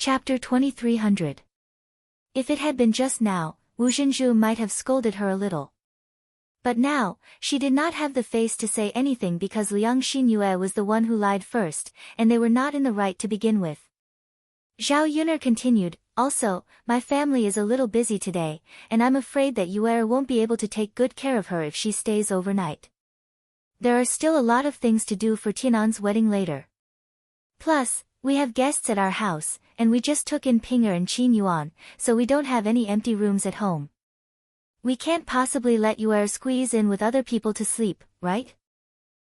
Chapter 2300. If it had been just now, Wu Zhenju might have scolded her a little. But now, she did not have the face to say anything because Liang Xinyue was the one who lied first, and they were not in the right to begin with. Zhao Yuner continued, also, my family is a little busy today, and I'm afraid that Yuer won't be able to take good care of her if she stays overnight. There are still a lot of things to do for Tianan's wedding later. Plus, we have guests at our house, and we just took in Pinger and Qin Yuan, so we don't have any empty rooms at home. We can't possibly let Yuer squeeze in with other people to sleep, right?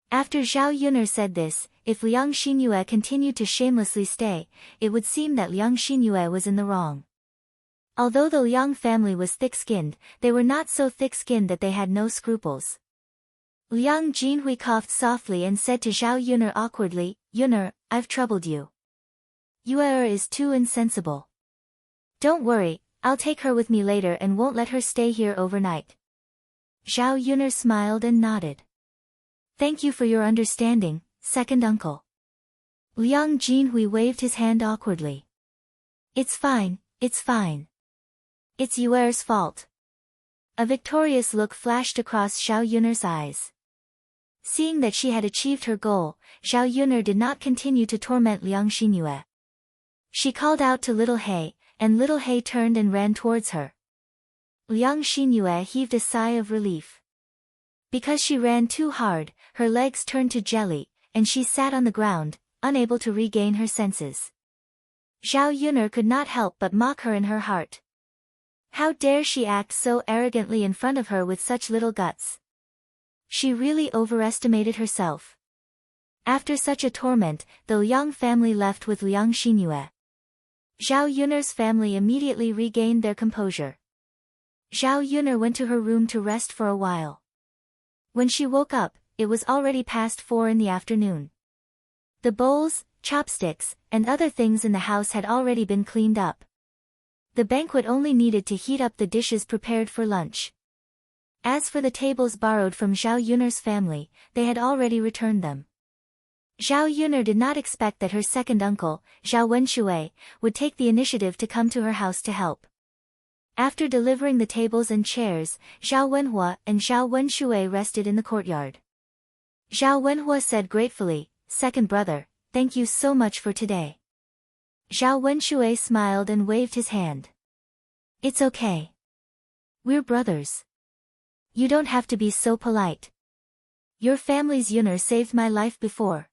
After Zhao Yuner said this, if Liang Xinyue continued to shamelessly stay, it would seem that Liang Xinyue was in the wrong. Although the Liang family was thick-skinned, they were not so thick-skinned that they had no scruples. Liang Jinhui coughed softly and said to Zhao Yuner awkwardly, Yuner, I've troubled you. Yuer is too insensible. Don't worry, I'll take her with me later and won't let her stay here overnight. Zhao Yuner smiled and nodded. Thank you for your understanding, second uncle. Liang Jinhui waved his hand awkwardly. It's fine, it's fine. It's Yuer's fault. A victorious look flashed across Zhao Yuner's eyes. Seeing that she had achieved her goal, Zhao Yuner did not continue to torment Liang Xinyue. She called out to Little He, and Little He turned and ran towards her. Liang Xinyue heaved a sigh of relief. Because she ran too hard, her legs turned to jelly, and she sat on the ground, unable to regain her senses. Zhao Yuner could not help but mock her in her heart. How dare she act so arrogantly in front of her with such little guts? She really overestimated herself. After such a torment, the Liang family left with Liang Xinyue. Zhao Yuner's family immediately regained their composure. Zhao Yuner went to her room to rest for a while. When she woke up, it was already past 4 in the afternoon. The bowls, chopsticks, and other things in the house had already been cleaned up. The banquet only needed to heat up the dishes prepared for lunch. As for the tables borrowed from Zhao Yuner's family, they had already returned them. Zhao Yuner did not expect that her second uncle, Zhao Wenxue, would take the initiative to come to her house to help. After delivering the tables and chairs, Zhao Wenhua and Zhao Wenxue rested in the courtyard. Zhao Wenhua said gratefully, second brother, thank you so much for today. Zhao Wenxue smiled and waved his hand. It's okay. We're brothers. You don't have to be so polite. Your family's Yuner saved my life before.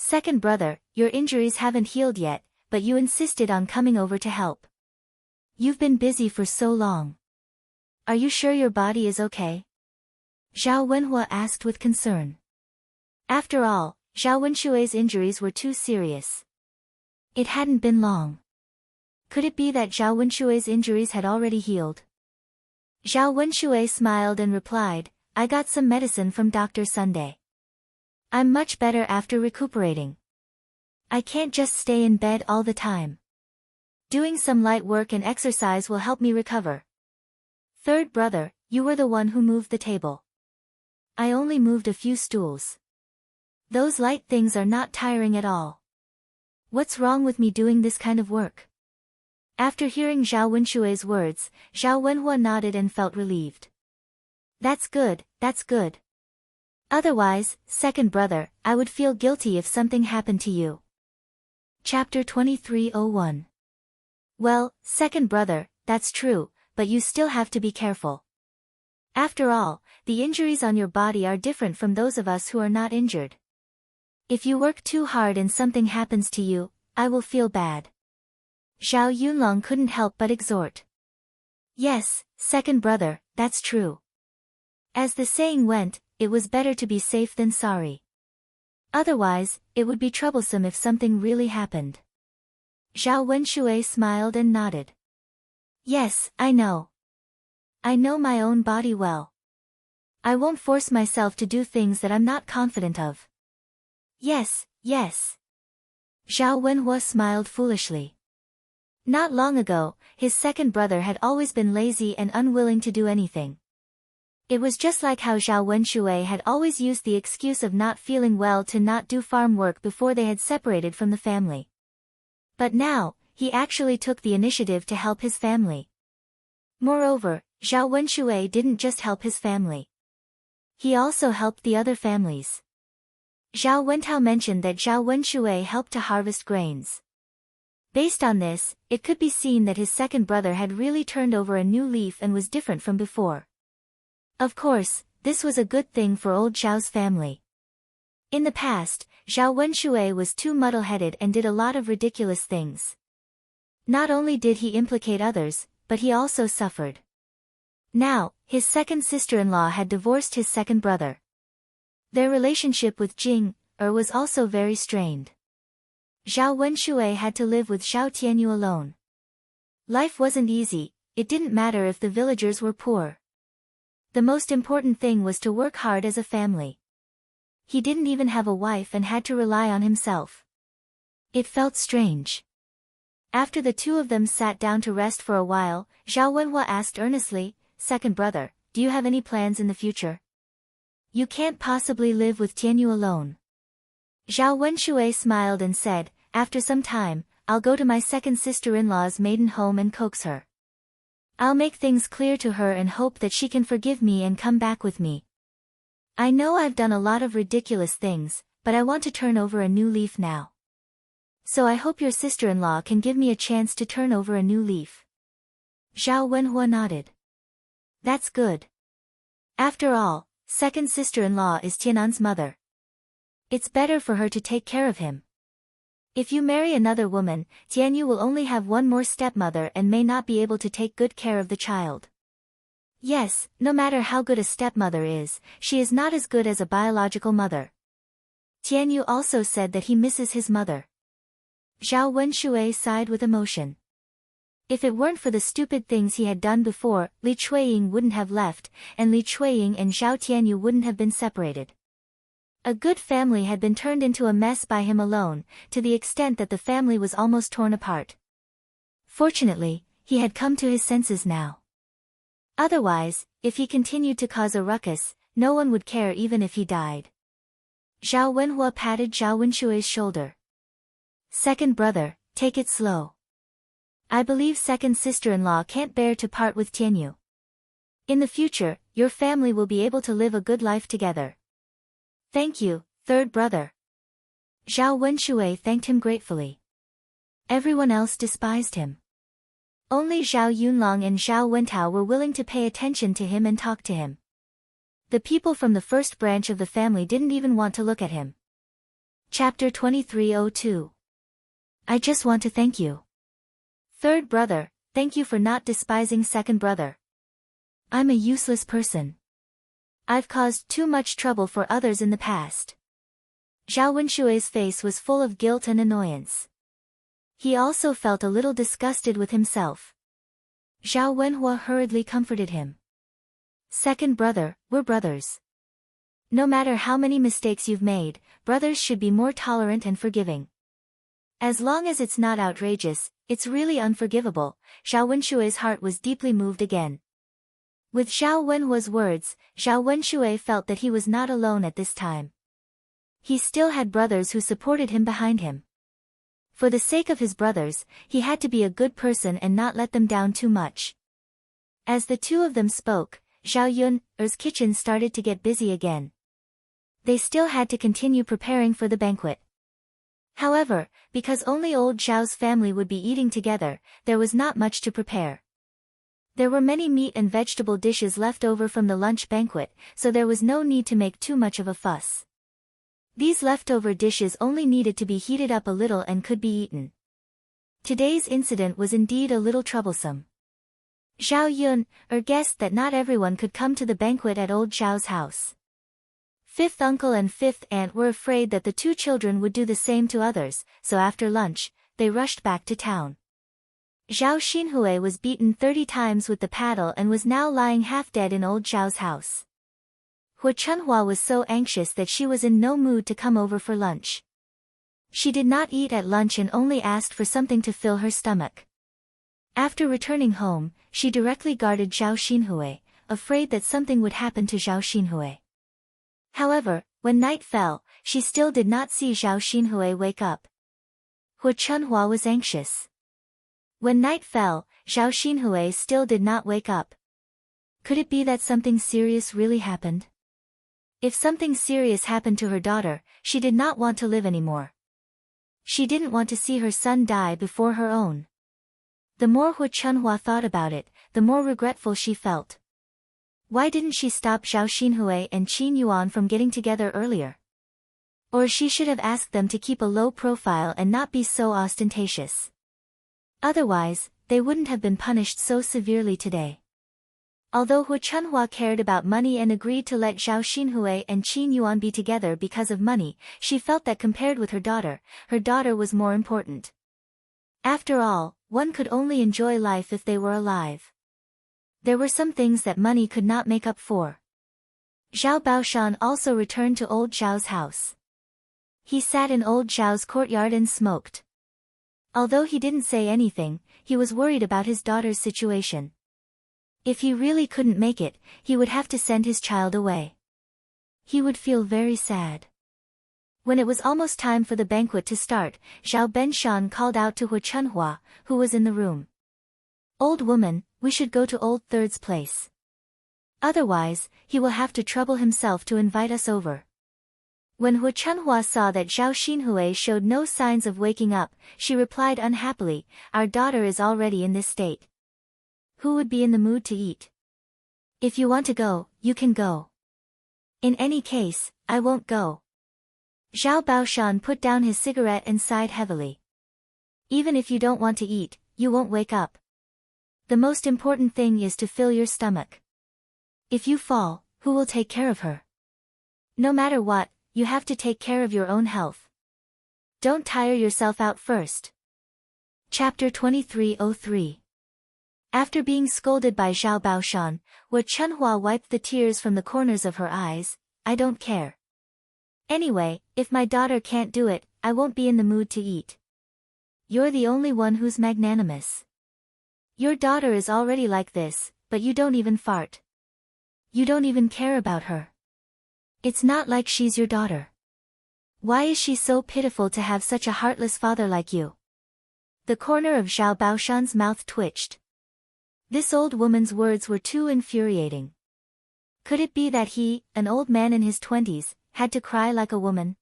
Second brother, your injuries haven't healed yet, but you insisted on coming over to help. You've been busy for so long. Are you sure your body is okay? Zhao Wenhua asked with concern. After all, Zhao Wenshue's injuries were too serious. It hadn't been long. Could it be that Zhao Wenshue's injuries had already healed? Zhao Wenxue smiled and replied, I got some medicine from Dr. Sunday. I'm much better after recuperating. I can't just stay in bed all the time. Doing some light work and exercise will help me recover. Third brother, you were the one who moved the table. I only moved a few stools. Those light things are not tiring at all. What's wrong with me doing this kind of work? After hearing Zhao Wenshue's words, Zhao Wenhua nodded and felt relieved. That's good, that's good. Otherwise, second brother, I would feel guilty if something happened to you. Chapter 2301. Well, second brother, that's true, but you still have to be careful. After all, the injuries on your body are different from those of us who are not injured. If you work too hard and something happens to you, I will feel bad. Zhao Yunlong couldn't help but exhort. Yes, second brother, that's true. As the saying went, it was better to be safe than sorry. Otherwise, it would be troublesome if something really happened. Zhao Wenxue smiled and nodded. Yes, I know. I know my own body well. I won't force myself to do things that I'm not confident of. Yes, yes. Zhao Wenhua smiled foolishly. Not long ago, his second brother had always been lazy and unwilling to do anything. It was just like how Zhao Wenxue had always used the excuse of not feeling well to not do farm work before they had separated from the family. But now, he actually took the initiative to help his family. Moreover, Zhao Wenxue didn't just help his family. He also helped the other families. Zhao Wentao mentioned that Zhao Wenxue helped to harvest grains. Based on this, it could be seen that his second brother had really turned over a new leaf and was different from before. Of course, this was a good thing for old Zhao's family. In the past, Zhao Wenxue was too muddle-headed and did a lot of ridiculous things. Not only did he implicate others, but he also suffered. Now, his second sister-in-law had divorced his second brother. Their relationship with Jing was also very strained. Zhao Wenxue had to live with Zhao Tianyu alone. Life wasn't easy, it didn't matter if the villagers were poor. The most important thing was to work hard as a family. He didn't even have a wife and had to rely on himself. It felt strange. After the two of them sat down to rest for a while, Zhao Wenhua asked earnestly, "Second brother, do you have any plans in the future? You can't possibly live with Tianyu alone." Zhao Wenxue smiled and said, "After some time, I'll go to my second sister-in-law's maiden home and coax her. I'll make things clear to her and hope that she can forgive me and come back with me. I know I've done a lot of ridiculous things, but I want to turn over a new leaf now. So I hope your sister-in-law can give me a chance to turn over a new leaf." Zhao Wenhua nodded. "That's good. After all, second sister-in-law is Tianan's mother. It's better for her to take care of him. If you marry another woman, Tianyu will only have one more stepmother and may not be able to take good care of the child. Yes, no matter how good a stepmother is, she is not as good as a biological mother." Tianyu also said that he misses his mother. Zhao Wenxue sighed with emotion. If it weren't for the stupid things he had done before, Li Chuiying wouldn't have left, and Li Chuiying and Zhao Tianyu wouldn't have been separated. A good family had been turned into a mess by him alone, to the extent that the family was almost torn apart. Fortunately, he had come to his senses now. Otherwise, if he continued to cause a ruckus, no one would care even if he died. Zhao Wenhua patted Zhao Wenshue's shoulder. "Second brother, take it slow. I believe second sister-in-law can't bear to part with Tianyu. In the future, your family will be able to live a good life together." "Thank you, third brother." Zhao Wenxue thanked him gratefully. Everyone else despised him. Only Zhao Yunlong and Zhao Wentao were willing to pay attention to him and talk to him. The people from the first branch of the family didn't even want to look at him. Chapter 2302. I just want to thank you. Third brother, thank you for not despising second brother. I'm a useless person. I've caused too much trouble for others in the past. Zhao Wenshue's face was full of guilt and annoyance. He also felt a little disgusted with himself. Zhao Wenhua hurriedly comforted him. "Second brother, we're brothers. No matter how many mistakes you've made, brothers should be more tolerant and forgiving. As long as it's not outrageous, it's really unforgivable." Zhao Wenshue's heart was deeply moved again. With Zhao Wenhua's words, Zhao Wenxue felt that he was not alone at this time. He still had brothers who supported him behind him. For the sake of his brothers, he had to be a good person and not let them down too much. As the two of them spoke, Zhao Yun's kitchen started to get busy again. They still had to continue preparing for the banquet. However, because only old Zhao's family would be eating together, there was not much to prepare. There were many meat and vegetable dishes left over from the lunch banquet, so there was no need to make too much of a fuss. These leftover dishes only needed to be heated up a little and could be eaten. Today's incident was indeed a little troublesome. Zhao Yun guessed that not everyone could come to the banquet at old Zhao's house. Fifth uncle and fifth aunt were afraid that the two children would do the same to others, so after lunch, they rushed back to town. Zhao Xinhui was beaten 30 times with the paddle and was now lying half dead in old Zhao's house. Hu Chunhua was so anxious that she was in no mood to come over for lunch. She did not eat at lunch and only asked for something to fill her stomach. After returning home, she directly guarded Zhao Xinhui, afraid that something would happen to Zhao Xinhui. However, when night fell, she still did not see Zhao Xinhui wake up. Hu Chunhua was anxious. When night fell, Zhao Xinhui still did not wake up. Could it be that something serious really happened? If something serious happened to her daughter, she did not want to live anymore. She didn't want to see her son die before her own. The more Hu Chunhua thought about it, the more regretful she felt. Why didn't she stop Zhao Xinhui and Qin Yuan from getting together earlier? Or she should have asked them to keep a low profile and not be so ostentatious. Otherwise, they wouldn't have been punished so severely today. Although Hu Chunhua cared about money and agreed to let Zhao Xinhui and Qin Yuan be together because of money, she felt that compared with her daughter was more important. After all, one could only enjoy life if they were alive. There were some things that money could not make up for. Zhao Baoshan also returned to old Zhao's house. He sat in old Zhao's courtyard and smoked. Although he didn't say anything, he was worried about his daughter's situation. If he really couldn't make it, he would have to send his child away. He would feel very sad. When it was almost time for the banquet to start, Zhao Benshan called out to Hu Chunhua, who was in the room. "Old woman, we should go to old Third's place. Otherwise, he will have to trouble himself to invite us over." When Hu Chunhua saw that Zhao Xinhui showed no signs of waking up, she replied unhappily, "Our daughter is already in this state. Who would be in the mood to eat? If you want to go, you can go. In any case, I won't go." Zhao Baoshan put down his cigarette and sighed heavily. "Even if you don't want to eat, you won't wake up. The most important thing is to fill your stomach. If you fall, who will take care of her? No matter what, you have to take care of your own health. Don't tire yourself out first." Chapter 2303. After being scolded by Zhao Baoshan, Hu Chunhua wiped the tears from the corners of her eyes. "I don't care. Anyway, if my daughter can't do it, I won't be in the mood to eat. You're the only one who's magnanimous. Your daughter is already like this, but you don't even fart. You don't even care about her. It's not like she's your daughter. Why is she so pitiful to have such a heartless father like you?" The corner of Zhao Baoshan's mouth twitched. This old woman's words were too infuriating. Could it be that he, an old man in his 20s, had to cry like a woman?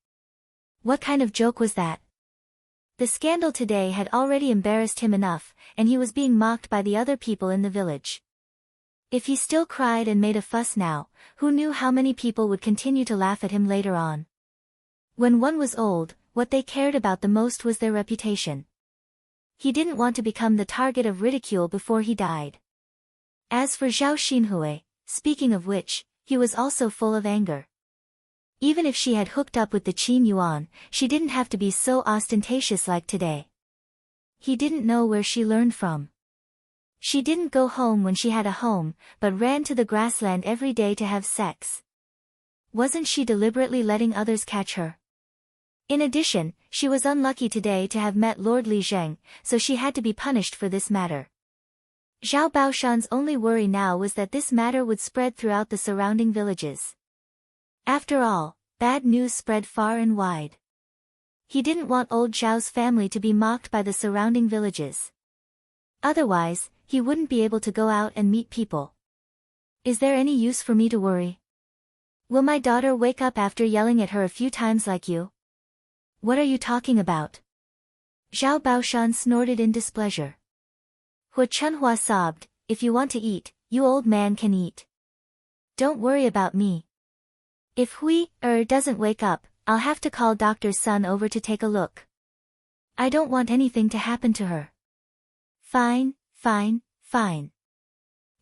What kind of joke was that? The scandal today had already embarrassed him enough, and he was being mocked by the other people in the village. If he still cried and made a fuss now, who knew how many people would continue to laugh at him later on? When one was old, what they cared about the most was their reputation. He didn't want to become the target of ridicule before he died. As for Zhao Xinhui, speaking of which, he was also full of anger. Even if she had hooked up with the Qin Yuan, she didn't have to be so ostentatious like today. He didn't know where she learned from. She didn't go home when she had a home, but ran to the grassland every day to have sex. Wasn't she deliberately letting others catch her? In addition, she was unlucky today to have met Lord Li Zheng, so she had to be punished for this matter. Zhao Baoshan's only worry now was that this matter would spread throughout the surrounding villages. After all, bad news spread far and wide. He didn't want old Zhao's family to be mocked by the surrounding villages. Otherwise, he wouldn't be able to go out and meet people. Is there any use for me to worry? Will my daughter wake up after yelling at her a few times like you? What are you talking about? Zhao Baoshan snorted in displeasure. Hu Chunhua sobbed, "If you want to eat, you old man can eat. Don't worry about me. If Hui doesn't wake up, I'll have to call Dr. Sun over to take a look. I don't want anything to happen to her." Fine.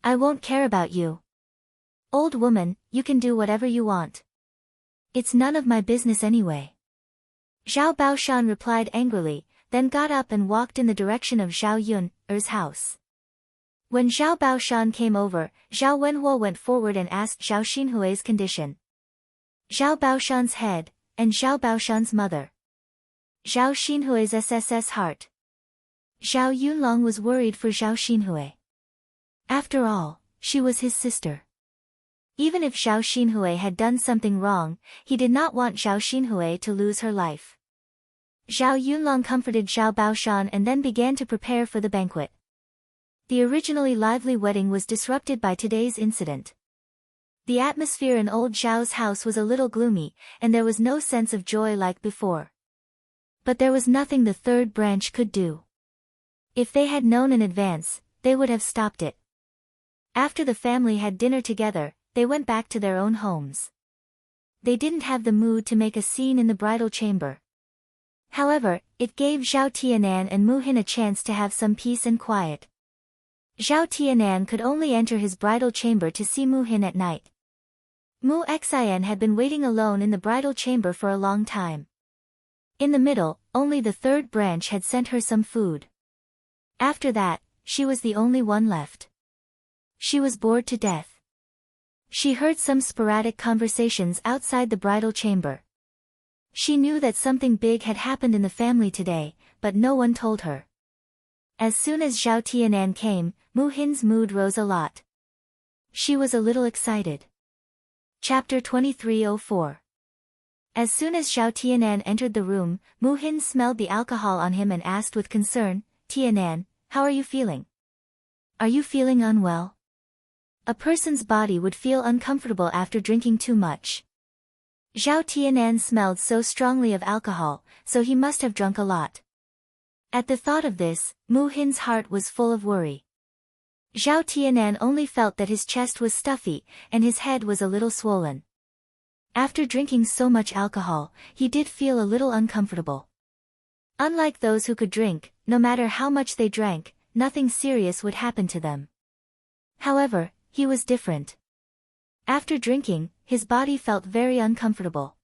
I won't care about you. Old woman, you can do whatever you want. It's none of my business anyway. Zhao Baoshan replied angrily, then got up and walked in the direction of Zhao Yun's house. When Zhao Baoshan came over, Zhao Wenhuo went forward and asked Zhao Xinhui's condition. Zhao Baoshan's head, and Zhao Baoshan's mother. Zhao Xinhui's SSS heart. Zhao Yunlong was worried for Zhao Xinhui. After all, she was his sister. Even if Zhao Xinhui had done something wrong, he did not want Zhao Xinhui to lose her life. Zhao Yunlong comforted Zhao Baoshan and then began to prepare for the banquet. The originally lively wedding was disrupted by today's incident. The atmosphere in old Zhao's house was a little gloomy, and there was no sense of joy like before. But there was nothing the third branch could do. If they had known in advance, they would have stopped it. After the family had dinner together, they went back to their own homes. They didn't have the mood to make a scene in the bridal chamber. However, it gave Zhao Tianan and Mu Hin a chance to have some peace and quiet. Zhao Tianan could only enter his bridal chamber to see Mu Hin at night. Mu Xian had been waiting alone in the bridal chamber for a long time. In the middle, only the third branch had sent her some food. After that, she was the only one left. She was bored to death. She heard some sporadic conversations outside the bridal chamber. She knew that something big had happened in the family today, but no one told her. As soon as Zhao Tianan came, Mu Hin's mood rose a lot. She was a little excited. Chapter 2304. As soon as Zhao Tianan entered the room, Mu Hin smelled the alcohol on him and asked with concern, "Tianan, how are you feeling? Are you feeling unwell?" A person's body would feel uncomfortable after drinking too much. Zhao Tianan smelled so strongly of alcohol, so he must have drunk a lot. At the thought of this, Mu Hin's heart was full of worry. Zhao Tianan only felt that his chest was stuffy, and his head was a little swollen. After drinking so much alcohol, he did feel a little uncomfortable. Unlike those who could drink, no matter how much they drank, nothing serious would happen to them. However, he was different. After drinking, his body felt very uncomfortable.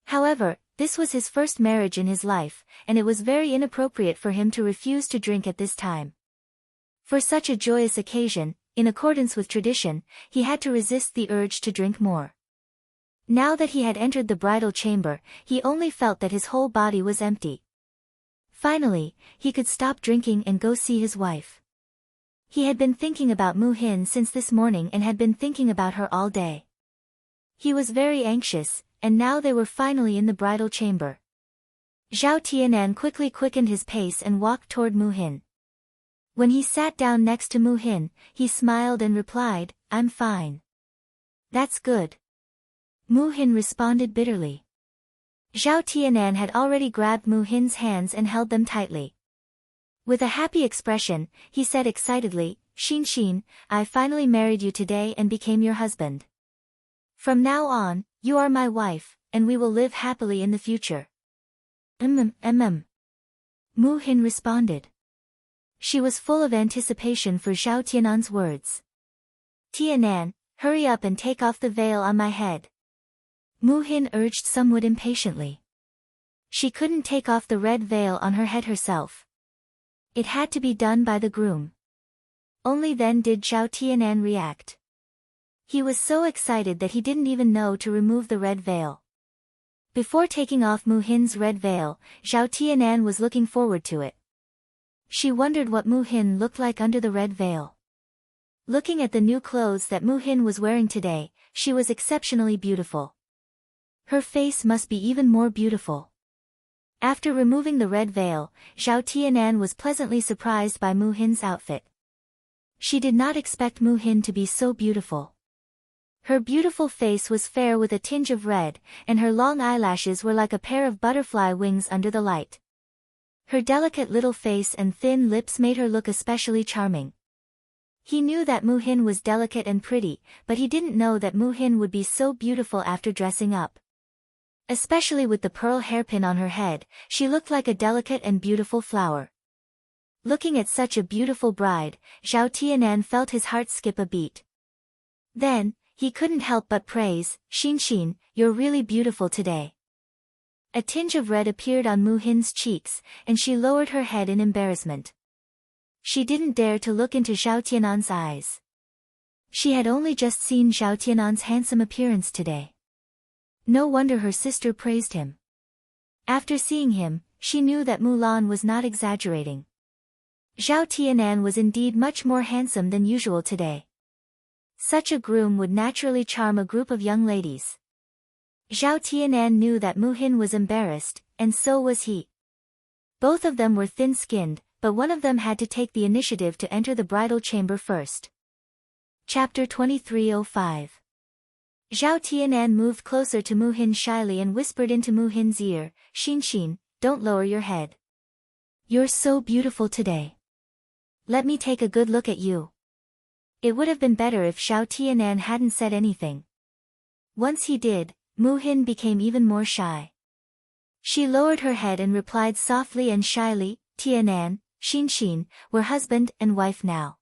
However, this was his first marriage in his life, and it was very inappropriate for him to refuse to drink at this time. For such a joyous occasion, in accordance with tradition, he had to resist the urge to drink more. Now that he had entered the bridal chamber, he only felt that his whole body was empty. Finally, he could stop drinking and go see his wife. He had been thinking about Mu Hin since this morning and had been thinking about her all day. He was very anxious, and now they were finally in the bridal chamber. Zhao Tianan quickly quickened his pace and walked toward Mu Hin. When he sat down next to Mu Hin, he smiled and replied, "I'm fine." "That's good." Mu Hin responded bitterly. Zhao Tianan had already grabbed Mu Hin's hands and held them tightly. With a happy expression, he said excitedly, "Xin, I finally married you today and became your husband. From now on, you are my wife, and we will live happily in the future." Mu Hin responded. She was full of anticipation for Zhao Tianan's words. "Tianan, hurry up and take off the veil on my head." Mu Hin urged somewhat impatiently. She couldn't take off the red veil on her head herself. It had to be done by the groom. Only then did Zhao Tianan react. He was so excited that he didn't even know to remove the red veil. Before taking off Mu Hin's red veil, Zhao Tianan was looking forward to it. She wondered what Mu Hin looked like under the red veil. Looking at the new clothes that Mu Hin was wearing today, she was exceptionally beautiful. Her face must be even more beautiful. After removing the red veil, Zhao Tianan was pleasantly surprised by Mu Hin's outfit. She did not expect Mu Hin to be so beautiful. Her beautiful face was fair with a tinge of red, and her long eyelashes were like a pair of butterfly wings under the light. Her delicate little face and thin lips made her look especially charming. He knew that Mu Hin was delicate and pretty, but he didn't know that Mu Hin would be so beautiful after dressing up. Especially with the pearl hairpin on her head, she looked like a delicate and beautiful flower. Looking at such a beautiful bride, Zhao Tianan felt his heart skip a beat. Then, he couldn't help but praise, "Xin, you're really beautiful today." A tinge of red appeared on Mu Hin's cheeks, and she lowered her head in embarrassment. She didn't dare to look into Zhao Tianan's eyes. She had only just seen Zhao Tianan's handsome appearance today. No wonder her sister praised him. After seeing him, she knew that Mulan was not exaggerating. Zhao Tianan was indeed much more handsome than usual today. Such a groom would naturally charm a group of young ladies. Zhao Tianan knew that Mu Hin was embarrassed, and so was he. Both of them were thin-skinned, but one of them had to take the initiative to enter the bridal chamber first. Chapter 2305. Zhao Tianan moved closer to Mu Hin shyly and whispered into Mu Hin's ear, "Xin, don't lower your head. You're so beautiful today. Let me take a good look at you." It would have been better if Zhao Tianan hadn't said anything. Once he did, Mu Hin became even more shy. She lowered her head and replied softly and shyly, "Tianan, Xin, we're husband and wife now.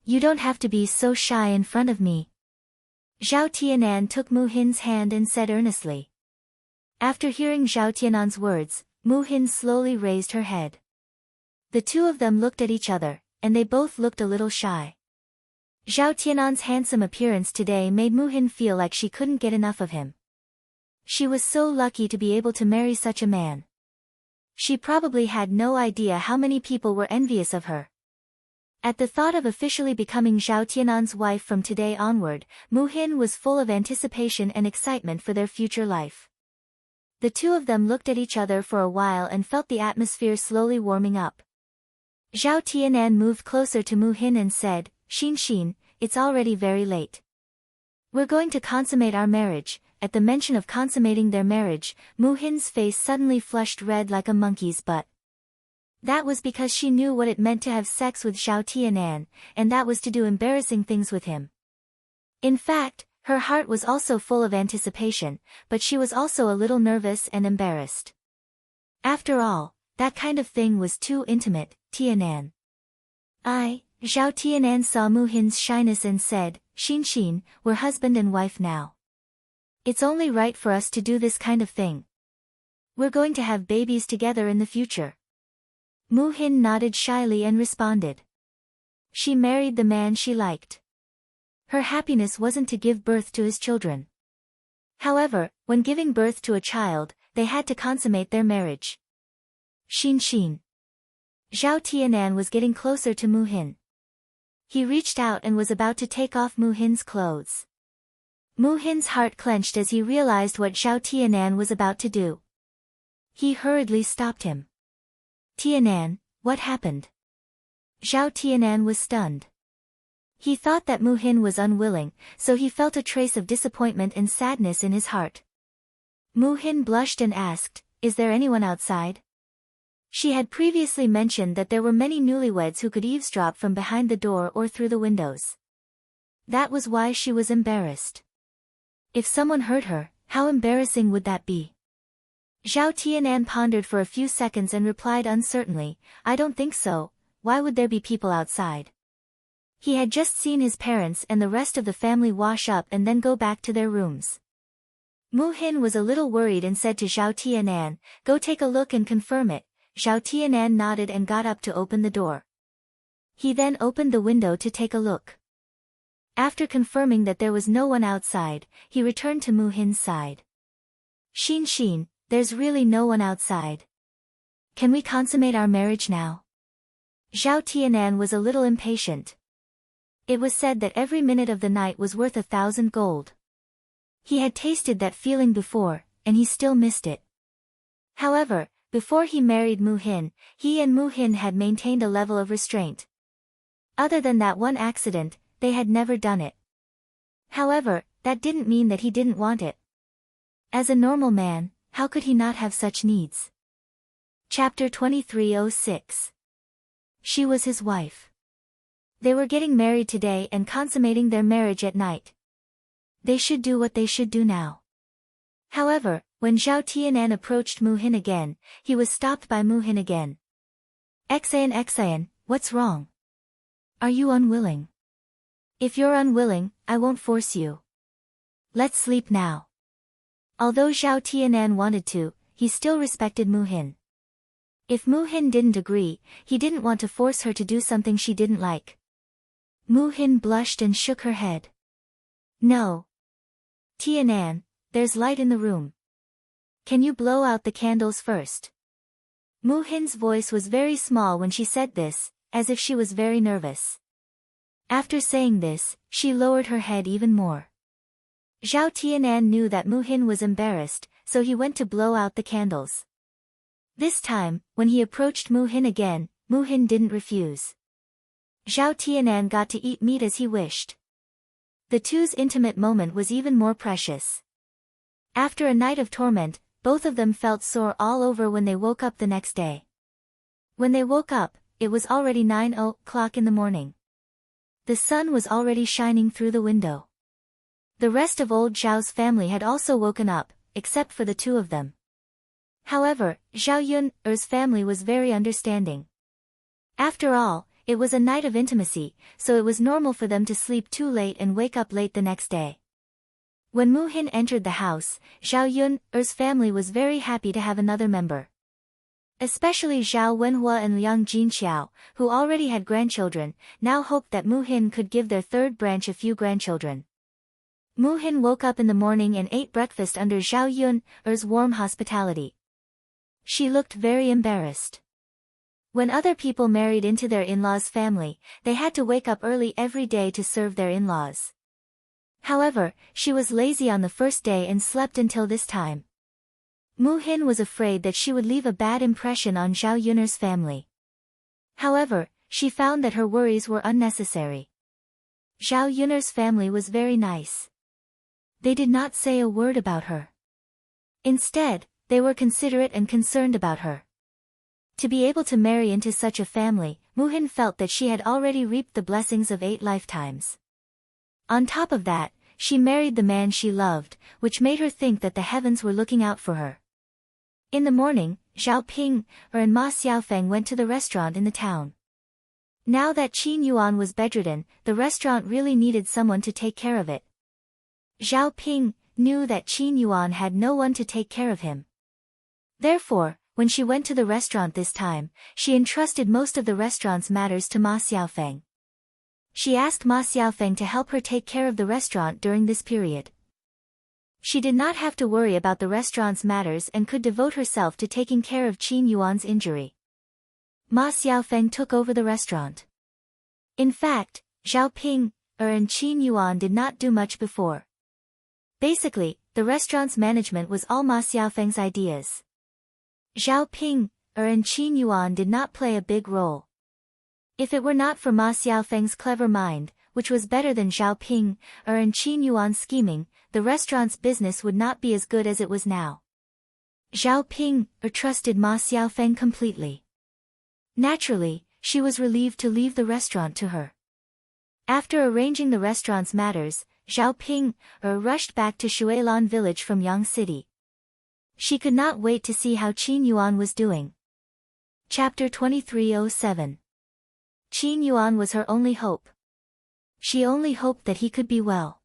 You don't have to be so shy in front of me." Zhao Tianan took Mu Hin's hand and said earnestly. After hearing Zhao Tianan's words, Mu Hin slowly raised her head. The two of them looked at each other, and they both looked a little shy. Zhao Tianan's handsome appearance today made Mu Hin feel like she couldn't get enough of him. She was so lucky to be able to marry such a man. She probably had no idea how many people were envious of her. At the thought of officially becoming Zhao Tianan's wife from today onward, Mu Hin was full of anticipation and excitement for their future life. The two of them looked at each other for a while and felt the atmosphere slowly warming up. Zhao Tianan moved closer to Mu Hin and said, "Xin, it's already very late. We're going to consummate our marriage." At the mention of consummating their marriage, Mu Hin's face suddenly flushed red like a monkey's butt. That was because she knew what it meant to have sex with Zhao Tianan, and that was to do embarrassing things with him. In fact, her heart was also full of anticipation, but she was also a little nervous and embarrassed. After all, that kind of thing was too intimate. "Tianan." Zhao Tianan saw Mu Hin's shyness and said, "Xin, we're husband and wife now. It's only right for us to do this kind of thing. We're going to have babies together in the future." Mu Hin nodded shyly and responded. She married the man she liked. Her happiness wasn't to give birth to his children. However, when giving birth to a child, they had to consummate their marriage. Xin. Zhao Tianan was getting closer to Mu Hin. He reached out and was about to take off Mu Hin's clothes. Mu Hin's heart clenched as he realized what Zhao Tianan was about to do. He hurriedly stopped him. "Tianan, what happened?" Zhao Tianan was stunned. He thought that Mu Hin was unwilling, so he felt a trace of disappointment and sadness in his heart. Mu Hin blushed and asked, "Is there anyone outside?" She had previously mentioned that there were many newlyweds who could eavesdrop from behind the door or through the windows. That was why she was embarrassed. If someone heard her, how embarrassing would that be? Zhao Tianan pondered for a few seconds and replied uncertainly, "I don't think so. Why would there be people outside?" He had just seen his parents and the rest of the family wash up and then go back to their rooms. Mu Hin was a little worried and said to Zhao Tianan, "Go take a look and confirm it." Zhao Tianan nodded and got up to open the door. He then opened the window to take a look. After confirming that there was no one outside, he returned to Mu Hin's side. "Xin, there's really no one outside. Can we consummate our marriage now?" Zhao Tianan was a little impatient. It was said that every minute of the night was worth 1,000 gold. He had tasted that feeling before, and he still missed it. However, before he married Mu Hin, he and Mu Hin had maintained a level of restraint. Other than that one accident, they had never done it. However, that didn't mean that he didn't want it. As a normal man, how could he not have such needs? Chapter 2306. She was his wife. They were getting married today and consummating their marriage at night. They should do what they should do now. However, when Zhao Tianan approached Mu Hin again, he was stopped by Mu Hin again. Xian, what's wrong? Are you unwilling? If you're unwilling, I won't force you. Let's sleep now. Although Zhao Tianan wanted to, he still respected Mu Hin. If Mu Hin didn't agree, he didn't want to force her to do something she didn't like. Mu Hin blushed and shook her head. "No. Tianan, there's light in the room. Can you blow out the candles first?" Mu Hin's voice was very small when she said this, as if she was very nervous. After saying this, she lowered her head even more. Zhao Tianan knew that Mu Hin was embarrassed, so he went to blow out the candles. This time, when he approached Mu Hin again, Mu Hin didn't refuse. Zhao Tianan got to eat meat as he wished. The two's intimate moment was even more precious. After a night of torment, both of them felt sore all over when they woke up the next day. When they woke up, it was already 9 o'clock in the morning. The sun was already shining through the window. The rest of old Zhao's family had also woken up, except for the two of them. However, Zhao Yun's family was very understanding. After all, it was a night of intimacy, so it was normal for them to sleep too late and wake up late the next day. When Mu Hin entered the house, Zhao Yun's family was very happy to have another member. Especially Zhao Wenhua and Liang Jinxiao, who already had grandchildren, now hoped that Mu Hin could give their third branch a few grandchildren. Mu Hin woke up in the morning and ate breakfast under Zhao Yun's warm hospitality. She looked very embarrassed. When other people married into their in-laws' family, they had to wake up early every day to serve their in-laws. However, she was lazy on the first day and slept until this time. Mu Hin was afraid that she would leave a bad impression on Zhao Yun's family. However, she found that her worries were unnecessary. Zhao Yun's family was very nice. They did not say a word about her. Instead, they were considerate and concerned about her. To be able to marry into such a family, Mu Hin felt that she had already reaped the blessings of 8 lifetimes. On top of that, she married the man she loved, which made her think that the heavens were looking out for her. In the morning, Zhao Ping and Ma Xiaofeng went to the restaurant in the town. Now that Qin Yuan was bedridden, the restaurant really needed someone to take care of it. Zhao Ping knew that Qin Yuan had no one to take care of him. Therefore, when she went to the restaurant this time, she entrusted most of the restaurant's matters to Ma Xiaofeng. She asked Ma Xiaofeng to help her take care of the restaurant during this period. She did not have to worry about the restaurant's matters and could devote herself to taking care of Qin Yuan's injury. Ma Xiaofeng took over the restaurant. In fact, Zhao Ping and Qin Yuan did not do much before. Basically, the restaurant's management was all Ma Xiaofeng's ideas. Zhao Ping and Qin Yuan did not play a big role. If it were not for Ma Xiaofeng's clever mind, which was better than Zhao Ping and Qin Yuan's scheming, the restaurant's business would not be as good as it was now. Zhao Ping trusted Ma Xiaofeng completely. Naturally, she was relieved to leave the restaurant to her. After arranging the restaurant's matters, Zhao Ping rushed back to Shuilan village from Yang City. She could not wait to see how Qin Yuan was doing. Chapter 2307. Qin Yuan was her only hope. She only hoped that he could be well.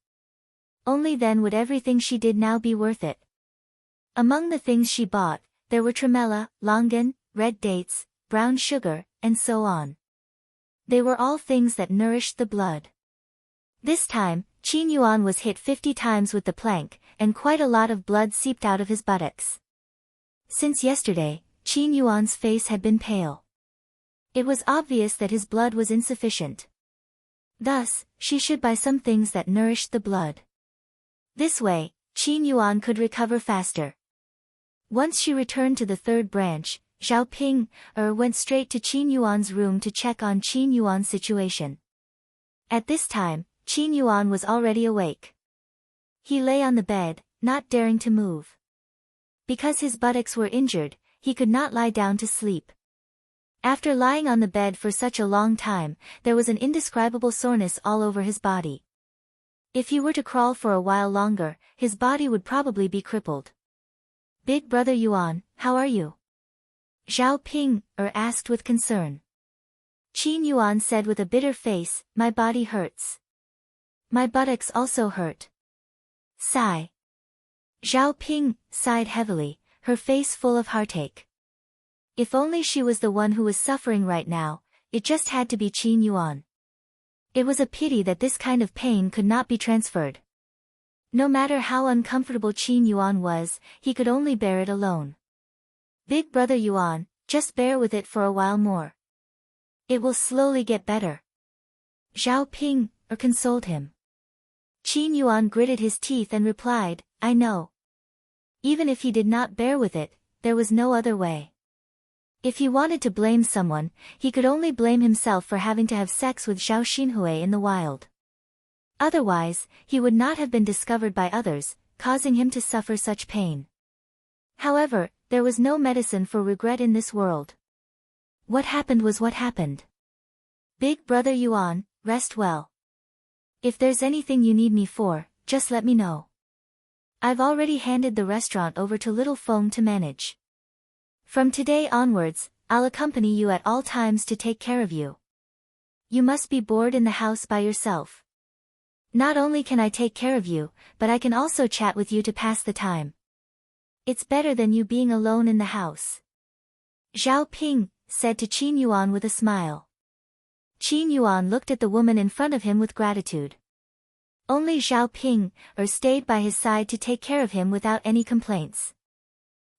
Only then would everything she did now be worth it. Among the things she bought, there were tremella, longan, red dates, brown sugar, and so on. They were all things that nourished the blood. This time, Qin Yuan was hit 50 times with the plank, and quite a lot of blood seeped out of his buttocks. Since yesterday, Qin Yuan's face had been pale. It was obvious that his blood was insufficient. Thus, she should buy some things that nourished the blood. This way, Qin Yuan could recover faster. Once she returned to the third branch, Zhao Ping went straight to Qin Yuan's room to check on Qin Yuan's situation. At this time, Qin Yuan was already awake. He lay on the bed, not daring to move. Because his buttocks were injured, he could not lie down to sleep. After lying on the bed for such a long time, there was an indescribable soreness all over his body. If he were to crawl for a while longer, his body would probably be crippled. "Big brother Yuan, how are you?" Zhao Ping asked with concern. Qin Yuan said with a bitter face, "My body hurts. My buttocks also hurt." Sigh. Zhao Ping sighed heavily, her face full of heartache. If only she was the one who was suffering right now, it just had to be Qin Yuan. It was a pity that this kind of pain could not be transferred. No matter how uncomfortable Qin Yuan was, he could only bear it alone. "Big brother Yuan, just bear with it for a while more. It will slowly get better." Zhao Ping consoled him. Qin Yuan gritted his teeth and replied, "I know." Even if he did not bear with it, there was no other way. If he wanted to blame someone, he could only blame himself for having to have sex with Zhao Xinhui in the wild. Otherwise, he would not have been discovered by others, causing him to suffer such pain. However, there was no medicine for regret in this world. What happened was what happened. Big brother Yuan, rest well. If there's anything you need me for, just let me know. I've already handed the restaurant over to Little Feng to manage. From today onwards, I'll accompany you at all times to take care of you. You must be bored in the house by yourself. Not only can I take care of you, but I can also chat with you to pass the time. It's better than you being alone in the house. Zhao Ping said to Qin Yuan with a smile. Qin Yuan looked at the woman in front of him with gratitude. Only Zhao Ping stayed by his side to take care of him without any complaints.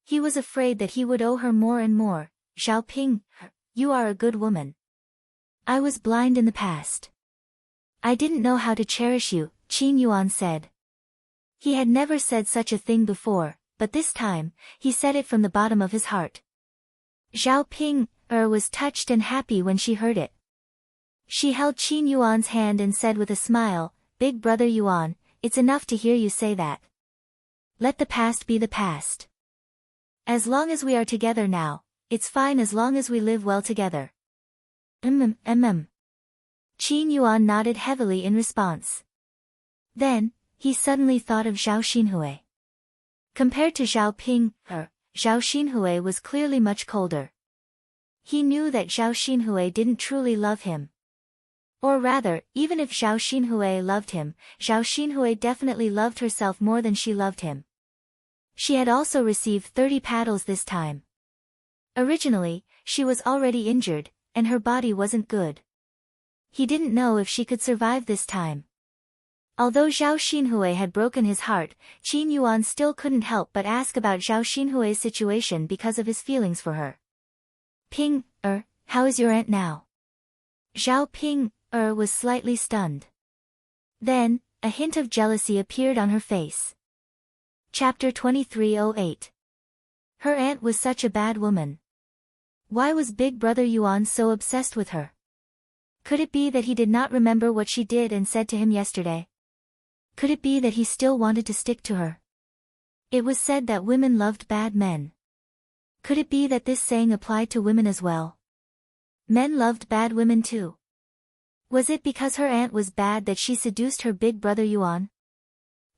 He was afraid that he would owe her more and more. Zhao Ping, you are a good woman. I was blind in the past. I didn't know how to cherish you, Qin Yuan said. He had never said such a thing before, but this time, he said it from the bottom of his heart. Zhao Ping was touched and happy when she heard it. She held Qin Yuan's hand and said with a smile, Big brother Yuan, it's enough to hear you say that. Let the past be the past. As long as we are together now, it's fine as long as we live well together. Qin Yuan nodded heavily in response. Then, he suddenly thought of Zhao Xinhui. Compared to Zhao Ping, Zhao Xinhui was clearly much colder. He knew that Zhao Xinhui didn't truly love him. Or rather, even if Zhao Xinhui loved him, Zhao Xinhui definitely loved herself more than she loved him. She had also received 30 paddles this time. Originally, she was already injured, and her body wasn't good. He didn't know if she could survive this time. Although Zhao Xinhui had broken his heart, Qin Yuan still couldn't help but ask about Zhao Xinhui's situation because of his feelings for her. Ping, how is your aunt now? Zhao Ping, was slightly stunned. Then, a hint of jealousy appeared on her face. Chapter 2308. Her aunt was such a bad woman. Why was Big Brother Yuan so obsessed with her? Could it be that he did not remember what she did and said to him yesterday? Could it be that he still wanted to stick to her? It was said that women loved bad men. Could it be that this saying applied to women as well? Men loved bad women too. Was it because her aunt was bad that she seduced her big brother Yuan?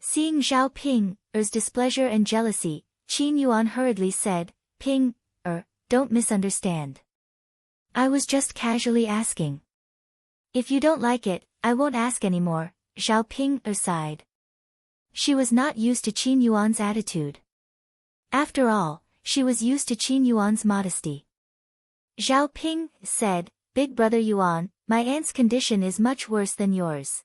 Seeing Zhao Ping's displeasure and jealousy, Qin Yuan hurriedly said, Ping, don't misunderstand. I was just casually asking. If you don't like it, I won't ask anymore, Zhao Ping sighed. She was not used to Qin Yuan's attitude. After all, she was used to Qin Yuan's modesty. Zhao Ping said, Big brother Yuan, my aunt's condition is much worse than yours.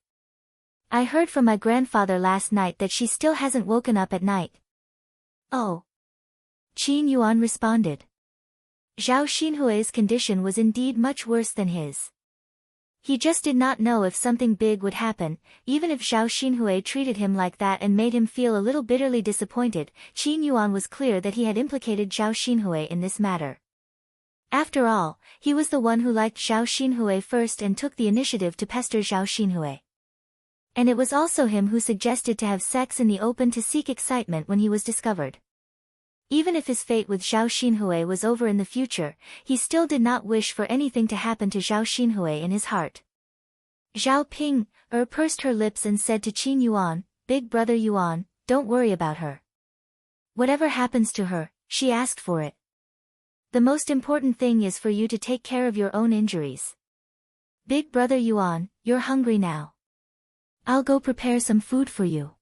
I heard from my grandfather last night that she still hasn't woken up at night. Oh. Qin Yuan responded. Zhao Xinhui's condition was indeed much worse than his. He just did not know if something big would happen, even if Zhao Xinhui treated him like that and made him feel a little bitterly disappointed. Qin Yuan was clear that he had implicated Zhao Xinhui in this matter. After all, he was the one who liked Zhao Xinhui first and took the initiative to pester Zhao Xinhui. And it was also him who suggested to have sex in the open to seek excitement when he was discovered. Even if his fate with Zhao Xinhui was over in the future, he still did not wish for anything to happen to Zhao Xinhui in his heart. Zhao Ping pursed her lips and said to Qin Yuan, Big brother Yuan, don't worry about her. Whatever happens to her, she asked for it. The most important thing is for you to take care of your own injuries. Big brother Yuan, you're hungry now. I'll go prepare some food for you.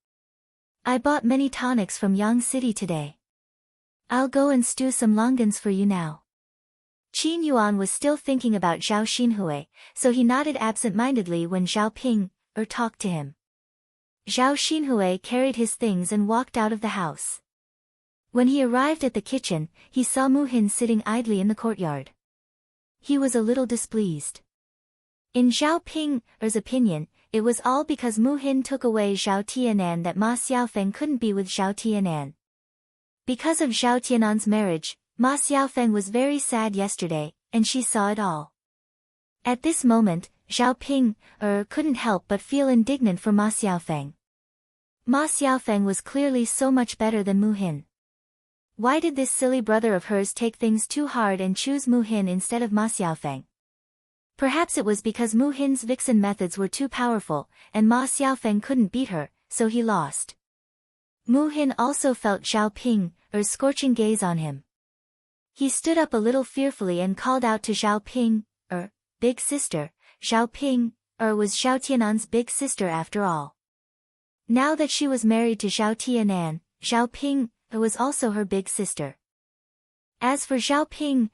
I bought many tonics from Yang City today. I'll go and stew some longans for you now. Qin Yuan was still thinking about Zhao Xinhui, so he nodded absent-mindedly when Zhao Ping talked to him. Zhao Xinhui carried his things and walked out of the house. When he arrived at the kitchen, he saw Mu Hin sitting idly in the courtyard. He was a little displeased. In Zhao Ping's opinion, it was all because Mu Hin took away Zhao Tianan that Ma Xiaofeng couldn't be with Zhao Tianan. Because of Zhao Tianan's marriage, Ma Xiaofeng was very sad yesterday, and she saw it all. At this moment, Zhao Ping couldn't help but feel indignant for Ma Xiaofeng. Ma Xiaofeng was clearly so much better than Mu Hin. Why did this silly brother of hers take things too hard and choose Mu Hin instead of Ma Xiaofeng? Perhaps it was because Mu Hin's vixen methods were too powerful, and Ma Xiaofeng couldn't beat her, so he lost. Mu Hin also felt Zhao Ping's scorching gaze on him. He stood up a little fearfully and called out to Zhao Ping, big sister. Zhao Ping was Zhao Tianan's big sister after all. Now that she was married to Zhao Tianan, Zhao Ping was also her big sister. As for Zhao Ping,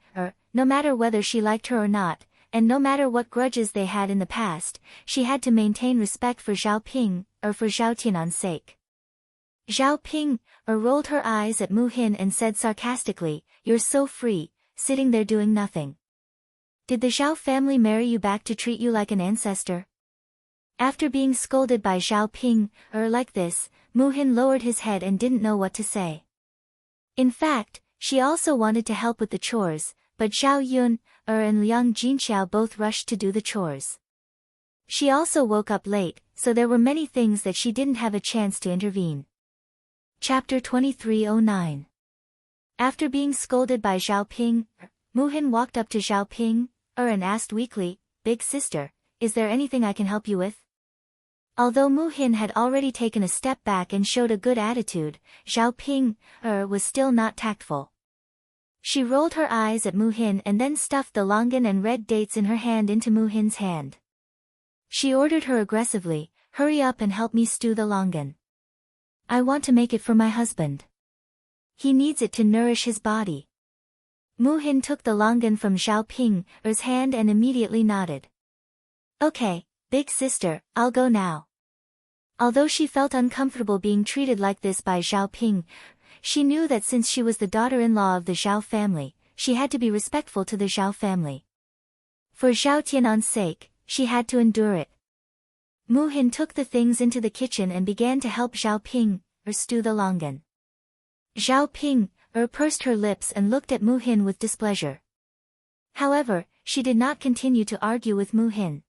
no matter whether she liked her or not, and no matter what grudges they had in the past, she had to maintain respect for Zhao Ping, for Zhao Tianan's sake. Zhao Ping rolled her eyes at Mu Hin and said sarcastically, "You're so free, sitting there doing nothing. Did the Zhao family marry you back to treat you like an ancestor?" After being scolded by Zhao Ping like this, Mu Hin lowered his head and didn't know what to say. In fact, she also wanted to help with the chores, but Zhao Yun and Liang Jinxiao both rushed to do the chores. She also woke up late, so there were many things that she didn't have a chance to intervene. Chapter 2309. After being scolded by Zhao Ping, Mu Hin walked up to Zhao Ping and asked weakly, "Big sister, is there anything I can help you with?" Although Mu Hin had already taken a step back and showed a good attitude, Zhao Ping was still not tactful. She rolled her eyes at Mu Hin and then stuffed the longan and red dates in her hand into Mu Hin's hand. She ordered her aggressively, "Hurry up and help me stew the longan. I want to make it for my husband. He needs it to nourish his body." Mu Hin took the longan from Zhao Ping's hand and immediately nodded. "Okay, big sister, I'll go now." Although she felt uncomfortable being treated like this by Zhao Ping, she knew that since she was the daughter-in-law of the Zhao family, she had to be respectful to the Zhao family. For Zhao Tianan's sake, she had to endure it. Mu Hin took the things into the kitchen and began to help Zhao Ping stew the longan. Zhao Ping pursed her lips and looked at Mu Hin with displeasure. However, she did not continue to argue with Mu Hin.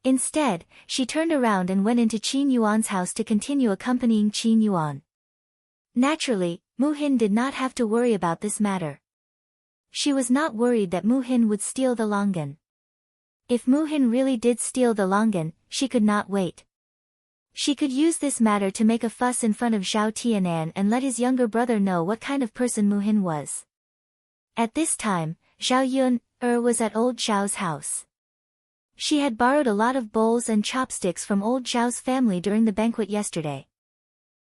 Instead, she turned around and went into Qin Yuan's house to continue accompanying Qin Yuan. Naturally, Mu Hin did not have to worry about this matter. She was not worried that Mu Hin would steal the longan. If Mu Hin really did steal the longan, she could not wait. She could use this matter to make a fuss in front of Zhao Tianan and let his younger brother know what kind of person Mu Hin was. At this time, Zhao Yun was at old Zhao's house. She had borrowed a lot of bowls and chopsticks from old Zhao's family during the banquet yesterday.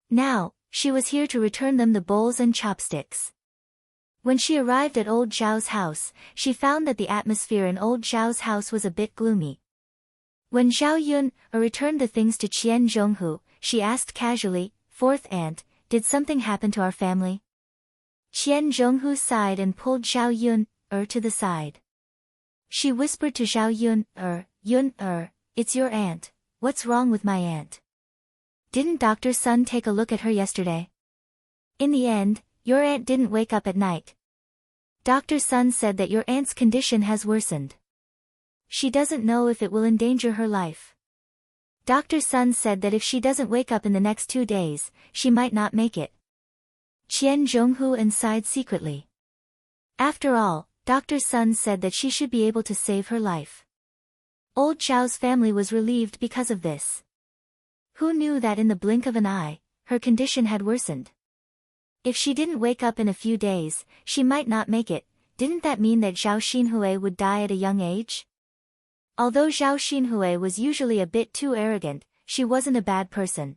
Now, she was here to return them the bowls and chopsticks. When she arrived at old Zhao's house, she found that the atmosphere in old Zhao's house was a bit gloomy. When Zhao Yun returned the things to Qian Zhonghu, she asked casually, "Fourth aunt, did something happen to our family?" Qian Zhonghu sighed and pulled Zhao Yun to the side. She whispered to Zhao Yun, Yun, it's your aunt, what's wrong with my aunt? Didn't Dr. Sun take a look at her yesterday? In the end, your aunt didn't wake up at night. Dr. Sun said that your aunt's condition has worsened. She doesn't know if it will endanger her life. Dr. Sun said that if she doesn't wake up in the next 2 days, she might not make it. Qian Zhonghu sighed secretly. After all, Dr. Sun said that she should be able to save her life. Old Zhao's family was relieved because of this. Who knew that in the blink of an eye, her condition had worsened? If she didn't wake up in a few days, she might not make it. Didn't that mean that Zhao Xinhui would die at a young age? Although Zhao Xinhui was usually a bit too arrogant, she wasn't a bad person.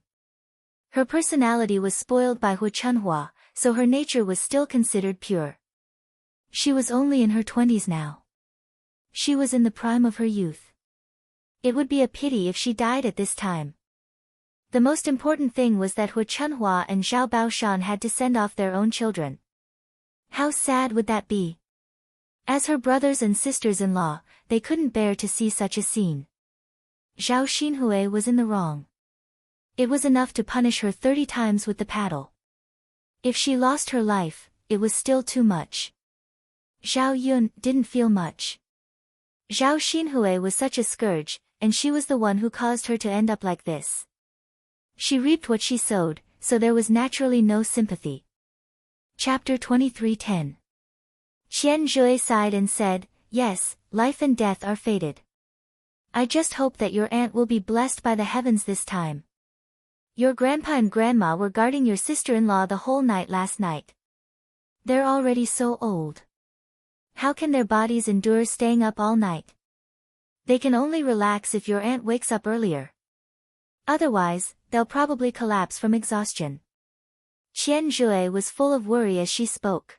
Her personality was spoiled by Hu Chunhua, so her nature was still considered pure. She was only in her 20s now. She was in the prime of her youth. It would be a pity if she died at this time. The most important thing was that Hu Chunhua and Zhao Baoshan had to send off their own children. How sad would that be? As her brothers and sisters-in-law, they couldn't bear to see such a scene. Zhao Xinhui was in the wrong. It was enough to punish her 30 times with the paddle. If she lost her life, it was still too much. Zhao Yun didn't feel much. Zhao Xinhui was such a scourge, and she was the one who caused her to end up like this. She reaped what she sowed, so there was naturally no sympathy. Chapter 23:10. Qian Zhui sighed and said, "Yes, life and death are fated. I just hope that your aunt will be blessed by the heavens this time. Your grandpa and grandma were guarding your sister-in-law the whole night last night. They're already so old. How can their bodies endure staying up all night? They can only relax if your aunt wakes up earlier. Otherwise, they'll probably collapse from exhaustion." Qian Zhui was full of worry as she spoke.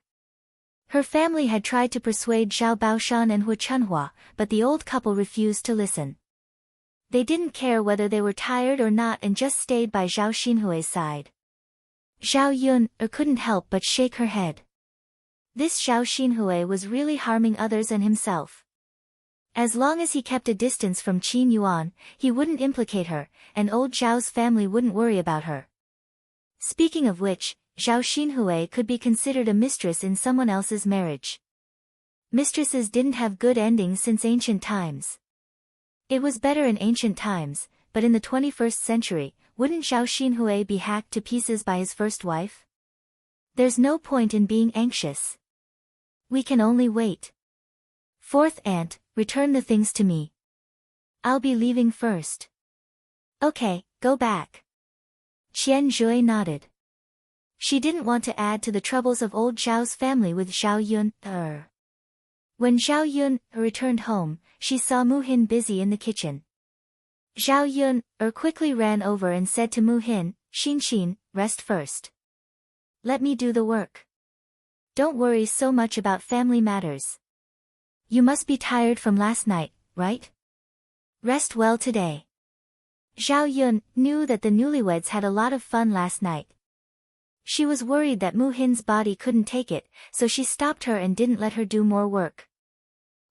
Her family had tried to persuade Zhao Baoshan and Hu Chunhua, but the old couple refused to listen. They didn't care whether they were tired or not and just stayed by Zhao Xinhui's side. Zhao Yun couldn't help but shake her head. This Zhao Xinhui was really harming others and himself. As long as he kept a distance from Qin Yuan, he wouldn't implicate her, and old Zhao's family wouldn't worry about her. Speaking of which, Zhao Xinhui could be considered a mistress in someone else's marriage. Mistresses didn't have good endings since ancient times. It was better in ancient times, but in the 21st century, wouldn't Zhao Xinhui be hacked to pieces by his first wife? There's no point in being anxious. We can only wait. Fourth aunt, return the things to me. I'll be leaving first. Okay, go back. Qian Zhui nodded. She didn't want to add to the troubles of old Zhao's family with Zhao Yun. When Zhao Yun returned home, she saw Mu Hin busy in the kitchen. Zhao Yun quickly ran over and said to Mu Hin, "Xin, rest first. Let me do the work. Don't worry so much about family matters. You must be tired from last night, right? Rest well today." Zhao Yun knew that the newlyweds had a lot of fun last night. She was worried that Mu Hin's body couldn't take it, so she stopped her and didn't let her do more work.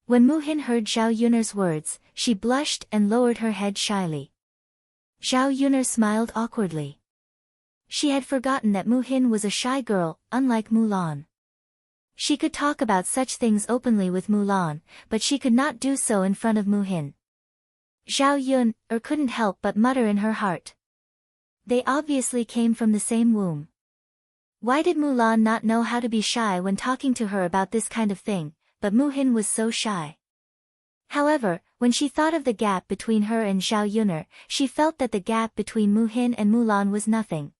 When Mu Hin heard Zhao Yun's words, she blushed and lowered her head shyly. Zhao Yun smiled awkwardly. She had forgotten that Mu Hin was a shy girl, unlike Mulan. She could talk about such things openly with Mulan, but she could not do so in front of Mu Hin. Zhao Yun couldn't help but mutter in her heart. They obviously came from the same womb. Why did Mulan not know how to be shy when talking to her about this kind of thing, but Mu Hin was so shy? However, when she thought of the gap between her and Zhao Yun, she felt that the gap between Mu Hin and Mulan was nothing.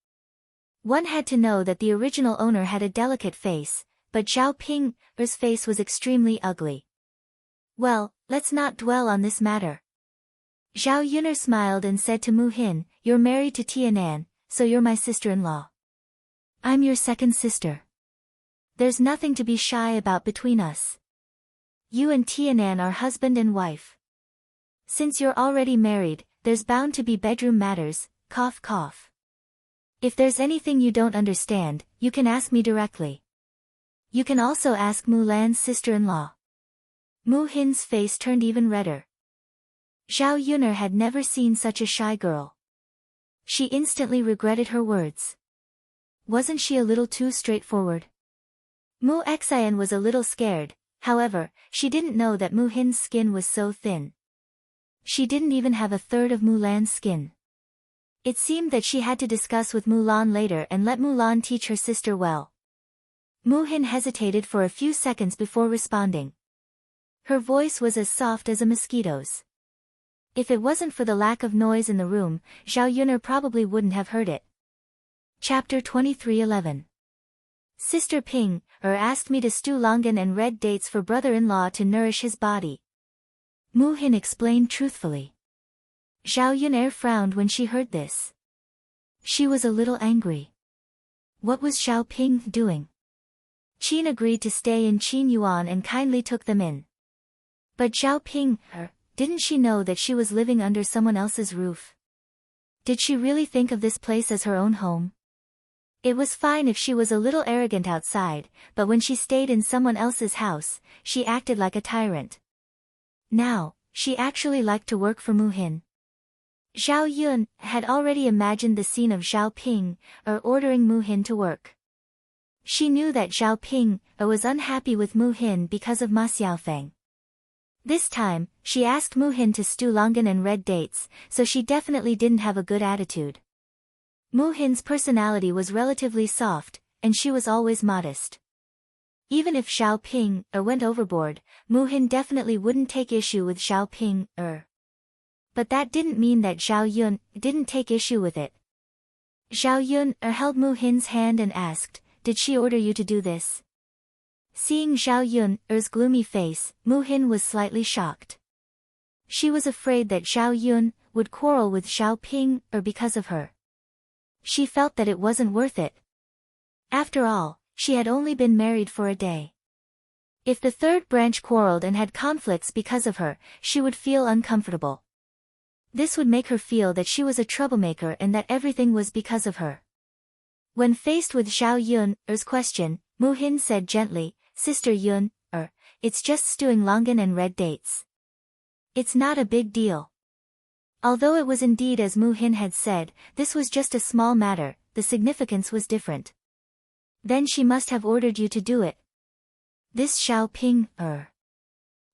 One had to know that the original owner had a delicate face, but Zhao Ping's face was extremely ugly. Well, let's not dwell on this matter. Zhao Yun smiled and said to Mu Hin, "You're married to Tianan, so you're my sister-in-law. I'm your second sister. There's nothing to be shy about between us. You and Tianan are husband and wife. Since you're already married, there's bound to be bedroom matters, cough cough. If there's anything you don't understand, you can ask me directly. You can also ask Mulan's sister-in-law." Mu Hin's face turned even redder. Zhao Yun had never seen such a shy girl. She instantly regretted her words. Wasn't she a little too straightforward? Mu Xian was a little scared, however, she didn't know that Mu Hin's skin was so thin. She didn't even have a third of Mulan's skin. It seemed that she had to discuss with Mulan later and let Mulan teach her sister well. Mu Hin hesitated for a few seconds before responding. Her voice was as soft as a mosquito's. If it wasn't for the lack of noise in the room, Zhao Yun probably wouldn't have heard it. Chapter 23:11. Sister Ping asked me to stew longan and red dates for brother-in-law to nourish his body. Mu Hin explained truthfully. Zhao Yun frowned when she heard this. She was a little angry. What was Zhao Ping doing? Qin agreed to stay in Qin Yuan and kindly took them in. But Zhao Ping, didn't she know that she was living under someone else's roof? Did she really think of this place as her own home? It was fine if she was a little arrogant outside, but when she stayed in someone else's house, she acted like a tyrant. Now, she actually liked to work for Mu Hin. Zhao Yun had already imagined the scene of Zhao Ping ordering Mu Hin to work. She knew that Zhao Ping was unhappy with Mu Hin because of Ma Xiaofeng. This time, she asked Mu Hin to stew longan and red dates, so she definitely didn't have a good attitude. Mu Hin's personality was relatively soft, and she was always modest. Even if Zhao Ping went overboard, Mu Hin definitely wouldn't take issue with Zhao Ping But that didn't mean that Zhao Yun didn't take issue with it. Zhao Yun held Mu Hin's hand and asked, "Did she order you to do this?" Seeing Zhao Yun's gloomy face, Mu Hin was slightly shocked. She was afraid that Zhao Yun would quarrel with Zhao Ping because of her. She felt that it wasn't worth it. After all, she had only been married for a day. If the third branch quarreled and had conflicts because of her, she would feel uncomfortable. This would make her feel that she was a troublemaker and that everything was because of her. When faced with Zhao Yun's question, Mu Hin said gently, "Sister Yun, it's just stewing longan and red dates. It's not a big deal." Although it was indeed as Mu Hin had said, this was just a small matter, the significance was different. "Then she must have ordered you to do it." This Zhao Ping,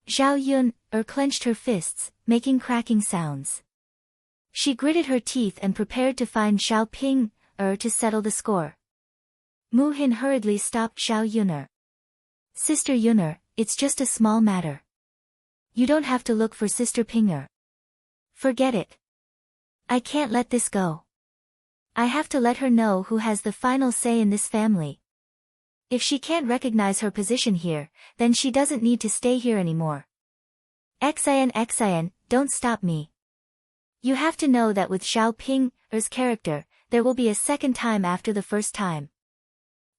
Zhao Yun, clenched her fists, making cracking sounds. She gritted her teeth and prepared to find Zhao Ping, to settle the score. Mu Hin hurriedly stopped Zhao Yun. "Sister Yun, it's just a small matter. You don't have to look for Sister Ping. Forget it. I can't let this go. I have to let her know who has the final say in this family. If she can't recognize her position here, then she doesn't need to stay here anymore. Xian, don't stop me. You have to know that with Zhao Ping's character, there will be a second time after the first time.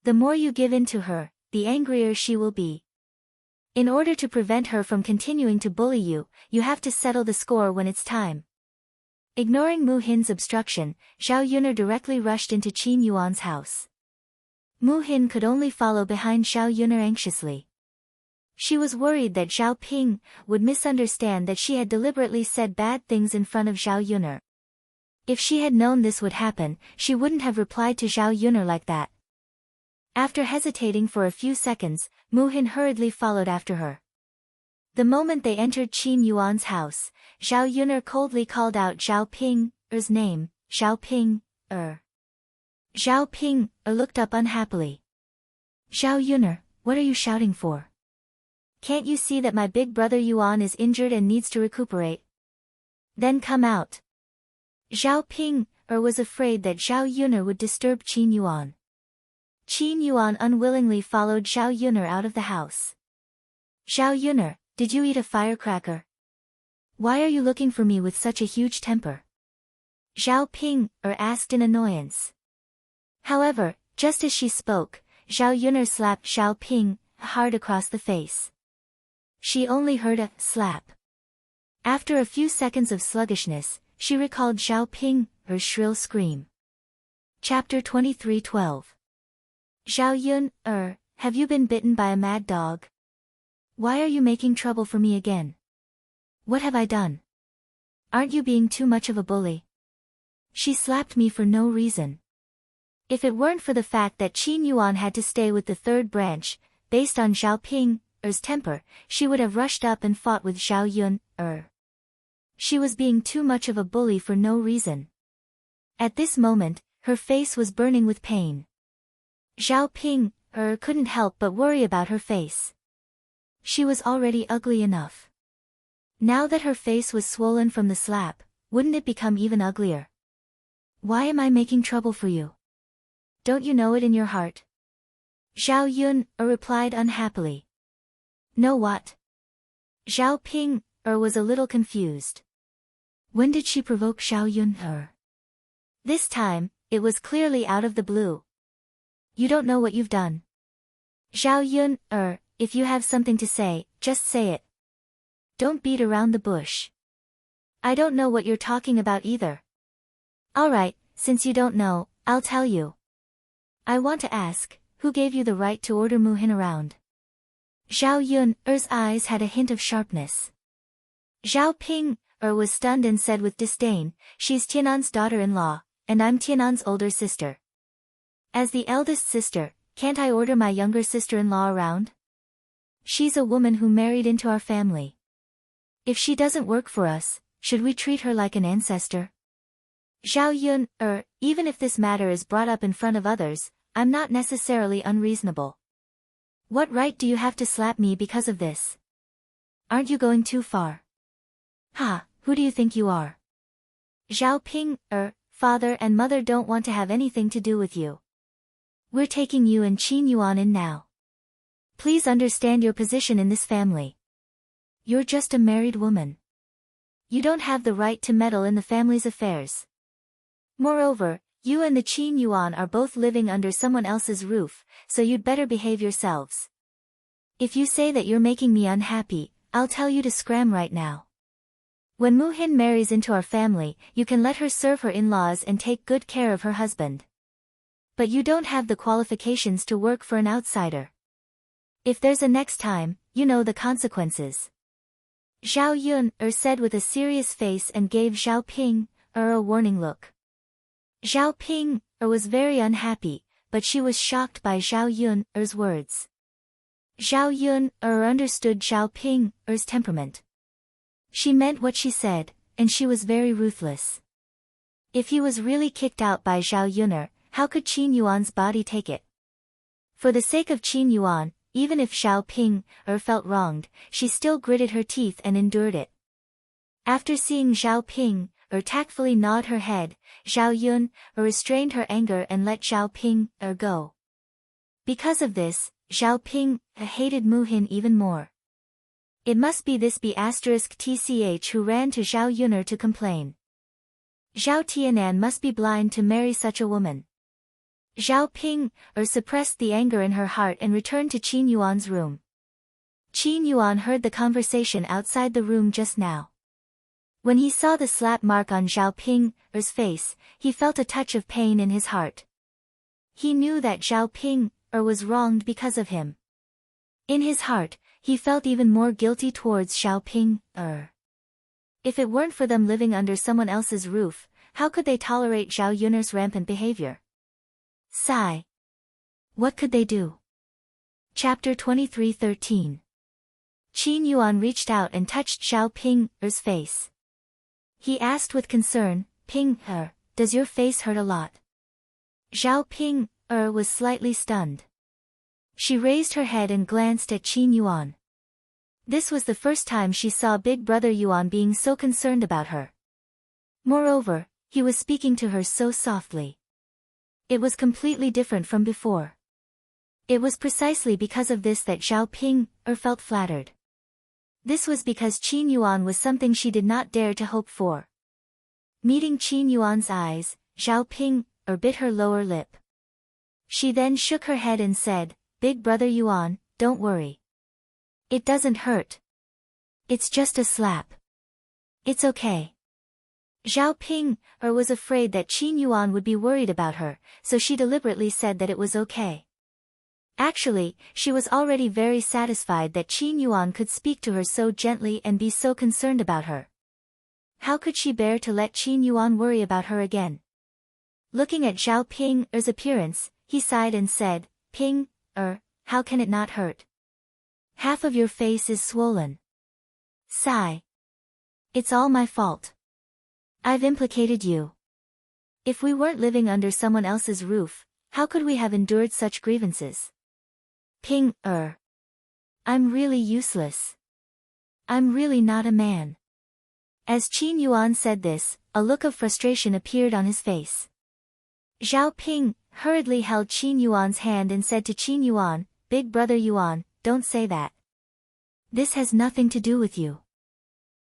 The more you give in to her, the angrier she will be. In order to prevent her from continuing to bully you, you have to settle the score when it's time." Ignoring Mu Hin's obstruction, Zhao Yun directly rushed into Qin Yuan's house. Mu Hin could only follow behind Zhao Yun anxiously. She was worried that Zhao Ping would misunderstand that she had deliberately said bad things in front of Zhao Yun. If she had known this would happen, she wouldn't have replied to Zhao Yun like that. After hesitating for a few seconds, Mu Hin hurriedly followed after her. The moment they entered Qin Yuan's house, Zhao Yun coldly called out Zhao Ping's name, "Zhao Ping, Zhao Ping looked up unhappily. "Zhao Yun, what are you shouting for? Can't you see that my big brother Yuan is injured and needs to recuperate? Then come out." Zhao Ping was afraid that Zhao Yun would disturb Qin Yuan. Qin Yuan unwillingly followed Zhao Yun out of the house. "Zhao Yun, did you eat a firecracker? Why are you looking for me with such a huge temper?" Zhao Ping asked in annoyance. However, just as she spoke, Zhao Yun slapped Zhao Ping hard across the face. She only heard a slap. After a few seconds of sluggishness, she recalled Zhao Ping's shrill scream. Chapter 23:12. "Zhao Yun, have you been bitten by a mad dog? Why are you making trouble for me again? What have I done? Aren't you being too much of a bully? She slapped me for no reason." If it weren't for the fact that Qin Yuan had to stay with the third branch, based on Zhao Ping's temper, she would have rushed up and fought with Zhao Yun. She was being too much of a bully for no reason. At this moment, her face was burning with pain. Zhao Ping couldn't help but worry about her face. She was already ugly enough. Now that her face was swollen from the slap, wouldn't it become even uglier? "Why am I making trouble for you? Don't you know it in your heart?" Zhao Yun replied unhappily. "Know what?" Zhao Ping was a little confused. When did she provoke Zhao Yun? This time, it was clearly out of the blue. "You don't know what you've done. Zhao Yun, if you have something to say, just say it. Don't beat around the bush." "I don't know what you're talking about either." "Alright, since you don't know, I'll tell you. I want to ask, who gave you the right to order Mu Hin around?" Zhao Yun's eyes had a hint of sharpness. Zhao Ping was stunned and said with disdain, "She's Tianan's daughter-in-law, and I'm Tianan's older sister. As the eldest sister, can't I order my younger sister-in-law around? She's a woman who married into our family. If she doesn't work for us, should we treat her like an ancestor? Zhao Yun, even if this matter is brought up in front of others, I'm not necessarily unreasonable. What right do you have to slap me because of this? Aren't you going too far? Ha, who do you think you are? Zhao Ping, father and mother don't want to have anything to do with you. We're taking you and Qin Yuan in now. Please understand your position in this family. You're just a married woman. You don't have the right to meddle in the family's affairs. Moreover, you and the Qin Yuan are both living under someone else's roof, so you'd better behave yourselves. If you say that you're making me unhappy, I'll tell you to scram right now. When Mu Hin marries into our family, you can let her serve her in-laws and take good care of her husband. But you don't have the qualifications to work for an outsider. If there's a next time, you know the consequences. Zhao Yun, said with a serious face and gave Zhao Ping, a warning look. Zhao Ping, was very unhappy, but she was shocked by Zhao Yun's words. Zhao Yun, understood Zhao Ping's temperament. She meant what she said, and she was very ruthless. If he was really kicked out by Zhao Yun, how could Qin Yuan's body take it? For the sake of Qin Yuan, even if Zhao Ping felt wronged, she still gritted her teeth and endured it. After seeing Zhao Ping tactfully nod her head, Zhao Yun restrained her anger and let Zhao Ping go. Because of this, Zhao Ping hated Mu Hin even more. It must be this B*TCH who ran to Zhao Yun to complain. Zhao Tianan must be blind to marry such a woman. Zhao Ping suppressed the anger in her heart and returned to Qin Yuan's room. Qin Yuan heard the conversation outside the room just now. When he saw the slap mark on Zhao Ping's face, he felt a touch of pain in his heart. He knew that Zhao Ping was wronged because of him. In his heart, he felt even more guilty towards Zhao Ping. If it weren't for them living under someone else's roof, how could they tolerate Zhao Yun's rampant behavior? Sigh. What could they do? Chapter 23:13. Qin Yuan reached out and touched Zhao Ping's face. He asked with concern, Ping, does your face hurt a lot? Zhao Ping, was slightly stunned. She raised her head and glanced at Qin Yuan. This was the first time she saw Big Brother Yuan being so concerned about her. Moreover, he was speaking to her so softly. It was completely different from before. It was precisely because of this that Zhao Ping felt flattered. This was because Qin Yuan was something she did not dare to hope for. Meeting Qin Yuan's eyes, Zhao Ping bit her lower lip. She then shook her head and said, Big Brother Yuan, don't worry. It doesn't hurt. It's just a slap. It's okay. Zhao Ping was afraid that Qin Yuan would be worried about her, so she deliberately said that it was okay. Actually, she was already very satisfied that Qin Yuan could speak to her so gently and be so concerned about her. How could she bear to let Qin Yuan worry about her again? Looking at Zhao Ping's appearance, he sighed and said, Ping, how can it not hurt? Half of your face is swollen. Sigh. It's all my fault. I've implicated you. If we weren't living under someone else's roof, how could we have endured such grievances? Ping, I'm really useless. I'm really not a man. As Qin Yuan said this, a look of frustration appeared on his face. Zhao Ping hurriedly held Qin Yuan's hand and said to Qin Yuan, Big Brother Yuan, don't say that. This has nothing to do with you.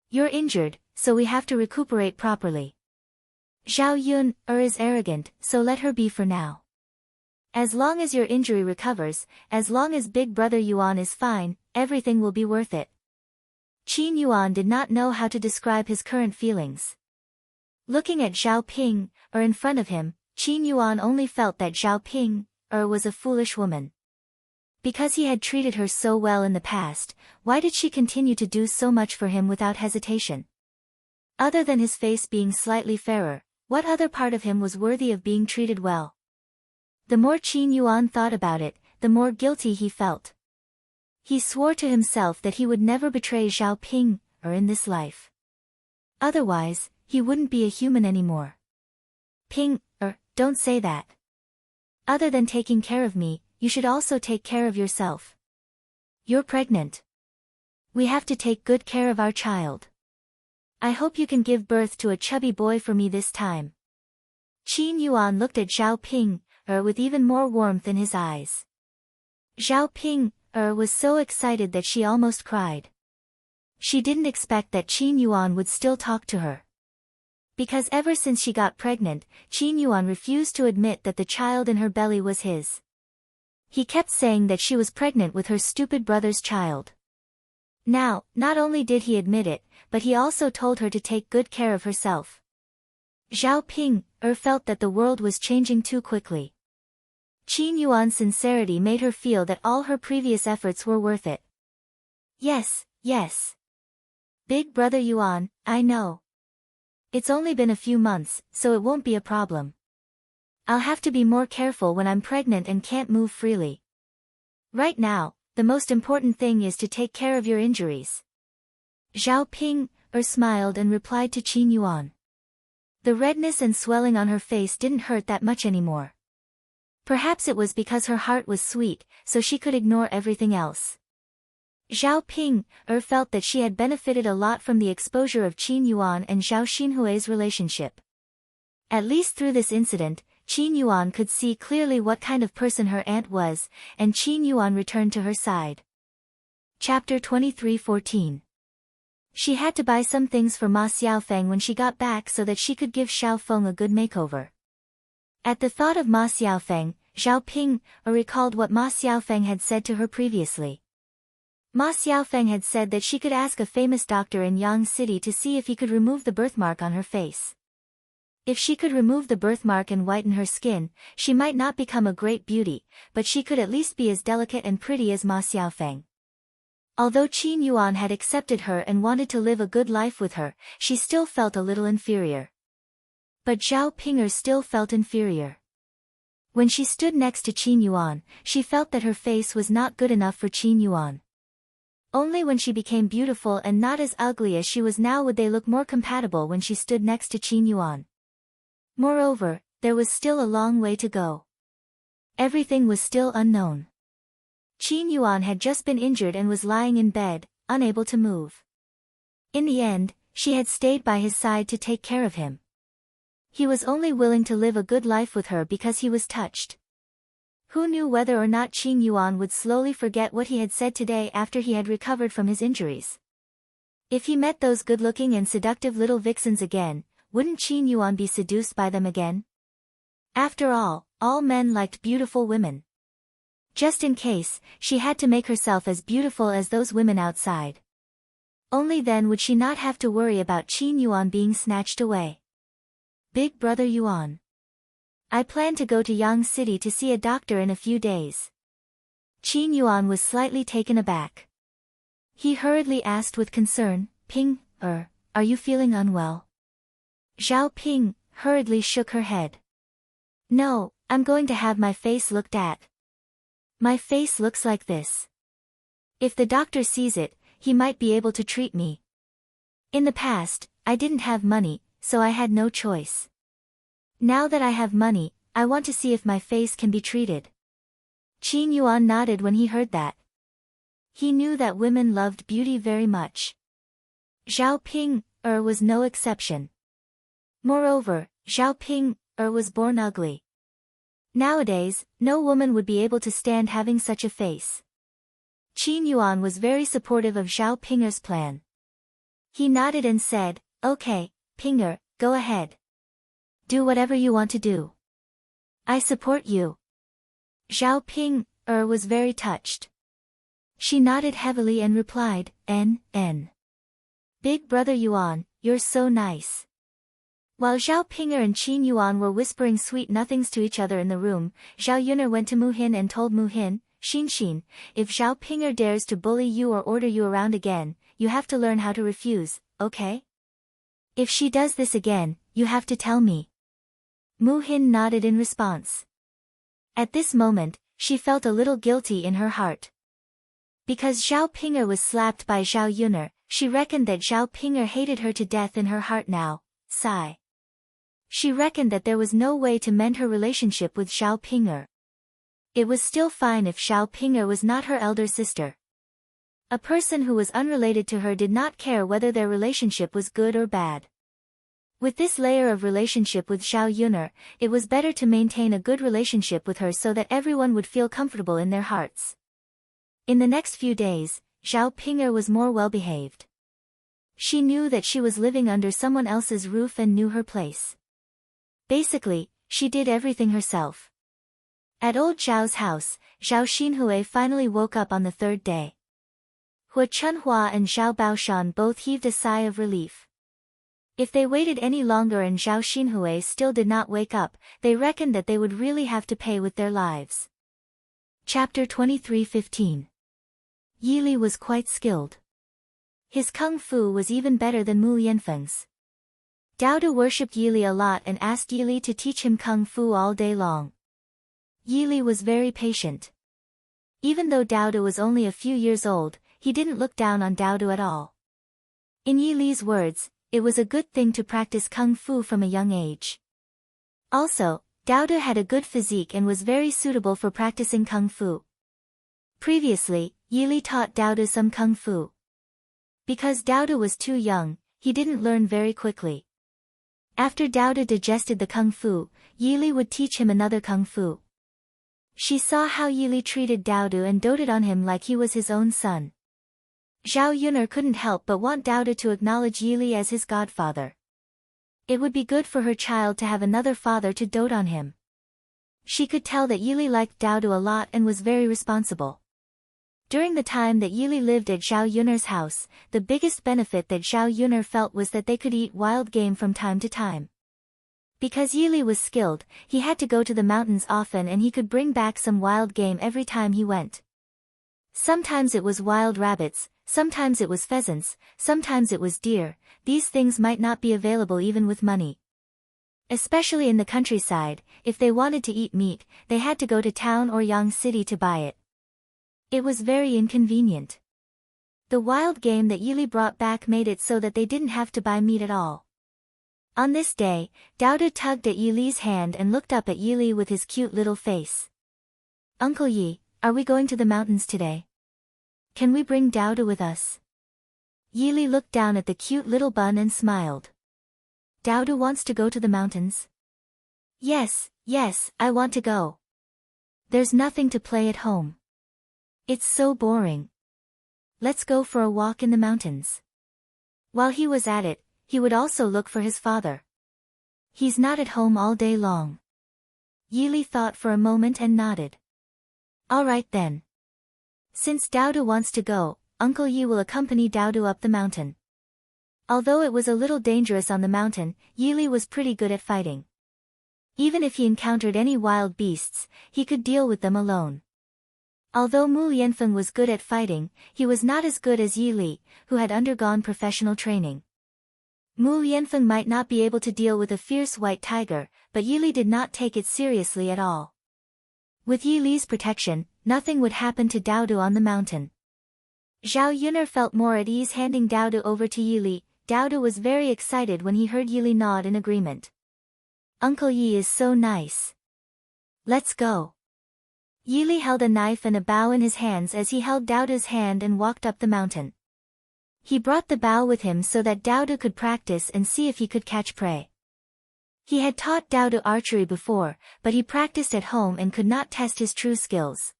You're injured, so we have to recuperate properly. Zhao Yun is arrogant, so let her be for now. As long as your injury recovers, as long as Big Brother Yuan is fine, everything will be worth it. Qin Yuan did not know how to describe his current feelings. Looking at Zhao Ping, in front of him, Qin Yuan only felt that Zhao Ping, was a foolish woman. Because he had treated her so well in the past, why did she continue to do so much for him without hesitation? Other than his face being slightly fairer, what other part of him was worthy of being treated well? The more Qin Yuan thought about it, the more guilty he felt. He swore to himself that he would never betray Zhao Ping, or in this life. Otherwise, he wouldn't be a human anymore. Ping, don't say that. Other than taking care of me, you should also take care of yourself. You're pregnant. We have to take good care of our child. I hope you can give birth to a chubby boy for me this time. Qin Yuan looked at Zhao Ping, with even more warmth in his eyes. Zhao Ping, was so excited that she almost cried. She didn't expect that Qin Yuan would still talk to her. Because ever since she got pregnant, Qin Yuan refused to admit that the child in her belly was his. He kept saying that she was pregnant with her stupid brother's child. Now, not only did he admit it, but he also told her to take good care of herself. Zhao Ping, felt that the world was changing too quickly. Qin Yuan's sincerity made her feel that all her previous efforts were worth it. Yes. Big brother Yuan, I know. It's only been a few months, so it won't be a problem. I'll have to be more careful when I'm pregnant and can't move freely. Right now, the most important thing is to take care of your injuries. Zhao Ping, smiled and replied to Qin Yuan. The redness and swelling on her face didn't hurt that much anymore. Perhaps it was because her heart was sweet, so she could ignore everything else. Zhao Ping, felt that she had benefited a lot from the exposure of Qin Yuan and Zhao Xinhui's relationship. At least through this incident, Qin Yuan could see clearly what kind of person her aunt was, and Qin Yuan returned to her side. Chapter 23:14. She had to buy some things for Ma Xiaofeng when she got back so that she could give Xiaofeng a good makeover. At the thought of Ma Xiaofeng, Zhao Ping, recalled what Ma Xiaofeng had said to her previously. Ma Xiaofeng had said that she could ask a famous doctor in Yang City to see if he could remove the birthmark on her face. If she could remove the birthmark and whiten her skin, she might not become a great beauty, but she could at least be as delicate and pretty as Ma Xiaofeng. Although Qin Yuan had accepted her and wanted to live a good life with her, she still felt a little inferior. But Zhao Ping still felt inferior. When she stood next to Qin Yuan, she felt that her face was not good enough for Qin Yuan. Only when she became beautiful and not as ugly as she was now would they look more compatible when she stood next to Qin Yuan. Moreover, there was still a long way to go. Everything was still unknown. Qin Yuan had just been injured and was lying in bed, unable to move. In the end, she had stayed by his side to take care of him. He was only willing to live a good life with her because he was touched. Who knew whether or not Qin Yuan would slowly forget what he had said today after he had recovered from his injuries? If he met those good-looking and seductive little vixens again, wouldn't Qin Yuan be seduced by them again? After all men liked beautiful women. Just in case, she had to make herself as beautiful as those women outside. Only then would she not have to worry about Qin Yuan being snatched away. Big brother Yuan. I plan to go to Yang City to see a doctor in a few days. Qin Yuan was slightly taken aback. He hurriedly asked with concern, Ping, are you feeling unwell? Zhao Ping hurriedly shook her head. No, I'm going to have my face looked at. My face looks like this. If the doctor sees it, he might be able to treat me. In the past, I didn't have money, so I had no choice. Now that I have money, I want to see if my face can be treated. Qin Yuan nodded when he heard that. He knew that women loved beauty very much. Zhao Ping, was no exception. Moreover, Zhao Ping, was born ugly. Nowadays, no woman would be able to stand having such a face. Qin Yuan was very supportive of Zhao Ping's plan. He nodded and said, Okay, Pinger, go ahead. Do whatever you want to do. I support you. Zhao Ping, was very touched. She nodded heavily and replied, N. Big brother Yuan, you're so nice. While Zhao Pinger and Qin Yuan were whispering sweet nothings to each other in the room, Zhao Yuner went to Mu Hin and told Mu Hin, Xin, if Zhao Pinger dares to bully you or order you around again, you have to learn how to refuse, okay? If she does this again, you have to tell me. Mu Hin nodded in response. At this moment, she felt a little guilty in her heart. Because Zhao Ping'er was slapped by Zhao Yuner, she reckoned that Zhao Ping'er hated her to death in her heart now. Sigh. She reckoned that there was no way to mend her relationship with Zhao Ping'er. It was still fine if Zhao Ping'er was not her elder sister. A person who was unrelated to her did not care whether their relationship was good or bad. With this layer of relationship with Zhao Yuner, it was better to maintain a good relationship with her so that everyone would feel comfortable in their hearts. In the next few days, Zhao Ping'er was more well-behaved. She knew that she was living under someone else's roof and knew her place. Basically, she did everything herself. At old Zhao's house, Zhao Xinhui finally woke up on the third day. Hua Chunhua and Zhao Baoshan both heaved a sigh of relief. If they waited any longer and Zhao Xinhui still did not wake up, they reckoned that they would really have to pay with their lives. Chapter 23:15. Yi Li was quite skilled. His kung fu was even better than Mu Yanfeng's. Dao De worshipped Yi Li a lot and asked Yi Li to teach him kung fu all day long. Yi Li was very patient. Even though Dao De was only a few years old, he didn't look down on Dao De at all. In Yi Li's words, it was a good thing to practice kung fu from a young age. Also, Dao De had a good physique and was very suitable for practicing kung fu. Previously, Yi Li taught Dao De some kung fu. Because Dao De was too young, he didn't learn very quickly. After Dao De digested the kung fu, Yi Li would teach him another kung fu. She saw how Yi Li treated Dao De and doted on him like he was his own son. Zhao Yuner couldn't help but want Dao De to acknowledge Yi Li as his godfather. It would be good for her child to have another father to dote on him. She could tell that Yi Li liked Dao De a lot and was very responsible. During the time that Yi Li lived at Zhao Yuner's house, the biggest benefit that Zhao Yuner felt was that they could eat wild game from time to time. Because Yi Li was skilled, he had to go to the mountains often and he could bring back some wild game every time he went. Sometimes it was wild rabbits, sometimes it was pheasants, sometimes it was deer. These things might not be available even with money. Especially in the countryside, if they wanted to eat meat, they had to go to town or Yang City to buy it. It was very inconvenient. The wild game that Yi Li brought back made it so that they didn't have to buy meat at all. On this day, Dao De tugged at Yi Li's hand and looked up at Yi Li with his cute little face. "Uncle Yi, are we going to the mountains today? Can we bring Dao De with us?" Yi Li looked down at the cute little bun and smiled. "Dao De wants to go to the mountains?" Yes, I want to go. There's nothing to play at home. It's so boring. Let's go for a walk in the mountains." While he was at it, he would also look for his father. He's not at home all day long. Yi Li thought for a moment and nodded. All right then. Since Dao De wants to go, Uncle Yi will accompany Dao De up the mountain. Although it was a little dangerous on the mountain, Yi Li was pretty good at fighting. Even if he encountered any wild beasts, he could deal with them alone. Although Mu Yanfeng was good at fighting, he was not as good as Yi Li, who had undergone professional training. Mu Yanfeng might not be able to deal with a fierce white tiger, but Yi Li did not take it seriously at all. With Yi Li's protection, nothing would happen to Dao De on the mountain. Zhao Yuner felt more at ease handing Dao De over to Yi Li. Dao De was very excited when he heard Yi Li nod in agreement. Uncle Yi is so nice. Let's go. Yi Li held a knife and a bow in his hands as he held Dao De's hand and walked up the mountain. He brought the bow with him so that Dao De could practice and see if he could catch prey. He had taught Dao De archery before, but he practiced at home and could not test his true skills.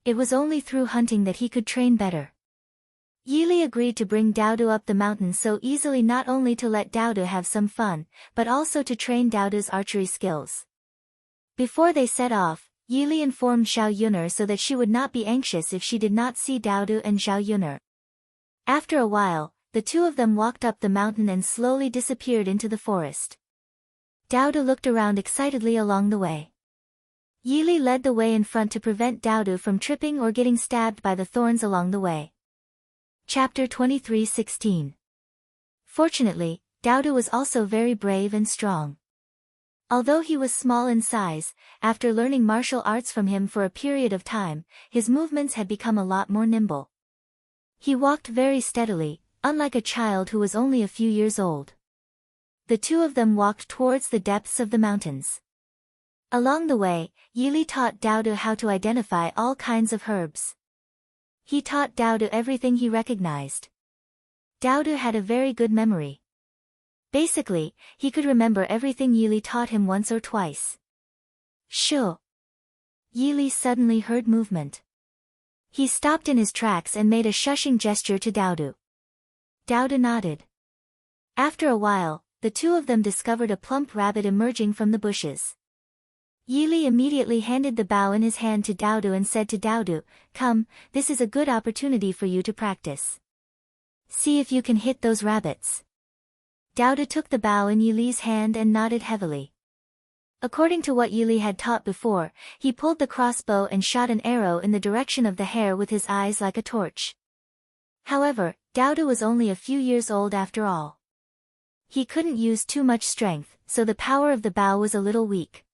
It was only through hunting that he could train better. Yi Li agreed to bring Dao De up the mountain so easily, not only to let Dao De have some fun, but also to train Dao De's archery skills. Before they set off, Yi Li informed Zhao Yuner so that she would not be anxious if she did not see Dao De and Zhao Yuner. After a while, the two of them walked up the mountain and slowly disappeared into the forest. Dao De looked around excitedly along the way. Yi Li led the way in front to prevent Dao De from tripping or getting stabbed by the thorns along the way. Chapter 23:16. Fortunately, Dao De was also very brave and strong. Although he was small in size, after learning martial arts from him for a period of time, his movements had become a lot more nimble. He walked very steadily, unlike a child who was only a few years old. The two of them walked towards the depths of the mountains. Along the way, Yili taught Daodu how to identify all kinds of herbs. He taught Daodu everything he recognized. Daodu had a very good memory. Basically, he could remember everything Yili taught him once or twice. Sure. Yili suddenly heard movement. He stopped in his tracks and made a shushing gesture to Daodu. Daodu nodded. After a while, the two of them discovered a plump rabbit emerging from the bushes. Yili immediately handed the bow in his hand to Daodu and said to Daodu, "Come, this is a good opportunity for you to practice. See if you can hit those rabbits." Daodu took the bow in Yili's hand and nodded heavily. According to what Yili had taught before, he pulled the crossbow and shot an arrow in the direction of the hare with his eyes like a torch. However, Daodu was only a few years old after all. He couldn't use too much strength, so the power of the bow was a little weak.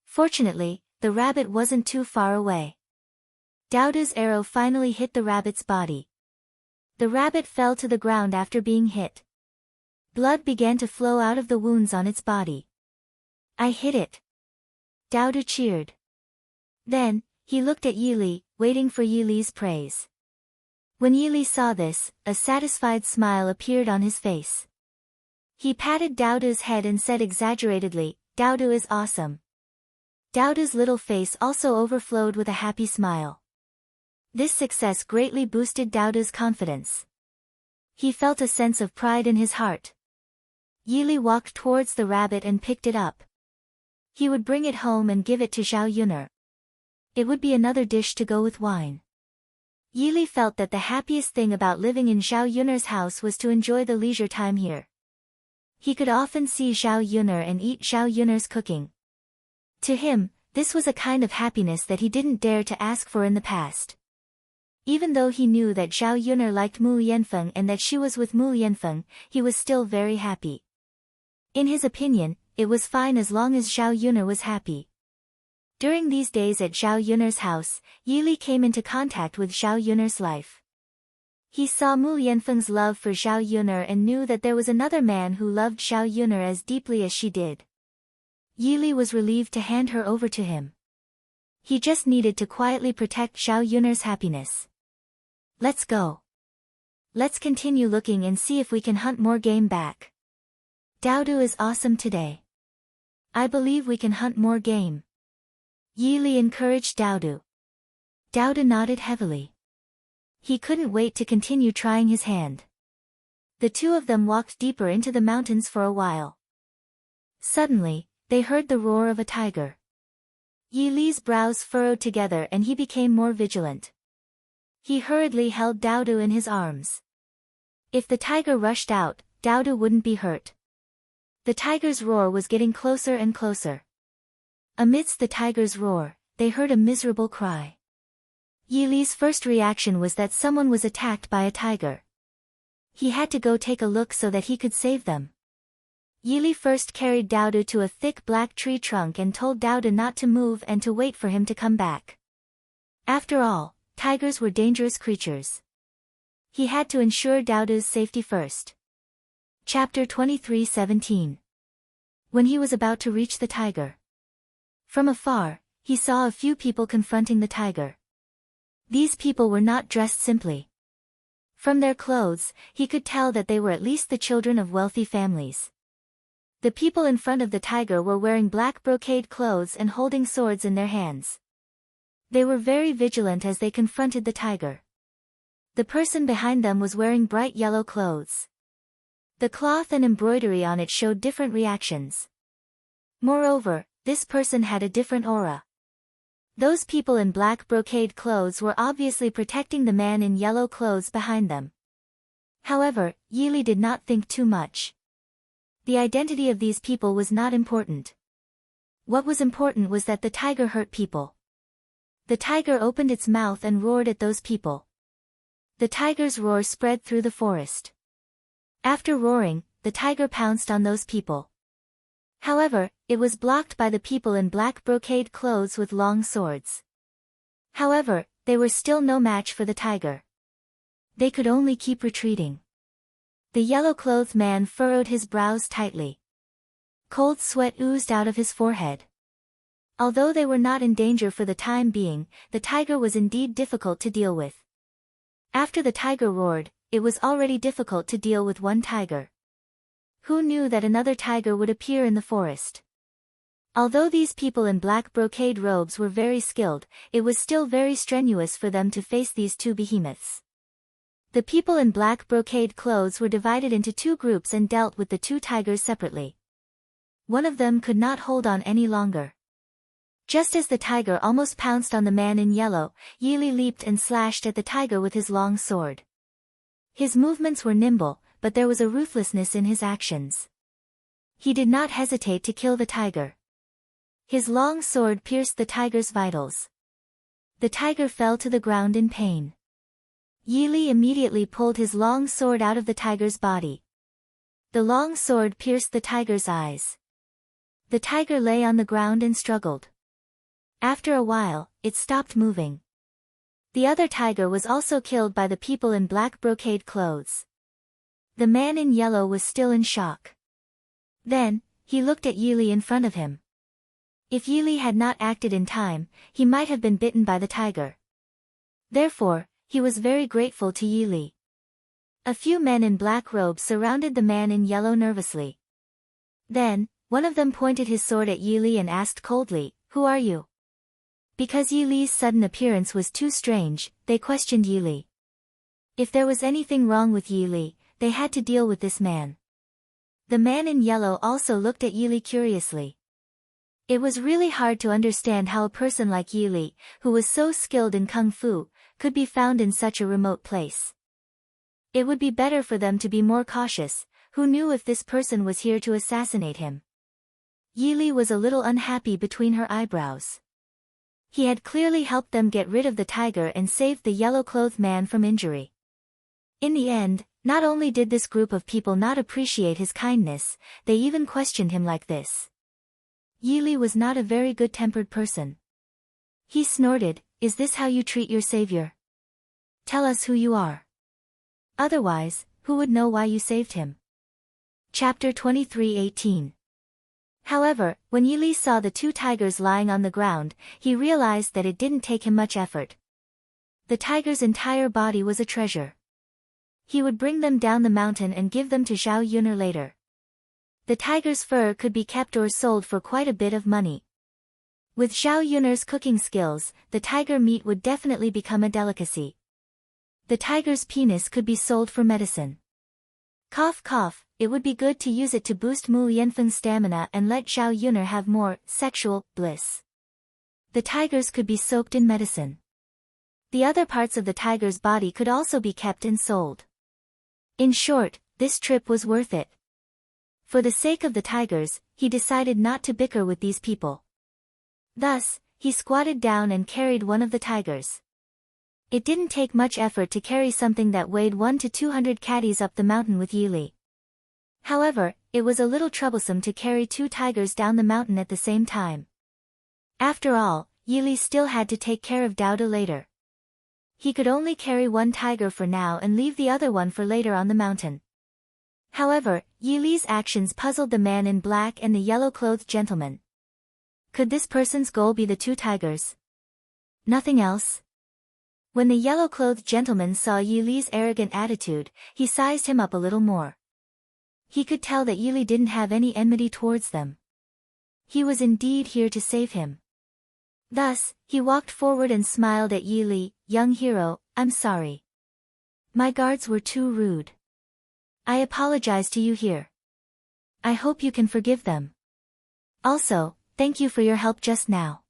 Fortunately, the rabbit wasn't too far away. Daodu's arrow finally hit the rabbit's body. The rabbit fell to the ground after being hit. Blood began to flow out of the wounds on its body. "I hit it." Daodu cheered. Then, he looked at Yili, waiting for Yili's praise. When Yili saw this, a satisfied smile appeared on his face. He patted Daodu's head and said exaggeratedly, "Daodu is awesome." Daodu's little face also overflowed with a happy smile. This success greatly boosted Daodu's confidence. He felt a sense of pride in his heart. Yili walked towards the rabbit and picked it up. He would bring it home and give it to Zhao Yuner. It would be another dish to go with wine. Yili felt that the happiest thing about living in Zhao Yuner's house was to enjoy the leisure time here. He could often see Zhao Yuner and eat Zhao Yuner's cooking. To him, this was a kind of happiness that he didn't dare to ask for in the past. Even though he knew that Zhao Yuner liked Mu Yanfeng and that she was with Mu Yanfeng, he was still very happy. In his opinion, it was fine as long as Zhao Yuner was happy. During these days at Zhao Yuner's house, Yili came into contact with Zhao Yuner's life. He saw Mu Yanfeng's love for Zhao Yuner and knew that there was another man who loved Zhao Yuner as deeply as she did. Yili was relieved to hand her over to him. He just needed to quietly protect Zhao Yuner's happiness. "Let's go. Let's continue looking and see if we can hunt more game back. Daodu is awesome today. I believe we can hunt more game." Yili encouraged Daodu. Daodu nodded heavily. He couldn't wait to continue trying his hand. The two of them walked deeper into the mountains for a while. Suddenly, they heard the roar of a tiger. Yili's brows furrowed together and he became more vigilant. He hurriedly held Daodu in his arms. If the tiger rushed out, Daodu wouldn't be hurt. The tiger's roar was getting closer and closer. Amidst the tiger's roar, they heard a miserable cry. Yili's first reaction was that someone was attacked by a tiger. He had to go take a look so that he could save them. Yili first carried Daodu to a thick black tree trunk and told Daodu not to move and to wait for him to come back. After all, tigers were dangerous creatures. He had to ensure Daodu's safety first. Chapter 23:17. When he was about to reach the tiger. From afar, he saw a few people confronting the tiger. These people were not dressed simply. From their clothes, he could tell that they were at least the children of wealthy families. The people in front of the tiger were wearing black brocade clothes and holding swords in their hands. They were very vigilant as they confronted the tiger. The person behind them was wearing bright yellow clothes. The cloth and embroidery on it showed different reactions. Moreover, this person had a different aura. Those people in black brocade clothes were obviously protecting the man in yellow clothes behind them. However, Yili did not think too much. The identity of these people was not important. What was important was that the tiger hurt people. The tiger opened its mouth and roared at those people. The tiger's roar spread through the forest. After roaring, the tiger pounced on those people. However, it was blocked by the people in black brocade clothes with long swords. However, they were still no match for the tiger. They could only keep retreating. The yellow-clothed man furrowed his brows tightly. Cold sweat oozed out of his forehead. Although they were not in danger for the time being, the tiger was indeed difficult to deal with. After the tiger roared, it was already difficult to deal with one tiger. Who knew that another tiger would appear in the forest? Although these people in black brocade robes were very skilled, it was still very strenuous for them to face these two behemoths. The people in black brocade clothes were divided into two groups and dealt with the two tigers separately. One of them could not hold on any longer. Just as the tiger almost pounced on the man in yellow, Yili leaped and slashed at the tiger with his long sword. His movements were nimble, but there was a ruthlessness in his actions. He did not hesitate to kill the tiger. His long sword pierced the tiger's vitals. The tiger fell to the ground in pain. Yili immediately pulled his long sword out of the tiger's body. The long sword pierced the tiger's eyes. The tiger lay on the ground and struggled. After a while, it stopped moving. The other tiger was also killed by the people in black brocade clothes. The man in yellow was still in shock. Then, he looked at Yili in front of him. If Yili had not acted in time, he might have been bitten by the tiger. Therefore, he was very grateful to Yili. A few men in black robes surrounded the man in yellow nervously. Then, one of them pointed his sword at Yili and asked coldly, "Who are you?" Because Yili's sudden appearance was too strange, they questioned Yili. If there was anything wrong with Yili, they had to deal with this man. The man in yellow also looked at Yili curiously. It was really hard to understand how a person like Yili, who was so skilled in kung fu, could be found in such a remote place. It would be better for them to be more cautious. Who knew if this person was here to assassinate him? Yili was a little unhappy between her eyebrows. He had clearly helped them get rid of the tiger and saved the yellow-clothed man from injury. In the end, not only did this group of people not appreciate his kindness, they even questioned him like this. Yili was not a very good-tempered person. He snorted, "Is this how you treat your savior? Tell us who you are. Otherwise, who would know why you saved him?" Chapter 23:18. However, when Yili saw the two tigers lying on the ground, he realized that it didn't take him much effort. The tiger's entire body was a treasure. He would bring them down the mountain and give them to Zhao Yuner later. The tiger's fur could be kept or sold for quite a bit of money. With Zhao Yuner's cooking skills, the tiger meat would definitely become a delicacy. The tiger's penis could be sold for medicine. Cough cough, it would be good to use it to boost Mu Yanfeng's stamina and let Zhao Yuner have more sexual bliss. The tigers could be soaked in medicine. The other parts of the tiger's body could also be kept and sold. In short, this trip was worth it. For the sake of the tigers, he decided not to bicker with these people. Thus, he squatted down and carried one of the tigers. It didn't take much effort to carry something that weighed 1 to 200 caddies up the mountain with Yili. However, it was a little troublesome to carry two tigers down the mountain at the same time. After all, Yili still had to take care of Dao De later. He could only carry one tiger for now and leave the other one for later on the mountain. However, Yili's actions puzzled the man in black and the yellow-clothed gentleman. Could this person's goal be the two tigers? Nothing else? When the yellow-clothed gentleman saw Yili's arrogant attitude, he sized him up a little more. He could tell that Yili didn't have any enmity towards them. He was indeed here to save him. Thus, he walked forward and smiled at Yili. "Young hero, I'm sorry. My guards were too rude. I apologize to you here. I hope you can forgive them. Also, thank you for your help just now.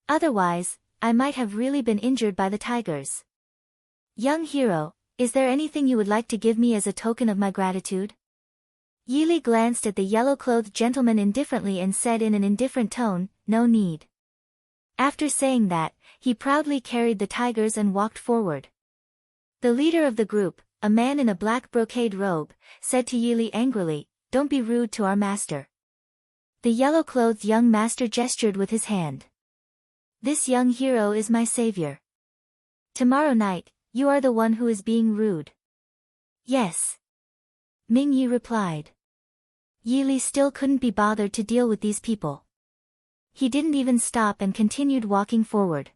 Otherwise, I might have really been injured by the tigers. Young hero, is there anything you would like to give me as a token of my gratitude?" Yili glanced at the yellow-clothed gentleman indifferently and said in an indifferent tone, "No need." After saying that, he proudly carried the tigers and walked forward. The leader of the group, a man in a black brocade robe, said to Yili angrily, "Don't be rude to our master. The yellow-clothed young master gestured with his hand. This young hero is my savior. Tomorrow night, you are the one who is being rude. Yes. Ming Yi replied. Yi Li still couldn't be bothered to deal with these people. He didn't even stop and continued walking forward.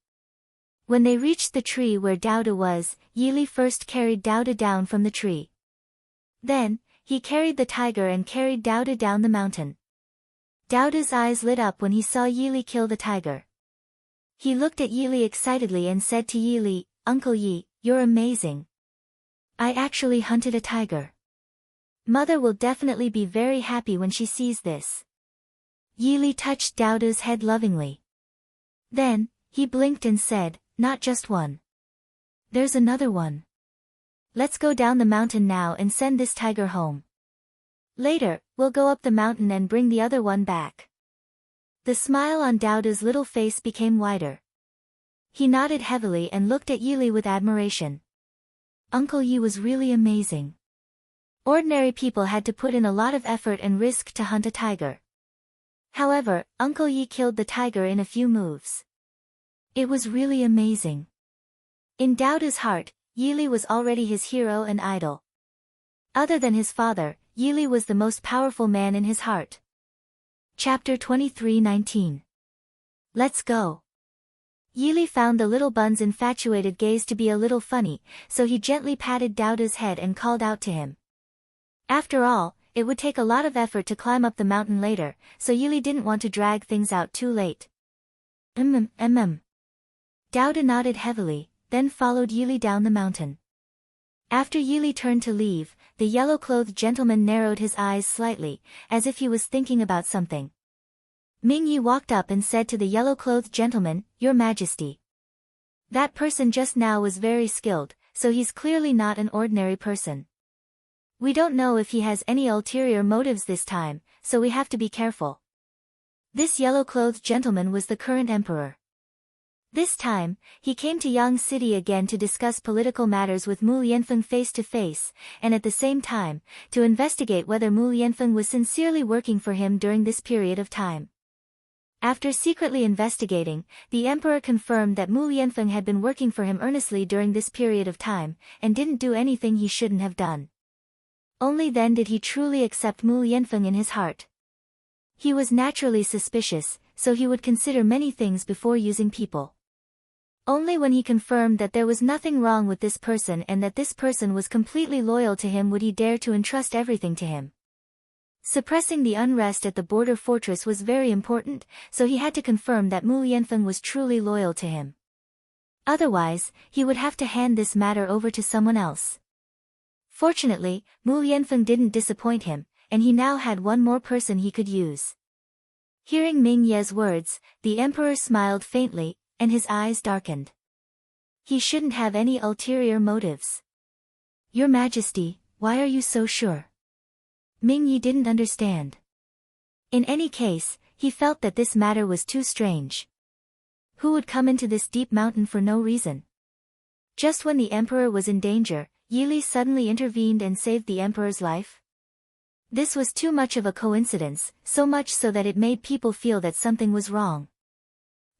When they reached the tree where Dao De was, Yi Li first carried Dao De down from the tree. Then, he carried the tiger and carried Dao De down the mountain. Dao De's eyes lit up when he saw Yi Li kill the tiger. He looked at Yi Li excitedly and said to Yi Li, Uncle Yi, you're amazing. I actually hunted a tiger. Mother will definitely be very happy when she sees this. Yi Li touched Dao De's head lovingly. Then, he blinked and said, not just one. There's another one. Let's go down the mountain now and send this tiger home. Later, we'll go up the mountain and bring the other one back. The smile on Dao De's little face became wider. He nodded heavily and looked at Yi Li with admiration. Uncle Yi was really amazing. Ordinary people had to put in a lot of effort and risk to hunt a tiger. However, Uncle Yi killed the tiger in a few moves. It was really amazing. In Dao De's heart, Yi Li was already his hero and idol. Other than his father, Yi Li was the most powerful man in his heart. Chapter 23:19. Let's go. Yi Li found the little bun's infatuated gaze to be a little funny, so he gently patted Dao De's head and called out to him. After all, it would take a lot of effort to climb up the mountain later, so Yi Li didn't want to drag things out too late. Dao De nodded heavily, then followed Yi Li down the mountain. After Yi Li turned to leave, the yellow-clothed gentleman narrowed his eyes slightly, as if he was thinking about something. Ming Yi walked up and said to the yellow-clothed gentleman, Your Majesty. That person just now was very skilled, so he's clearly not an ordinary person. We don't know if he has any ulterior motives this time, so we have to be careful. This yellow-clothed gentleman was the current emperor. This time, he came to Yang City again to discuss political matters with Mu Lianfeng face to face, and at the same time, to investigate whether Mu Lianfeng was sincerely working for him during this period of time. After secretly investigating, the emperor confirmed that Mu Lianfeng had been working for him earnestly during this period of time, and didn't do anything he shouldn't have done. Only then did he truly accept Mu Lianfeng in his heart. He was naturally suspicious, so he would consider many things before using people. Only when he confirmed that there was nothing wrong with this person and that this person was completely loyal to him would he dare to entrust everything to him. Suppressing the unrest at the border fortress was very important, so he had to confirm that Mu Lianfeng was truly loyal to him. Otherwise, he would have to hand this matter over to someone else. Fortunately, Mu Lianfeng didn't disappoint him, and he now had one more person he could use. Hearing Ming Ye's words, the emperor smiled faintly, and his eyes darkened. He shouldn't have any ulterior motives. Your Majesty, why are you so sure? Ming Yi didn't understand. In any case, he felt that this matter was too strange. Who would come into this deep mountain for no reason? Just when the emperor was in danger, Yi Li suddenly intervened and saved the emperor's life? This was too much of a coincidence, so much so that it made people feel that something was wrong.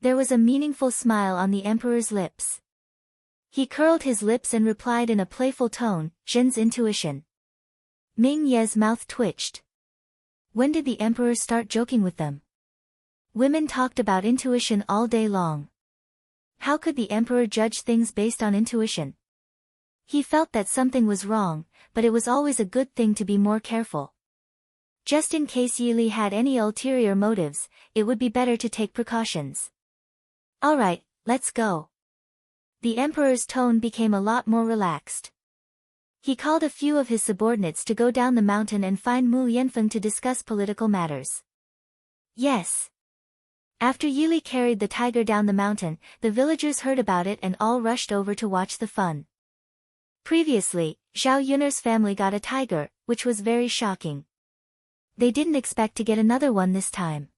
There was a meaningful smile on the emperor's lips. He curled his lips and replied in a playful tone, Zhen's intuition. Ming Ye's mouth twitched. When did the emperor start joking with them? Women talked about intuition all day long. How could the emperor judge things based on intuition? He felt that something was wrong, but it was always a good thing to be more careful. Just in case Yi Li had any ulterior motives, it would be better to take precautions. Alright, let's go. The emperor's tone became a lot more relaxed. He called a few of his subordinates to go down the mountain and find Mu Lianfeng to discuss political matters. Yes. After Yi Li carried the tiger down the mountain, the villagers heard about it and all rushed over to watch the fun. Previously, Zhao Yun'er's family got a tiger, which was very shocking. They didn't expect to get another one this time.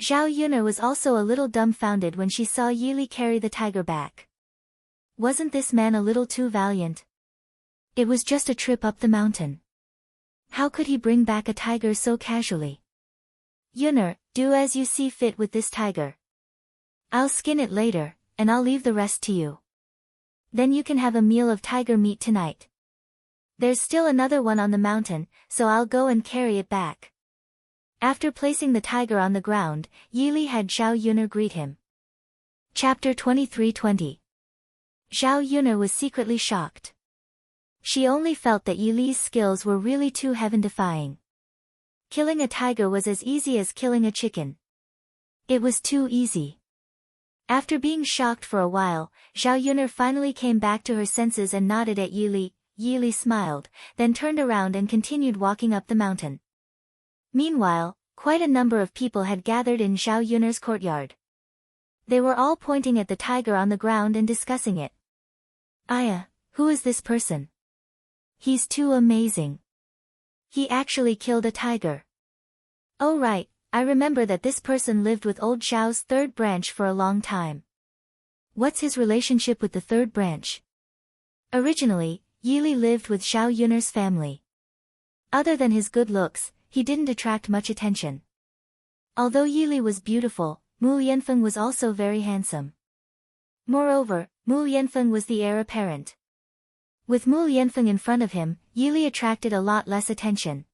Zhao Yun'er was also a little dumbfounded when she saw Yi Li carry the tiger back. Wasn't this man a little too valiant? It was just a trip up the mountain. How could he bring back a tiger so casually? Yuner, do as you see fit with this tiger. I'll skin it later, and I'll leave the rest to you. Then you can have a meal of tiger meat tonight. There's still another one on the mountain, so I'll go and carry it back. After placing the tiger on the ground, Yili had Zhao Yuner greet him. Chapter 23:20. Zhao Yuner was secretly shocked. She only felt that Yili's skills were really too heaven-defying. Killing a tiger was as easy as killing a chicken. It was too easy. After being shocked for a while, Zhao Yuner finally came back to her senses and nodded at Yili. Yili smiled, then turned around and continued walking up the mountain. Meanwhile, quite a number of people had gathered in Zhao Yuner's courtyard. They were all pointing at the tiger on the ground and discussing it. Aya, who is this person? He's too amazing. He actually killed a tiger. Oh right, I remember that this person lived with old Zhao's third branch for a long time. What's his relationship with the third branch? Originally, Yili lived with Zhao Yuner's family. Other than his good looks, he didn't attract much attention. Although Yili was beautiful, Mu Yanfeng was also very handsome. Moreover, Mu Yanfeng was the heir apparent. With Mu Yanfeng in front of him, Yili attracted a lot less attention.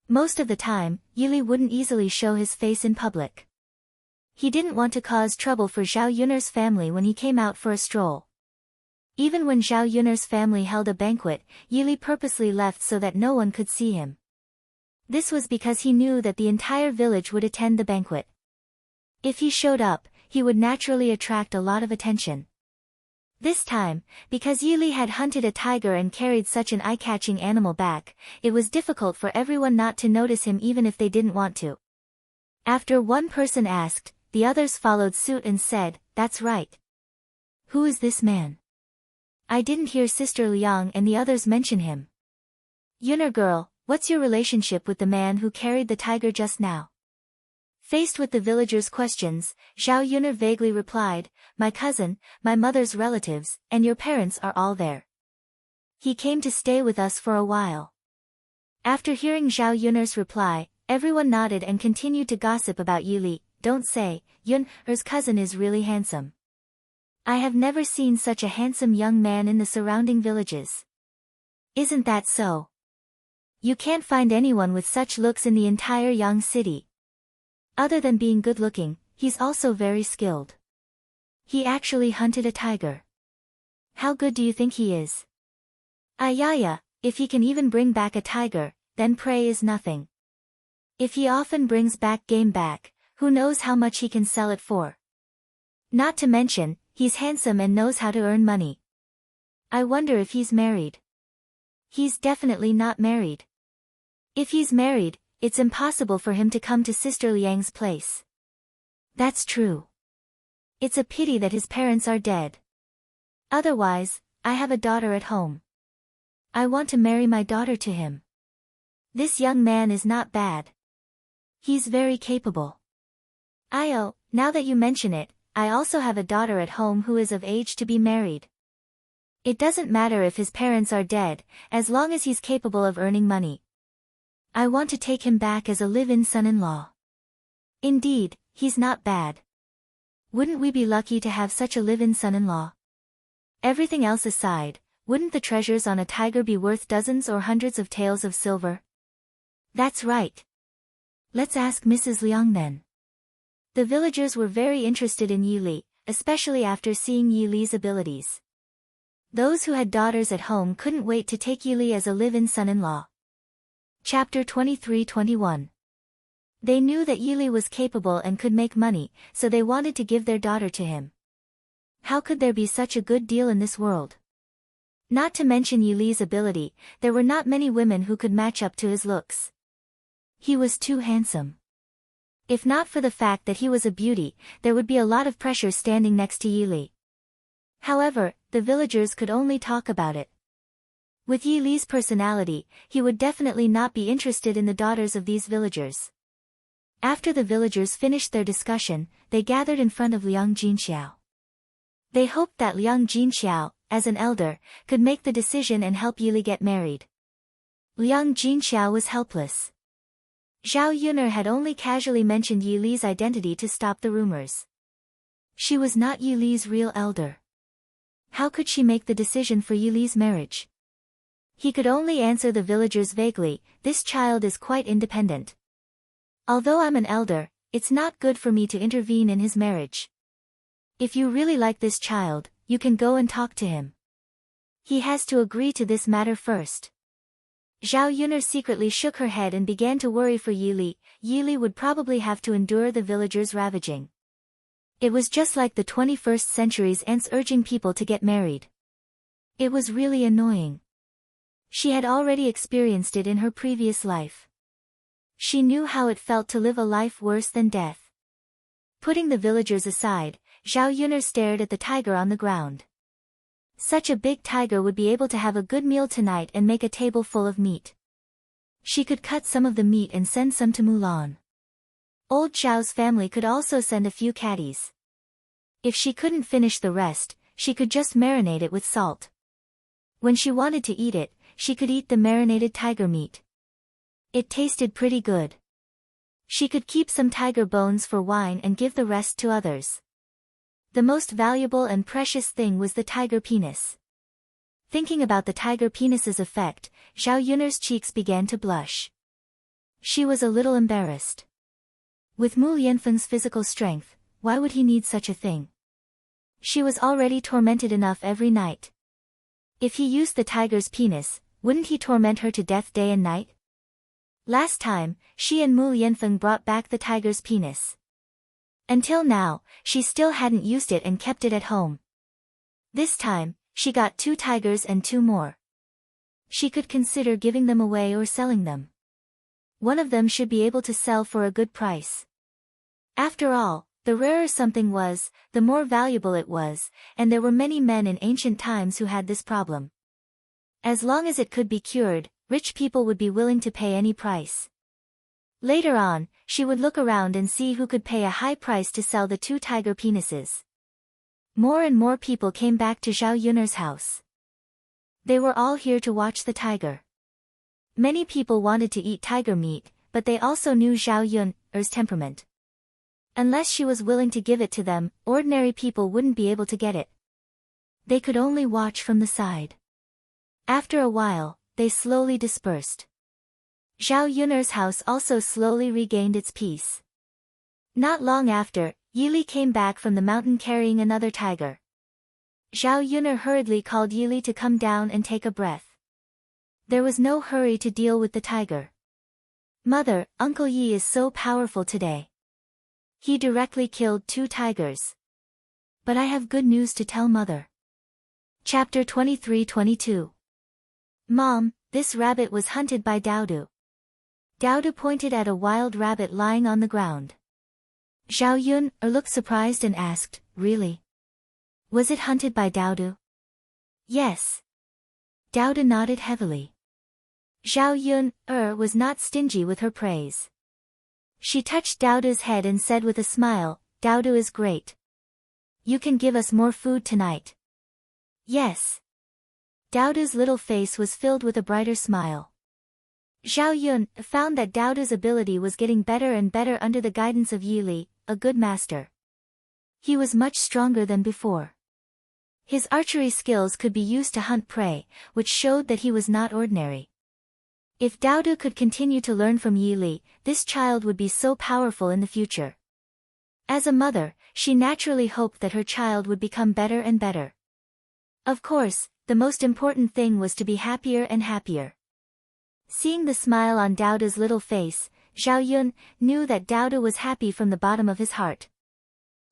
Most of the time, Yili wouldn't easily show his face in public. He didn't want to cause trouble for Zhao Yuner's family when he came out for a stroll. Even when Zhao Yuner's family held a banquet, Yili purposely left so that no one could see him. This was because he knew that the entire village would attend the banquet. If he showed up, he would naturally attract a lot of attention. This time, because Yili had hunted a tiger and carried such an eye-catching animal back, it was difficult for everyone not to notice him even if they didn't want to. After one person asked, the others followed suit and said, "That's right. Who is this man? I didn't hear Sister Liang and the others mention him." Yuner girl, what's your relationship with the man who carried the tiger just now? Faced with the villagers' questions, Zhao Yuner vaguely replied, "My cousin, my mother's relatives, and your parents are all there. He came to stay with us for a while." After hearing Zhao Yuner's reply, everyone nodded and continued to gossip about Yili. Don't say, Yuner's cousin is really handsome. I have never seen such a handsome young man in the surrounding villages. Isn't that so? You can't find anyone with such looks in the entire Yang city. Other than being good-looking, he's also very skilled. He actually hunted a tiger. How good do you think he is? Ayaya, if he can even bring back a tiger, then prey is nothing. If he often brings back game back, who knows how much he can sell it for? Not to mention, he's handsome and knows how to earn money. I wonder if he's married. He's definitely not married. If he's married, it's impossible for him to come to Sister Liang's place. That's true. It's a pity that his parents are dead. Otherwise, I have a daughter at home. I want to marry my daughter to him. This young man is not bad. He's very capable. Io, now that you mention it, I also have a daughter at home who is of age to be married. It doesn't matter if his parents are dead, as long as he's capable of earning money. I want to take him back as a live-in son-in-law. Indeed, he's not bad. Wouldn't we be lucky to have such a live-in son-in-law? Everything else aside, wouldn't the treasures on a tiger be worth dozens or hundreds of taels of silver? That's right. Let's ask Mrs. Liang then. The villagers were very interested in Yili, especially after seeing Yili's abilities. Those who had daughters at home couldn't wait to take Yili as a live-in son-in-law. Chapter 23:21. They knew that Yili was capable and could make money, so they wanted to give their daughter to him. How could there be such a good deal in this world? Not to mention Yili's ability, there were not many women who could match up to his looks. He was too handsome. If not for the fact that he was a beauty, there would be a lot of pressure standing next to Yili. However, the villagers could only talk about it. With Yili's personality, he would definitely not be interested in the daughters of these villagers. After the villagers finished their discussion, they gathered in front of Liang Jinxiao. They hoped that Liang Jinxiao, as an elder, could make the decision and help Yili get married. Liang Jinxiao was helpless. Zhao Yuner had only casually mentioned Yi Li's identity to stop the rumors. She was not Yi Li's real elder. How could she make the decision for Yi Li's marriage? He could only answer the villagers vaguely, "This child is quite independent. Although I'm an elder, it's not good for me to intervene in his marriage. If you really like this child, you can go and talk to him. He has to agree to this matter first." Zhao Yuner secretly shook her head and began to worry for Yi Li. Yi Li would probably have to endure the villagers' ravaging. It was just like the 21st century's ants urging people to get married. It was really annoying. She had already experienced it in her previous life. She knew how it felt to live a life worse than death. Putting the villagers aside, Zhao Yuner stared at the tiger on the ground. Such a big tiger would be able to have a good meal tonight and make a table full of meat. She could cut some of the meat and send some to Mulan. Old Zhao's family could also send a few caddies. If she couldn't finish the rest, she could just marinate it with salt. When she wanted to eat it, she could eat the marinated tiger meat. It tasted pretty good. She could keep some tiger bones for wine and give the rest to others. The most valuable and precious thing was the tiger penis. Thinking about the tiger penis's effect, Zhao Yuner's cheeks began to blush. She was a little embarrassed. With Mu Lianfeng's physical strength, why would he need such a thing? She was already tormented enough every night. If he used the tiger's penis, wouldn't he torment her to death day and night? Last time, she and Mu Lianfeng brought back the tiger's penis. Until now, she still hadn't used it and kept it at home. This time, she got 2 tigers and 2 more. She could consider giving them away or selling them. One of them should be able to sell for a good price. After all, the rarer something was, the more valuable it was, and there were many men in ancient times who had this problem. As long as it could be cured, rich people would be willing to pay any price. Later on, she would look around and see who could pay a high price to sell the 2 tiger penises. More and more people came back to Zhao Yuner's house. They were all here to watch the tiger. Many people wanted to eat tiger meat, but they also knew Zhao Yuner's temperament. Unless she was willing to give it to them, ordinary people wouldn't be able to get it. They could only watch from the side. After a while, they slowly dispersed. Zhao Yuner's house also slowly regained its peace. Not long after, Yi Li came back from the mountain carrying another tiger. Zhao Yuner hurriedly called Yi Li to come down and take a breath. There was no hurry to deal with the tiger. "Mother, Uncle Yi is so powerful today. He directly killed 2 tigers. But I have good news to tell Mother." Chapter 23-22. Mom, this rabbit was hunted by Daodu. Daodu pointed at a wild rabbit lying on the ground. Zhao Yuner looked surprised and asked, "Really? Was it hunted by Daodu?" "Yes." Daodu nodded heavily. Zhao Yuner was not stingy with her praise. She touched Daodu's head and said with a smile, "Daodu is great. You can give us more food tonight." "Yes." Daodu's little face was filled with a brighter smile. Zhao Yuner found that Daodu's ability was getting better and better under the guidance of Yi Li, a good master. He was much stronger than before. His archery skills could be used to hunt prey, which showed that he was not ordinary. If Daodu could continue to learn from Yi Li, this child would be so powerful in the future. As a mother, she naturally hoped that her child would become better and better. Of course, the most important thing was to be happier and happier. Seeing the smile on Daodu's little face, Zhao Yuner knew that Daodu was happy from the bottom of his heart.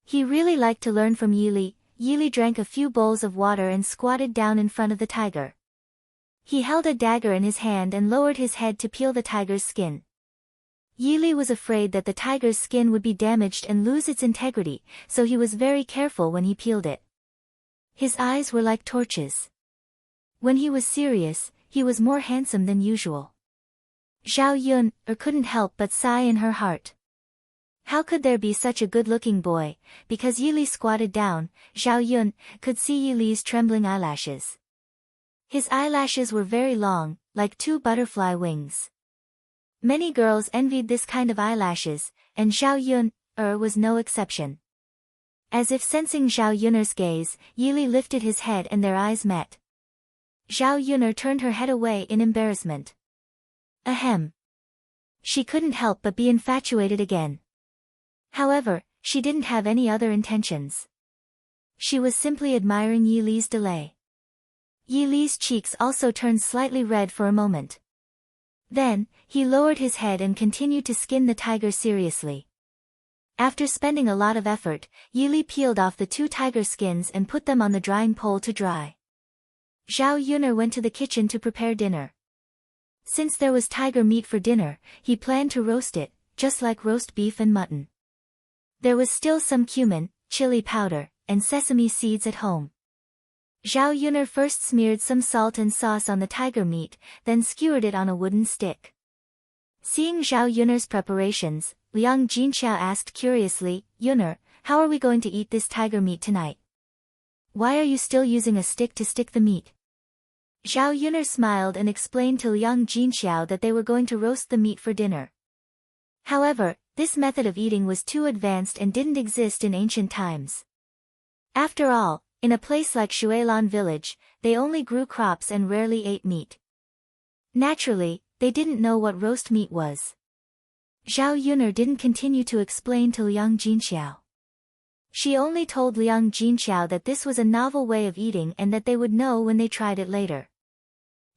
He really liked to learn from Yi Li. Yi Li drank a few bowls of water and squatted down in front of the tiger. He held a dagger in his hand and lowered his head to peel the tiger's skin. Yi Li was afraid that the tiger's skin would be damaged and lose its integrity, so he was very careful when he peeled it. His eyes were like torches. When he was serious, he was more handsome than usual. Zhao Yuner couldn't help but sigh in her heart. How could there be such a good-looking boy? Because Yi Li squatted down, Zhao Yuner could see Yi Li's trembling eyelashes. His eyelashes were very long, like 2 butterfly wings. Many girls envied this kind of eyelashes, and Zhao Yun was no exception. As if sensing Zhao Yun's gaze, Yili lifted his head and their eyes met. Zhao Yun turned her head away in embarrassment. Ahem. She couldn't help but be infatuated again. However, she didn't have any other intentions. She was simply admiring Yi Li's delay. Yi Li's cheeks also turned slightly red for a moment. Then, he lowered his head and continued to skin the tiger seriously. After spending a lot of effort, Yi Li peeled off the 2 tiger skins and put them on the drying pole to dry. Zhao Yun went to the kitchen to prepare dinner. Since there was tiger meat for dinner, he planned to roast it, just like roast beef and mutton. There was still some cumin, chili powder, and sesame seeds at home. Zhao Yun first smeared some salt and sauce on the tiger meat, then skewered it on a wooden stick. Seeing Zhao Yun's preparations, Liang Jinxiao asked curiously, Yun, how are we going to eat this tiger meat tonight? Why are you still using a stick to stick the meat? Zhao Yun smiled and explained to Liang Jinxiao that they were going to roast the meat for dinner. However, this method of eating was too advanced and didn't exist in ancient times. After all, in a place like Shuilan village, they only grew crops and rarely ate meat. Naturally, they didn't know what roast meat was. Zhao Yun didn't continue to explain to Liang Jinxiao. She only told Liang Jinxiao that this was a novel way of eating and that they would know when they tried it later.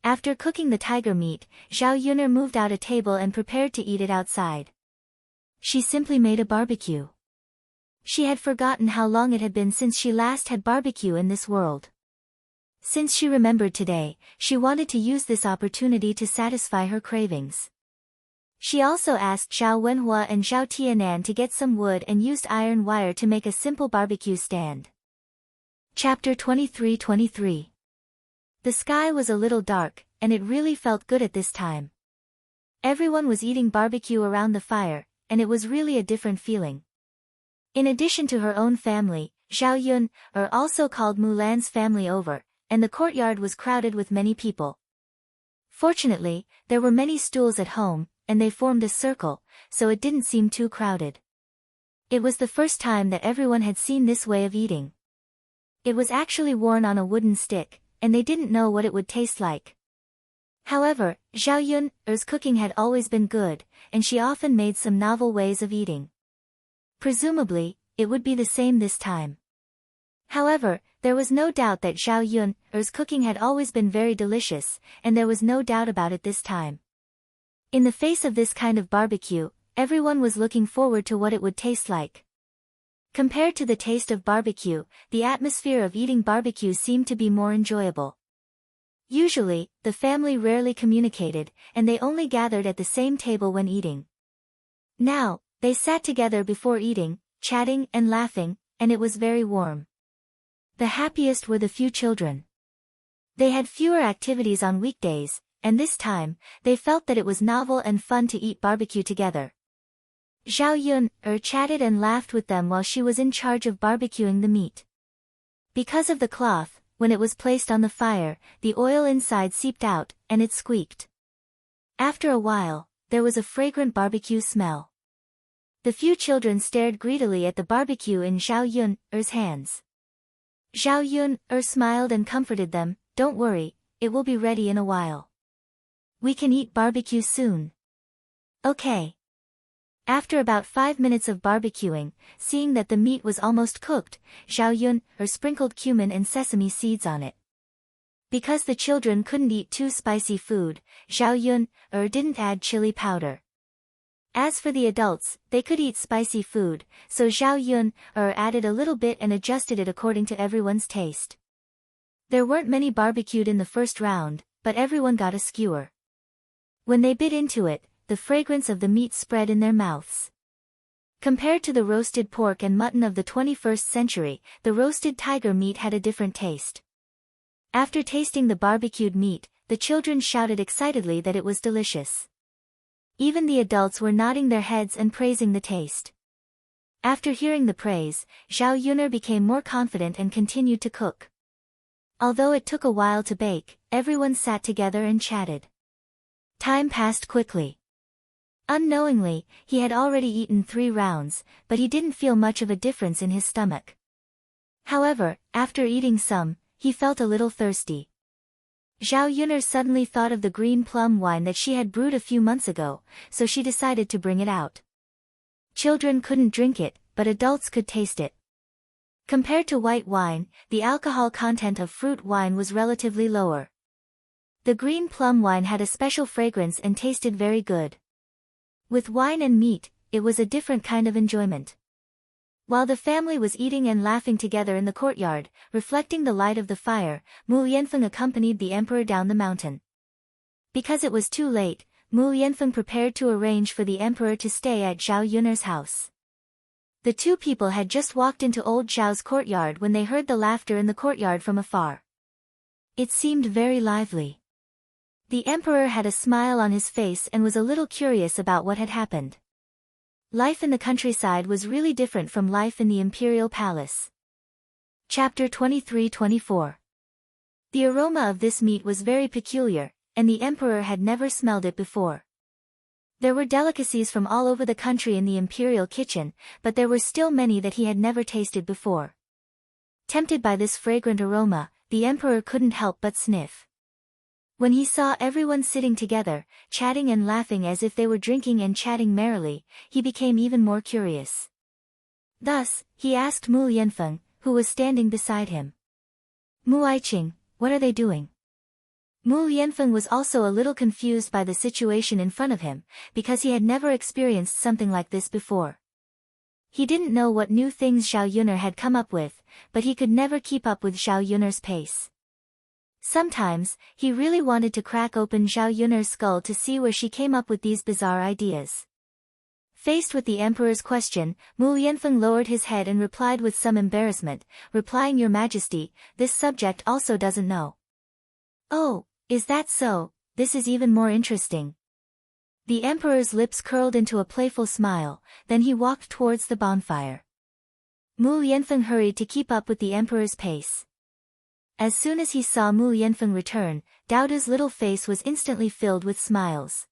After cooking the tiger meat, Zhao Yun moved out a table and prepared to eat it outside. She simply made a barbecue. She had forgotten how long it had been since she last had barbecue in this world. Since she remembered today, she wanted to use this opportunity to satisfy her cravings. She also asked Zhao Wenhua and Zhao Tianan to get some wood and used iron wire to make a simple barbecue stand. Chapter 23:23. The sky was a little dark, and it really felt good at this time. Everyone was eating barbecue around the fire, and it was really a different feeling. In addition to her own family, Zhao Yun also called Mulan's family over, and the courtyard was crowded with many people. Fortunately, there were many stools at home, and they formed a circle, so it didn't seem too crowded. It was the first time that everyone had seen this way of eating. It was actually worn on a wooden stick, and they didn't know what it would taste like. However, Zhao Yun's cooking had always been good, and she often made some novel ways of eating. Presumably, it would be the same this time. However, there was no doubt that Zhao Yun's cooking had always been very delicious, and there was no doubt about it this time. In the face of this kind of barbecue, everyone was looking forward to what it would taste like. Compared to the taste of barbecue, the atmosphere of eating barbecue seemed to be more enjoyable. Usually, the family rarely communicated, and they only gathered at the same table when eating. Now, they sat together before eating, chatting and laughing, and it was very warm. The happiest were the few children. They had fewer activities on weekdays, and this time, they felt that it was novel and fun to eat barbecue together. Zhao Yun chatted and laughed with them while she was in charge of barbecuing the meat. Because of the cloth, when it was placed on the fire, the oil inside seeped out, and it squeaked. After a while, there was a fragrant barbecue smell. The few children stared greedily at the barbecue in Zhao Yun's hands. Zhao Yun smiled and comforted them, "Don't worry, it will be ready in a while. We can eat barbecue soon." Okay. After about 5 minutes of barbecuing, seeing that the meat was almost cooked, Zhao Yun sprinkled cumin and sesame seeds on it. Because the children couldn't eat too spicy food, Zhao Yun didn't add chili powder. As for the adults, they could eat spicy food, so Zhao Yun added a little bit and adjusted it according to everyone's taste. There weren't many barbecued in the first round, but everyone got a skewer. When they bit into it, the fragrance of the meat spread in their mouths. Compared to the roasted pork and mutton of the 21st century, the roasted tiger meat had a different taste. After tasting the barbecued meat, the children shouted excitedly that it was delicious. Even the adults were nodding their heads and praising the taste. After hearing the praise, Zhao Yun became more confident and continued to cook. Although it took a while to bake, everyone sat together and chatted. Time passed quickly. Unknowingly, he had already eaten 3 rounds, but he didn't feel much of a difference in his stomach. However, after eating some, he felt a little thirsty. Zhao Yuner suddenly thought of the green plum wine that she had brewed a few months ago, so she decided to bring it out. Children couldn't drink it, but adults could taste it. Compared to white wine, the alcohol content of fruit wine was relatively lower. The green plum wine had a special fragrance and tasted very good. With wine and meat, it was a different kind of enjoyment. While the family was eating and laughing together in the courtyard, reflecting the light of the fire, Mu Yanfeng accompanied the emperor down the mountain. Because it was too late, Mu Yanfeng prepared to arrange for the emperor to stay at Zhao Yuner's house. The two people had just walked into old Zhao's courtyard when they heard the laughter in the courtyard from afar. It seemed very lively. The emperor had a smile on his face and was a little curious about what had happened. Life in the countryside was really different from life in the imperial palace. Chapter 23-24. The aroma of this meat was very peculiar, and the emperor had never smelled it before. There were delicacies from all over the country in the imperial kitchen, but there were still many that he had never tasted before. Tempted by this fragrant aroma, the emperor couldn't help but sniff. When he saw everyone sitting together, chatting and laughing as if they were drinking and chatting merrily, he became even more curious. Thus, he asked Mu Yanfeng, who was standing beside him. Mu Aiqing, what are they doing? Mu Yanfeng was also a little confused by the situation in front of him, because he had never experienced something like this before. He didn't know what new things Zhao Yuner had come up with, but he could never keep up with Zhao Yuner's pace. Sometimes, he really wanted to crack open Zhao Yuner's skull to see where she came up with these bizarre ideas. Faced with the emperor's question, Mu Yanfeng lowered his head and replied with some embarrassment, replying, Your Majesty, this subject also doesn't know. Oh, is that so? This is even more interesting. The emperor's lips curled into a playful smile, then he walked towards the bonfire. Mu Yanfeng hurried to keep up with the emperor's pace. As soon as he saw Mu Yanfeng return, Daodu's little face was instantly filled with smiles.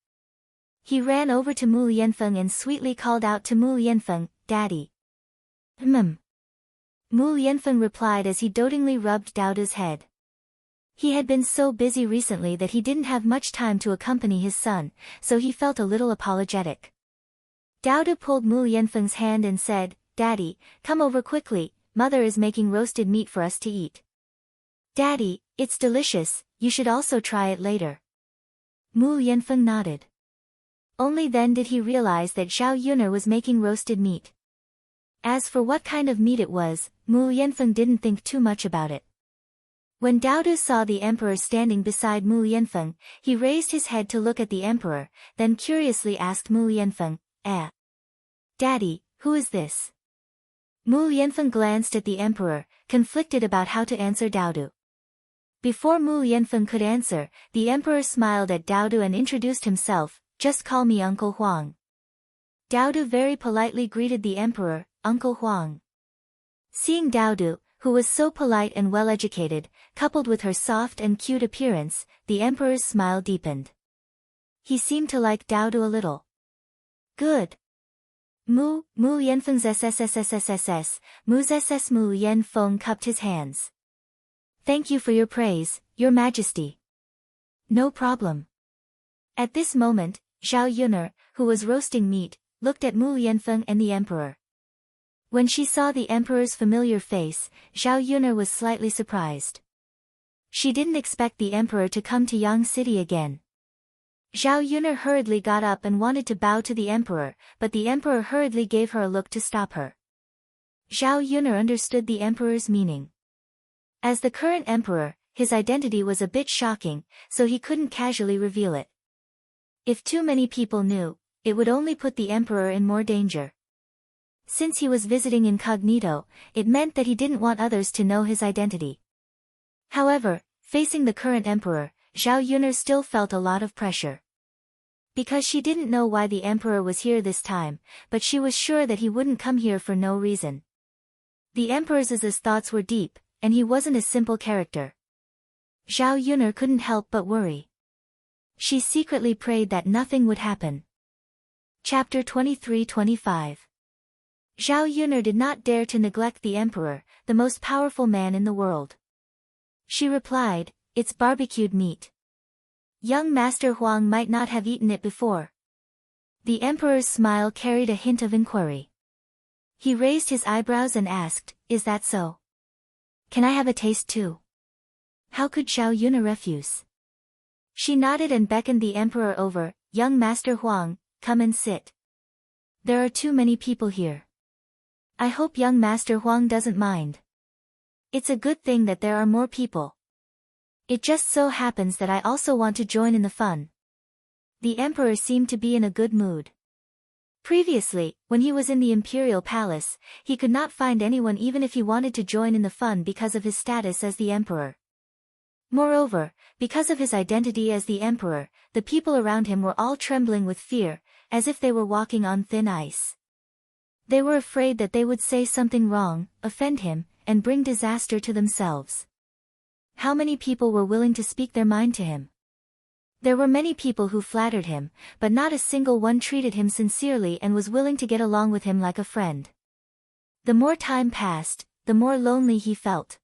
He ran over to Mu Yanfeng and sweetly called out to Mu Yanfeng, Daddy. Mu Yanfeng replied as he dotingly rubbed Daodu's head. He had been so busy recently that he didn't have much time to accompany his son, so he felt a little apologetic. Daodu pulled Mu Yanfeng's hand and said, Daddy, come over quickly, Mother is making roasted meat for us to eat. Daddy, it's delicious, you should also try it later. Mu Yanfeng nodded. Only then did he realize that Zhao Yuner was making roasted meat. As for what kind of meat it was, Mu Yanfeng didn't think too much about it. When Daodu saw the emperor standing beside Mu Yanfeng, he raised his head to look at the emperor, then curiously asked Mu Yanfeng, Daddy, who is this? Mu Yanfeng glanced at the emperor, conflicted about how to answer Daodu. Before Mu Yanfeng could answer, the emperor smiled at Daodu and introduced himself, Just call me Uncle Huang. Daodu very politely greeted the emperor, Uncle Huang. Seeing Daodu, who was so polite and well-educated, coupled with her soft and cute appearance, the emperor's smile deepened. He seemed to like Daodu a little. Good. Mu Yanfeng's SSSSSSS, Mu's SS Mu Yanfeng cupped his hands. Thank you for your praise, Your Majesty. No problem. At this moment, Zhao Yuner, who was roasting meat, looked at Mu Yanfeng and the emperor. When she saw the emperor's familiar face, Zhao Yuner was slightly surprised. She didn't expect the emperor to come to Yang City again. Zhao Yuner hurriedly got up and wanted to bow to the emperor, but the emperor hurriedly gave her a look to stop her. Zhao Yuner understood the emperor's meaning. As the current emperor, his identity was a bit shocking, so he couldn't casually reveal it. If too many people knew, it would only put the emperor in more danger. Since he was visiting incognito, it meant that he didn't want others to know his identity. However, facing the current emperor, Zhao Yuner still felt a lot of pressure. Because she didn't know why the emperor was here this time, but she was sure that he wouldn't come here for no reason. The emperor's thoughts were deep, and he wasn't a simple character. Zhao Yuner couldn't help but worry. She secretly prayed that nothing would happen. Chapter 23-25. Zhao Yuner did not dare to neglect the emperor, the most powerful man in the world. She replied, "It's barbecued meat. Young Master Huang might not have eaten it before." The emperor's smile carried a hint of inquiry. He raised his eyebrows and asked, "Is that so? Can I have a taste too?" How could Zhao Yuner refuse? She nodded and beckoned the emperor over. "Young Master Huang, come and sit. There are too many people here. I hope young Master Huang doesn't mind. It's a good thing that there are more people. It just so happens that I also want to join in the fun." The emperor seemed to be in a good mood. Previously, when he was in the imperial palace, he could not find anyone even if he wanted to join in the fun because of his status as the emperor. Moreover, because of his identity as the emperor, the people around him were all trembling with fear, as if they were walking on thin ice. They were afraid that they would say something wrong, offend him, and bring disaster to themselves. How many people were willing to speak their mind to him? There were many people who flattered him, but not a single one treated him sincerely and was willing to get along with him like a friend. The more time passed, the more lonely he felt.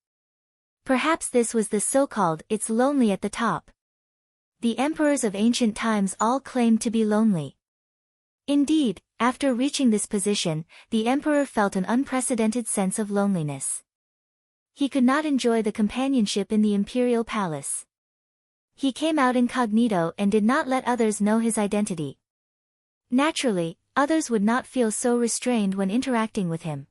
Perhaps this was the so-called "it's lonely at the top." The emperors of ancient times all claimed to be lonely. Indeed, after reaching this position, the emperor felt an unprecedented sense of loneliness. He could not enjoy the companionship in the imperial palace. He came out incognito and did not let others know his identity. Naturally, others would not feel so restrained when interacting with him.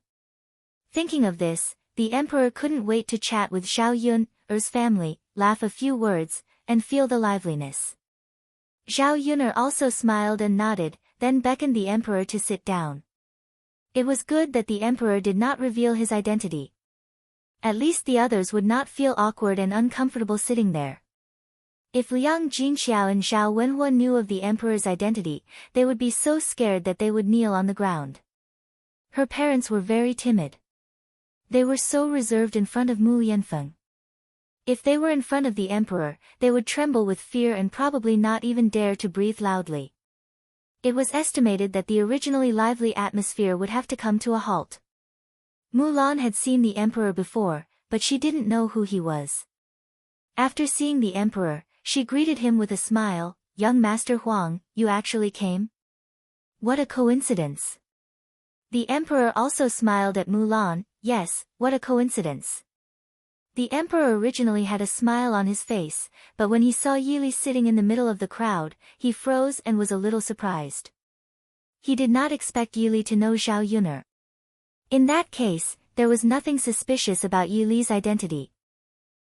Thinking of this, the emperor couldn't wait to chat with Zhao Yuner's family, laugh a few words, and feel the liveliness. Zhao Yuner also smiled and nodded, then beckoned the emperor to sit down. It was good that the emperor did not reveal his identity. At least the others would not feel awkward and uncomfortable sitting there. If Liang Jingxiao and Zhao Wenhua knew of the emperor's identity, they would be so scared that they would kneel on the ground. Her parents were very timid. They were so reserved in front of Mu Lianfeng. If they were in front of the emperor, they would tremble with fear and probably not even dare to breathe loudly. It was estimated that the originally lively atmosphere would have to come to a halt. Mulan had seen the emperor before, but she didn't know who he was. After seeing the emperor, she greeted him with a smile. "Young Master Huang, you actually came? What a coincidence." The emperor also smiled at Mulan. "Yes, what a coincidence." The emperor originally had a smile on his face, but when he saw Yili sitting in the middle of the crowd, he froze and was a little surprised. He did not expect Yili to know Zhao Yuner. In that case, there was nothing suspicious about Yili's identity.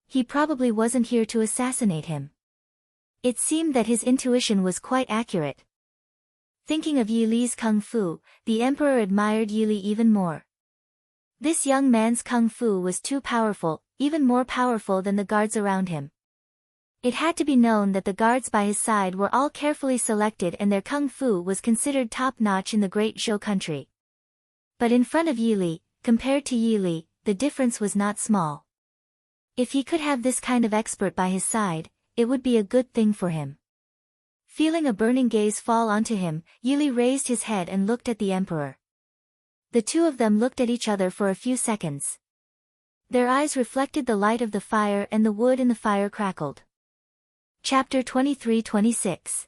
He probably wasn't here to assassinate him. It seemed that his intuition was quite accurate. Thinking of Yili's kung fu, the emperor admired Yili even more. This young man's kung fu was too powerful, even more powerful than the guards around him. It had to be known that the guards by his side were all carefully selected and their kung fu was considered top-notch in the Great Zhou country. But in front of Yili, compared to Yili, the difference was not small. If he could have this kind of expert by his side, it would be a good thing for him. Feeling a burning gaze fall onto him, Yili raised his head and looked at the emperor. The two of them looked at each other for a few seconds. Their eyes reflected the light of the fire and the wood in the fire crackled. Chapter 23-26.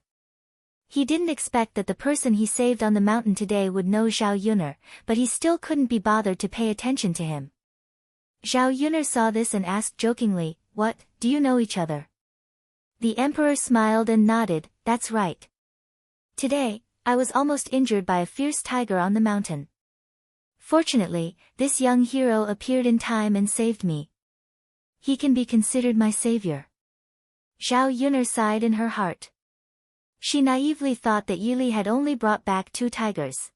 He didn't expect that the person he saved on the mountain today would know Zhao Yuner, but he still couldn't be bothered to pay attention to him. Zhao Yuner saw this and asked jokingly, "What, do you know each other?" The emperor smiled and nodded. "That's right. Today, I was almost injured by a fierce tiger on the mountain. Fortunately, this young hero appeared in time and saved me. He can be considered my savior." Zhao Yuner sighed in her heart. She naively thought that Yili had only brought back 2 tigers.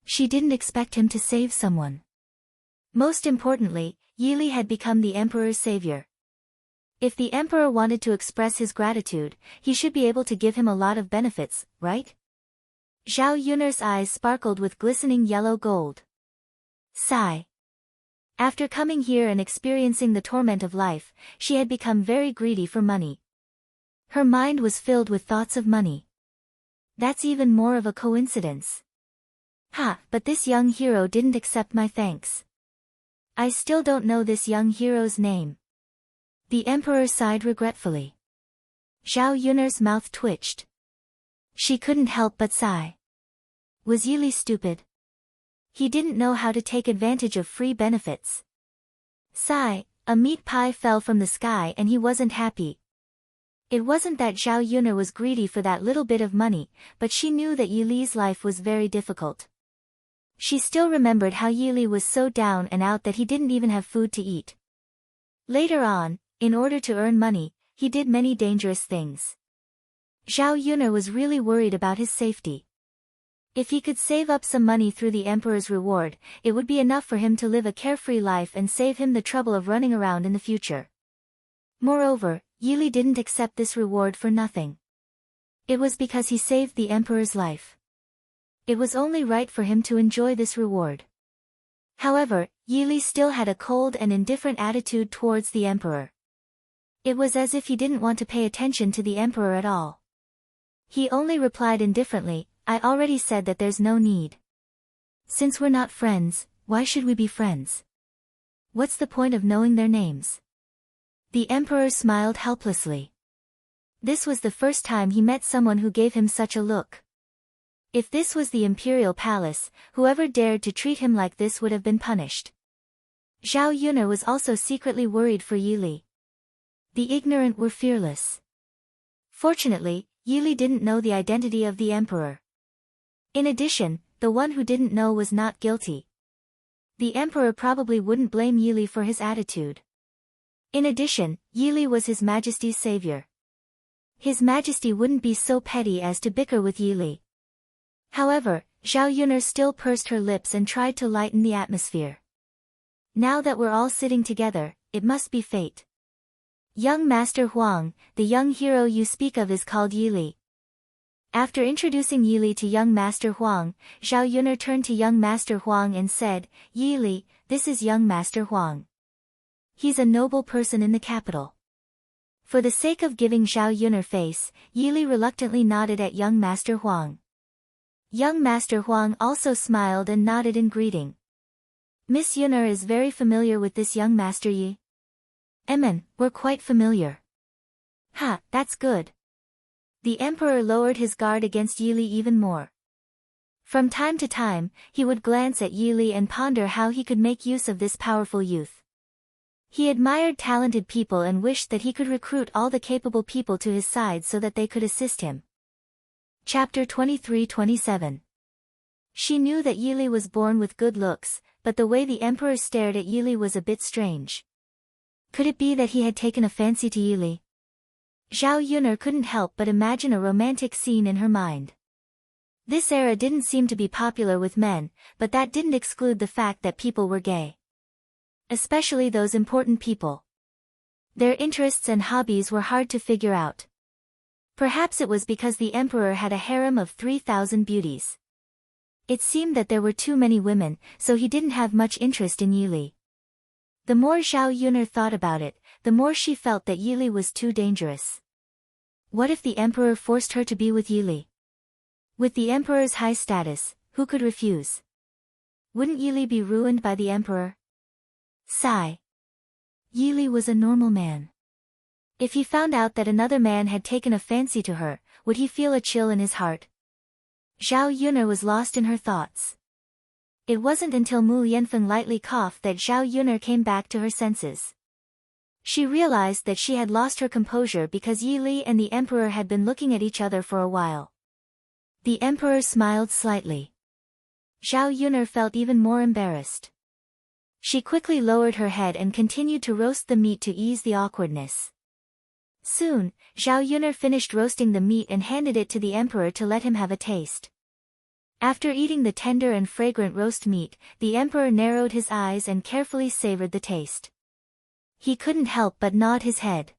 She didn't expect him to save someone. Most importantly, Yili had become the emperor's savior. If the emperor wanted to express his gratitude, he should be able to give him a lot of benefits, right? Zhao Yuner's eyes sparkled with glistening yellow gold. Sigh. After coming here and experiencing the torment of life, she had become very greedy for money. Her mind was filled with thoughts of money. That's even more of a coincidence. Ha, but this young hero didn't accept my thanks. I still don't know this young hero's name. The emperor sighed regretfully. Zhao Yun'er's mouth twitched. She couldn't help but sigh. Was Yili stupid? He didn't know how to take advantage of free benefits. Sigh, a meat pie fell from the sky and he wasn't happy. It wasn't that Zhao Yun'er was greedy for that little bit of money, but she knew that Yili's life was very difficult. She still remembered how Yili was so down and out that he didn't even have food to eat. Later on, in order to earn money, he did many dangerous things. Zhao Yun'er was really worried about his safety. If he could save up some money through the emperor's reward, it would be enough for him to live a carefree life and save him the trouble of running around in the future. Moreover, Yili didn't accept this reward for nothing. It was because he saved the emperor's life. It was only right for him to enjoy this reward. However, Yili still had a cold and indifferent attitude towards the emperor. It was as if he didn't want to pay attention to the emperor at all. He only replied indifferently, I already said that there's no need. Since we're not friends, why should we be friends? What's the point of knowing their names? The emperor smiled helplessly. This was the first time he met someone who gave him such a look. If this was the imperial palace, whoever dared to treat him like this would have been punished. Zhao Yun'er was also secretly worried for Yili. The ignorant were fearless. Fortunately, Yili didn't know the identity of the emperor. In addition, the one who didn't know was not guilty. The emperor probably wouldn't blame Yili for his attitude. In addition, Yili was His Majesty's savior. His Majesty wouldn't be so petty as to bicker with Yili. However, Zhao Yun'er still pursed her lips and tried to lighten the atmosphere. Now that we're all sitting together, it must be fate. Young Master Huang, the young hero you speak of is called Yili. After introducing Yili to young Master Huang, Zhao Yun'er turned to young Master Huang and said, Yili, this is young Master Huang. He's a noble person in the capital. For the sake of giving Zhao Yun'er face, Yili reluctantly nodded at young Master Huang. Young Master Huang also smiled and nodded in greeting. Miss Yun'er is very familiar with this young Master Yi. We're quite familiar. Ha, that's good. The emperor lowered his guard against Yili even more. From time to time, he would glance at Yili and ponder how he could make use of this powerful youth. He admired talented people and wished that he could recruit all the capable people to his side so that they could assist him. Chapter 23-27. She knew that Yili was born with good looks, but the way the emperor stared at Yili was a bit strange. Could it be that he had taken a fancy to Yili? Zhao Yun'er couldn't help but imagine a romantic scene in her mind. This era didn't seem to be popular with men, but that didn't exclude the fact that people were gay. Especially those important people. Their interests and hobbies were hard to figure out. Perhaps it was because the emperor had a harem of 3,000 beauties. It seemed that there were too many women, so he didn't have much interest in Yili. The more Zhao Yun'er thought about it, the more she felt that Yili was too dangerous. What if the emperor forced her to be with Yili? With the emperor's high status, who could refuse? Wouldn't Yili be ruined by the emperor? Sigh. Yili was a normal man. If he found out that another man had taken a fancy to her, would he feel a chill in his heart? Zhao Yun'er was lost in her thoughts. It wasn't until Mu Yanfeng lightly coughed that Zhao Yun'er came back to her senses. She realized that she had lost her composure because Yili and the emperor had been looking at each other for a while. The emperor smiled slightly. Zhao Yun'er felt even more embarrassed. She quickly lowered her head and continued to roast the meat to ease the awkwardness. Soon, Zhao Yun'er finished roasting the meat and handed it to the emperor to let him have a taste. After eating the tender and fragrant roast meat, the emperor narrowed his eyes and carefully savored the taste. He couldn't help but nod his head.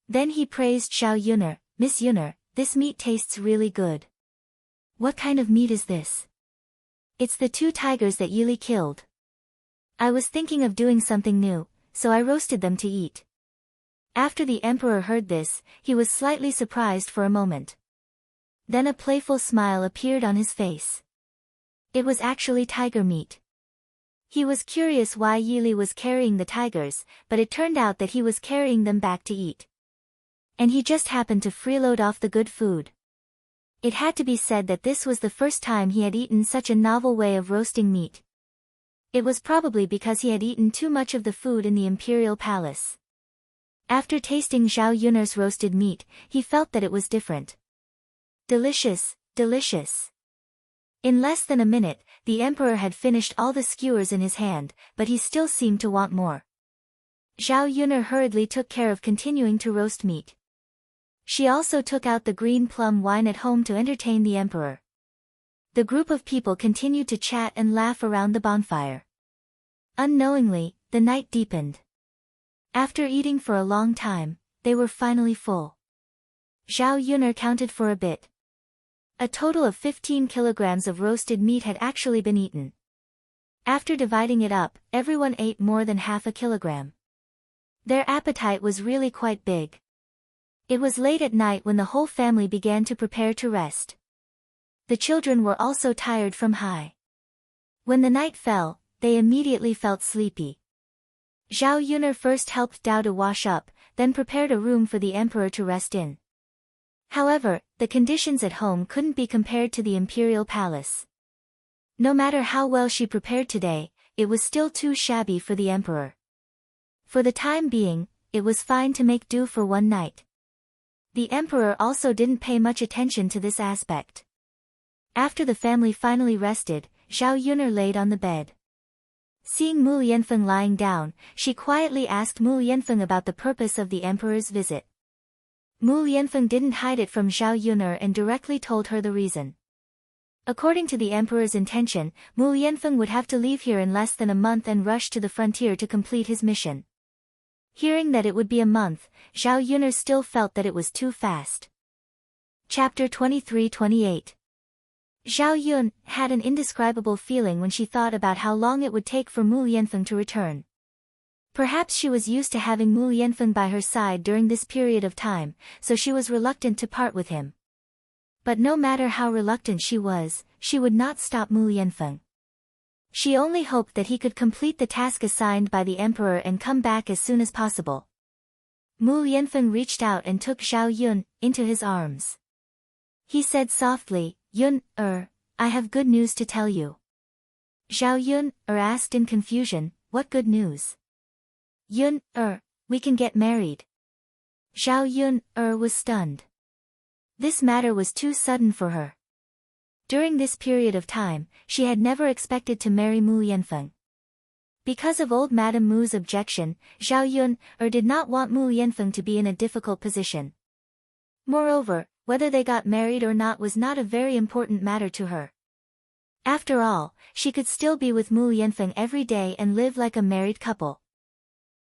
Then he praised Zhao Yun'er, Miss Yun'er, this meat tastes really good. What kind of meat is this? It's the 2 tigers that Yili killed. I was thinking of doing something new, so I roasted them to eat. After the emperor heard this, he was slightly surprised for a moment. Then a playful smile appeared on his face. It was actually tiger meat. He was curious why Yili was carrying the tigers, but it turned out that he was carrying them back to eat. And he just happened to freeload off the good food. It had to be said that this was the first time he had eaten such a novel way of roasting meat. It was probably because he had eaten too much of the food in the imperial palace. After tasting Zhao Yun'er's roasted meat, he felt that it was different. Delicious, delicious. In less than a minute, the emperor had finished all the skewers in his hand, but he still seemed to want more. Zhao Yun'er hurriedly took care of continuing to roast meat. She also took out the green plum wine at home to entertain the emperor. The group of people continued to chat and laugh around the bonfire. Unknowingly, the night deepened. After eating for a long time, they were finally full. Zhao Yun'er counted for a bit. A total of 15 kilograms of roasted meat had actually been eaten. After dividing it up, everyone ate more than half a kilogram. Their appetite was really quite big. It was late at night when the whole family began to prepare to rest. The children were also tired from high. When the night fell, they immediately felt sleepy. Zhao Yun'er first helped Dao to wash up, then prepared a room for the emperor to rest in. However, the conditions at home couldn't be compared to the imperial palace. No matter how well she prepared today, it was still too shabby for the emperor. For the time being, it was fine to make do for one night. The emperor also didn't pay much attention to this aspect. After the family finally rested, Zhao Yun'er laid on the bed. Seeing Mu Lianfeng lying down, she quietly asked Mu Lianfeng about the purpose of the emperor's visit. Mu Lianfeng didn't hide it from Zhao Yun'er and directly told her the reason. According to the emperor's intention, Mu Lianfeng would have to leave here in less than a month and rush to the frontier to complete his mission. Hearing that it would be a month, Zhao Yun'er still felt that it was too fast. Chapter 23-28. Zhao Yun had an indescribable feeling when she thought about how long it would take for Mu Lianfeng to return. Perhaps she was used to having Mu Lianfeng by her side during this period of time, so she was reluctant to part with him. But no matter how reluctant she would not stop Mu Lianfeng. She only hoped that he could complete the task assigned by the emperor and come back as soon as possible. Mu Lianfeng reached out and took Zhao Yun into his arms. He said softly, "Yun, I have good news to tell you." Zhao Yun asked in confusion, "What good news?" "Yun, we can get married." Zhao Yun was stunned. This matter was too sudden for her. During this period of time, she had never expected to marry Mu Lianfeng. Because of old Madame Mu's objection, Zhao Yun did not want Mu Lianfeng to be in a difficult position. Moreover, whether they got married or not was not a very important matter to her. After all, she could still be with Mu Lianfeng every day and live like a married couple.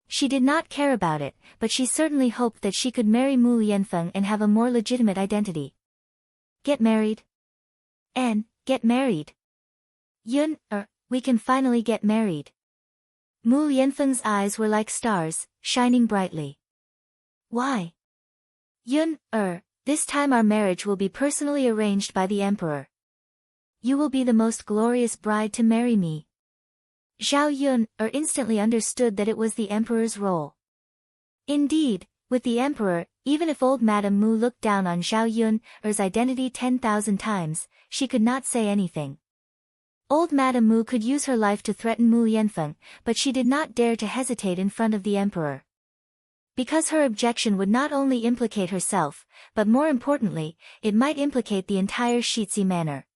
She did not care about it, but she certainly hoped that she could marry Mu Lianfeng and have a more legitimate identity. Get married? And, get married. Yun, we can finally get married. Mu Lianfeng's eyes were like stars, shining brightly. Why? Yun, this time our marriage will be personally arranged by the emperor. You will be the most glorious bride to marry me. Zhao Yun instantly understood that it was the emperor's role. Indeed, with the emperor, even if old Madame Mu looked down on Zhao Yun's identity 10,000 times, she could not say anything. Old Madame Mu could use her life to threaten Mu Lianfeng, but she did not dare to hesitate in front of the emperor. Because her objection would not only implicate herself, but more importantly, it might implicate the entire Shitzi manor.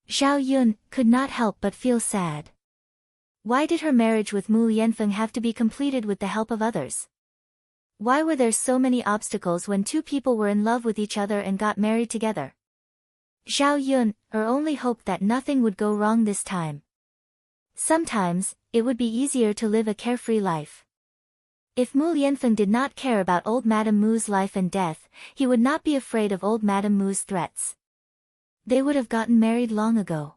Zhao Yun could not help but feel sad. Why did her marriage with Mu Lianfeng have to be completed with the help of others? Why were there so many obstacles when two people were in love with each other and got married together? Zhao Yun only hoped that nothing would go wrong this time. Sometimes, it would be easier to live a carefree life. If Mu Lianfeng did not care about old Madame Mu's life and death, he would not be afraid of old Madame Mu's threats. They would have gotten married long ago.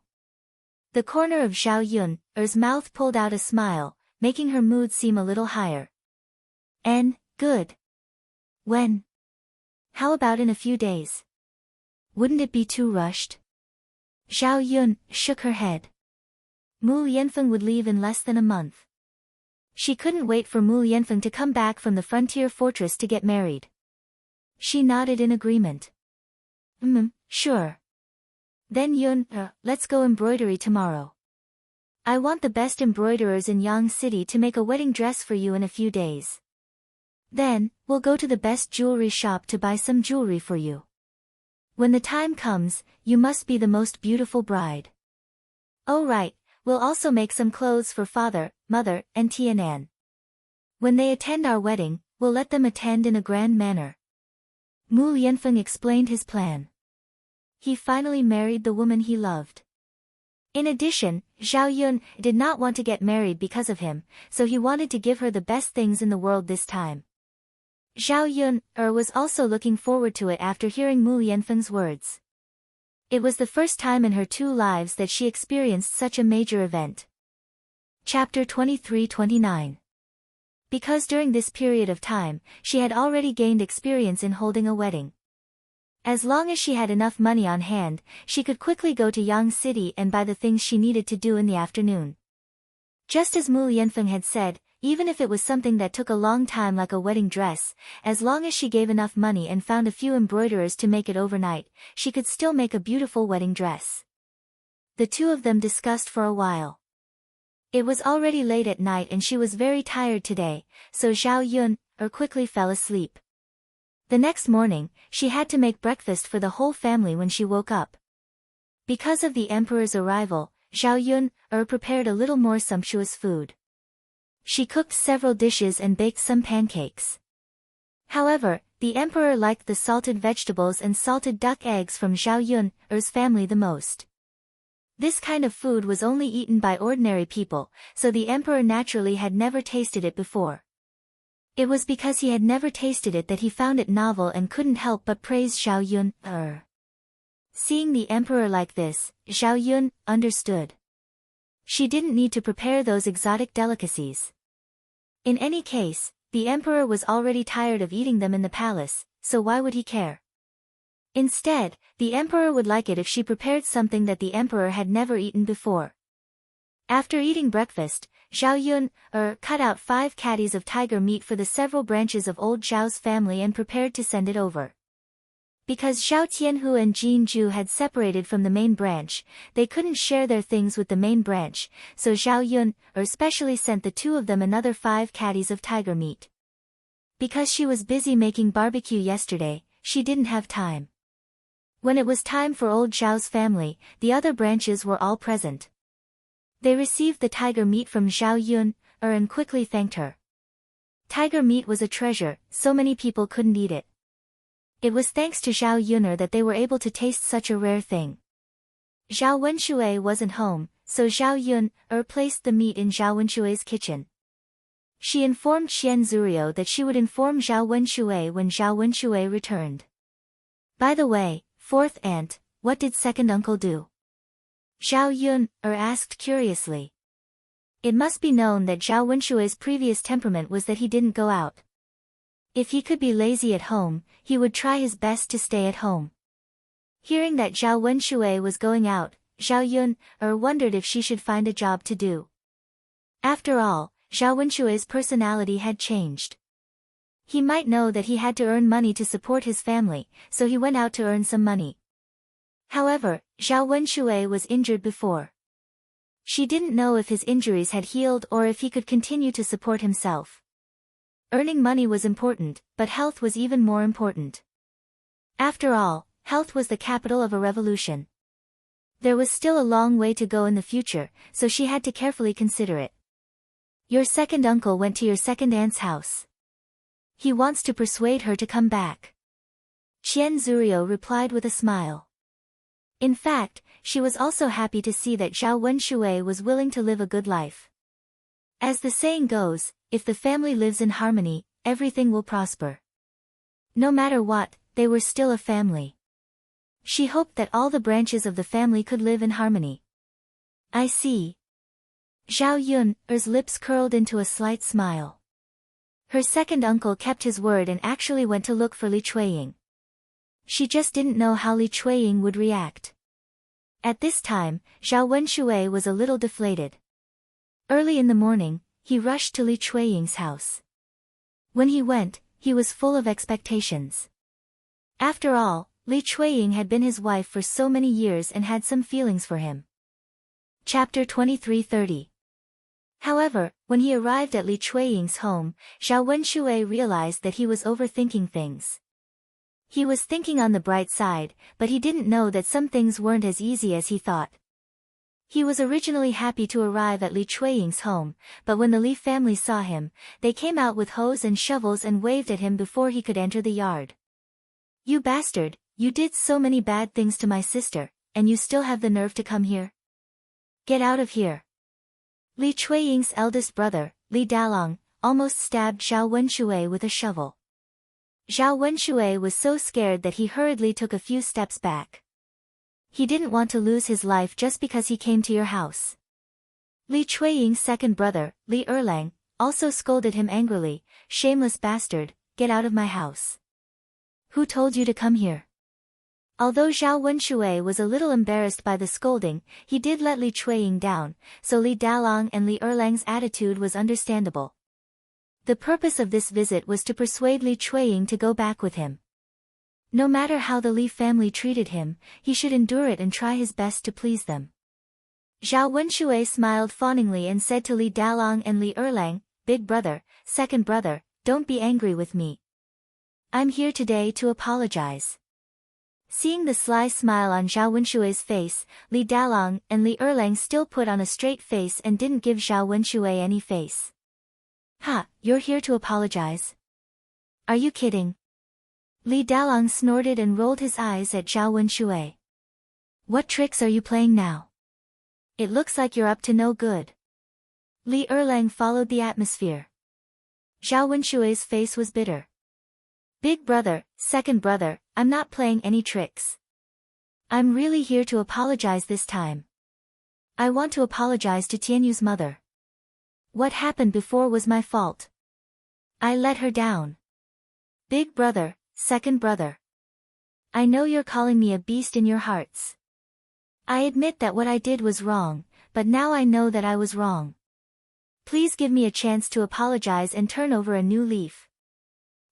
The corner of Zhao Yun's mouth pulled out a smile, making her mood seem a little higher. Good. When? How about in a few days? wouldn't it be too rushed? Zhao Yun shook her head. Mu Lianfeng would leave in less than a month. She couldn't wait for Mu Lianfeng to come back from the frontier fortress to get married. She nodded in agreement. Sure. Then Yun, let's go embroidery tomorrow. I want the best embroiderers in Yang City to make a wedding dress for you in a few days. Then, we'll go to the best jewelry shop to buy some jewelry for you. When the time comes, you must be the most beautiful bride. Oh right, we'll also make some clothes for father, mother, and Tianan. When they attend our wedding, we'll let them attend in a grand manner. Mu Lianfeng explained his plan. He finally married the woman he loved. In addition, Zhao Yun did not want to get married because of him, so he wanted to give her the best things in the world this time. Zhao Yun was also looking forward to it after hearing Mu Lianfeng's words. It was the first time in her 2 lives that she experienced such a major event. Chapter 23-29. Because during this period of time, she had already gained experience in holding a wedding. As long as she had enough money on hand, she could quickly go to Yang City and buy the things she needed to do in the afternoon. Just as Mu Lianfeng had said, even if it was something that took a long time like a wedding dress, as long as she gave enough money and found a few embroiderers to make it overnight, she could still make a beautiful wedding dress. The 2 of them discussed for a while. It was already late at night and she was very tired today, so Zhao Yun quickly fell asleep. The next morning, she had to make breakfast for the whole family when she woke up. Because of the emperor's arrival, Zhao Yun prepared a little more sumptuous food. She cooked several dishes and baked some pancakes. However, the emperor liked the salted vegetables and salted duck eggs from Zhao Yun's family the most. This kind of food was only eaten by ordinary people, so the emperor naturally had never tasted it before. It was because he had never tasted it that he found it novel and couldn't help but praise Zhao Yun. Seeing the emperor like this, Zhao Yun understood. She didn't need to prepare those exotic delicacies. In any case, the emperor was already tired of eating them in the palace, so why would he care? Instead, the emperor would like it if she prepared something that the emperor had never eaten before. After eating breakfast, Zhao Yun cut out 5 caddies of tiger meat for the several branches of old Zhao's family and prepared to send it over. Because Zhao Tianhu and Jin Ju had separated from the main branch, they couldn't share their things with the main branch, so Zhao Yun specially sent the 2 of them another 5 caddies of tiger meat. Because she was busy making barbecue yesterday, she didn't have time. When it was time for old Zhao's family, the other branches were all present. They received the tiger meat from Zhao Yun and quickly thanked her. Tiger meat was a treasure, so many people couldn't eat it. It was thanks to Zhao Yun that they were able to taste such a rare thing. Zhao Wenshui wasn't home, so Zhao Yun placed the meat in Zhao Wenshui's kitchen. She informed Qian Zurio that she would inform Zhao Wenshui when Zhao Wenshui returned. By the way, 4th aunt, what did 2nd uncle do? Zhao Yun asked curiously. It must be known that Zhao Wenshui's previous temperament was that he didn't go out. If he could be lazy at home, he would try his best to stay at home. Hearing that Zhao Wenshui was going out, Zhao Yun wondered if she should find a job to do. After all, Zhao Wenshui's personality had changed. He might know that he had to earn money to support his family, so he went out to earn some money. However, Zhao Wenshui was injured before. She didn't know if his injuries had healed or if he could continue to support himself. Earning money was important, but health was even more important. After all, health was the capital of a revolution. There was still a long way to go in the future, so she had to carefully consider it. Your 2nd uncle went to your 2nd aunt's house. He wants to persuade her to come back. Qian Zurio replied with a smile. In fact, she was also happy to see that Zhao Wenshui was willing to live a good life. As the saying goes, if the family lives in harmony, everything will prosper. No matter what, they were still a family. She hoped that all the branches of the family could live in harmony. I see. Zhao Yun's lips curled into a slight smile. Her 2nd uncle kept his word and actually went to look for Li Chuiying. She just didn't know how Li Chuiying would react. At this time, Zhao Wenshui was a little deflated. Early in the morning, he rushed to Li Chuiying's house. When he went, he was full of expectations. After all, Li Chuiying had been his wife for so many years and had some feelings for him. Chapter 23:30. However, when he arrived at Li Chuiying's home, Zhao Wenshui realized that he was overthinking things. He was thinking on the bright side, but he didn't know that some things weren't as easy as he thought. He was originally happy to arrive at Li Chuiying's home, but when the Li family saw him, they came out with hoes and shovels and waved at him before he could enter the yard. "You bastard, you did so many bad things to my sister, and you still have the nerve to come here? Get out of here." Li Chuiying's eldest brother, Li Dalong, almost stabbed Zhao Wenshui with a shovel. Zhao Wenshui was so scared that he hurriedly took a few steps back. He didn't want to lose his life just because he came to your house. Li Chuiying's second brother, Li Erlang, also scolded him angrily, "Shameless bastard, get out of my house. Who told you to come here?" Although Zhao Wenshui was a little embarrassed by the scolding, he did let Li Chuiying down, so Li Dalong and Li Erlang's attitude was understandable. The purpose of this visit was to persuade Li Chuiying to go back with him. No matter how the Li family treated him, he should endure it and try his best to please them. Zhao Wenshui smiled fawningly and said to Li Dalong and Li Erlang, "Big brother, second brother, don't be angry with me. I'm here today to apologize." Seeing the sly smile on Zhao Wenshui's face, Li Dalong and Li Erlang still put on a straight face and didn't give Zhao Wenshui any face. "Ha, you're here to apologize? Are you kidding?" Li Dalong snorted and rolled his eyes at Zhao Wenshui. "What tricks are you playing now? It looks like you're up to no good." Li Erlang followed the atmosphere. Zhao Wenshui's face was bitter. "Big brother, second brother, I'm not playing any tricks. I'm really here to apologize this time. I want to apologize to Tianyu's mother. What happened before was my fault. I let her down. Big brother, second brother. I know you're calling me a beast in your hearts. I admit that what I did was wrong, but now I know that I was wrong. Please give me a chance to apologize and turn over a new leaf."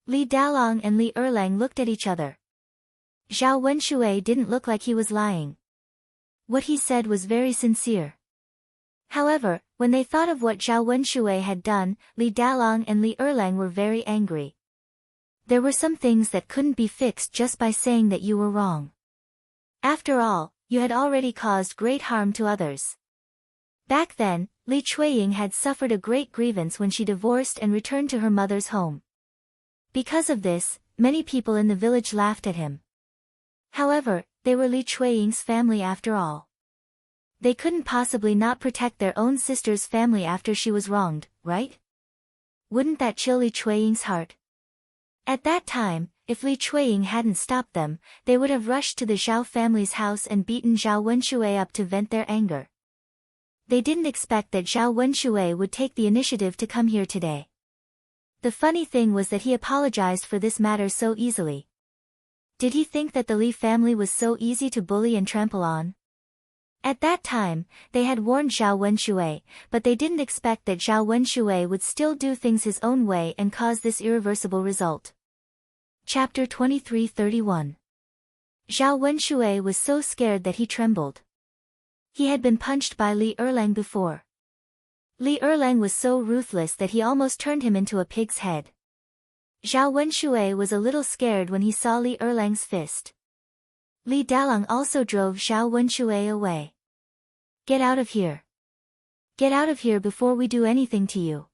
Li Dalong and Li Erlang looked at each other. Zhao Wenshui didn't look like he was lying. What he said was very sincere. However, when they thought of what Zhao Wenshui had done, Li Dalong and Li Erlang were very angry. There were some things that couldn't be fixed just by saying that you were wrong. After all, you had already caused great harm to others. Back then, Li Chuiying had suffered a great grievance when she divorced and returned to her mother's home. Because of this, many people in the village laughed at him. However, they were Li Chuiying's family after all. They couldn't possibly not protect their own sister's family after she was wronged, right? Wouldn't that chill Li Chuiying's heart? At that time, if Li Chuiying hadn't stopped them, they would have rushed to the Zhao family's house and beaten Zhao Wenshui up to vent their anger. They didn't expect that Zhao Wenshui would take the initiative to come here today. The funny thing was that he apologized for this matter so easily. Did he think that the Li family was so easy to bully and trample on? At that time, they had warned Zhao Wenshui, but they didn't expect that Zhao Wenshui would still do things his own way and cause this irreversible result. Chapter 23:31. Zhao Wenshui was so scared that he trembled. He had been punched by Li Erlang before. Li Erlang was so ruthless that he almost turned him into a pig's head. Zhao Wenshui was a little scared when he saw Li Erlang's fist. Li Dalong also drove Zhao Wenshui away. "Get out of here. Get out of here before we do anything to you.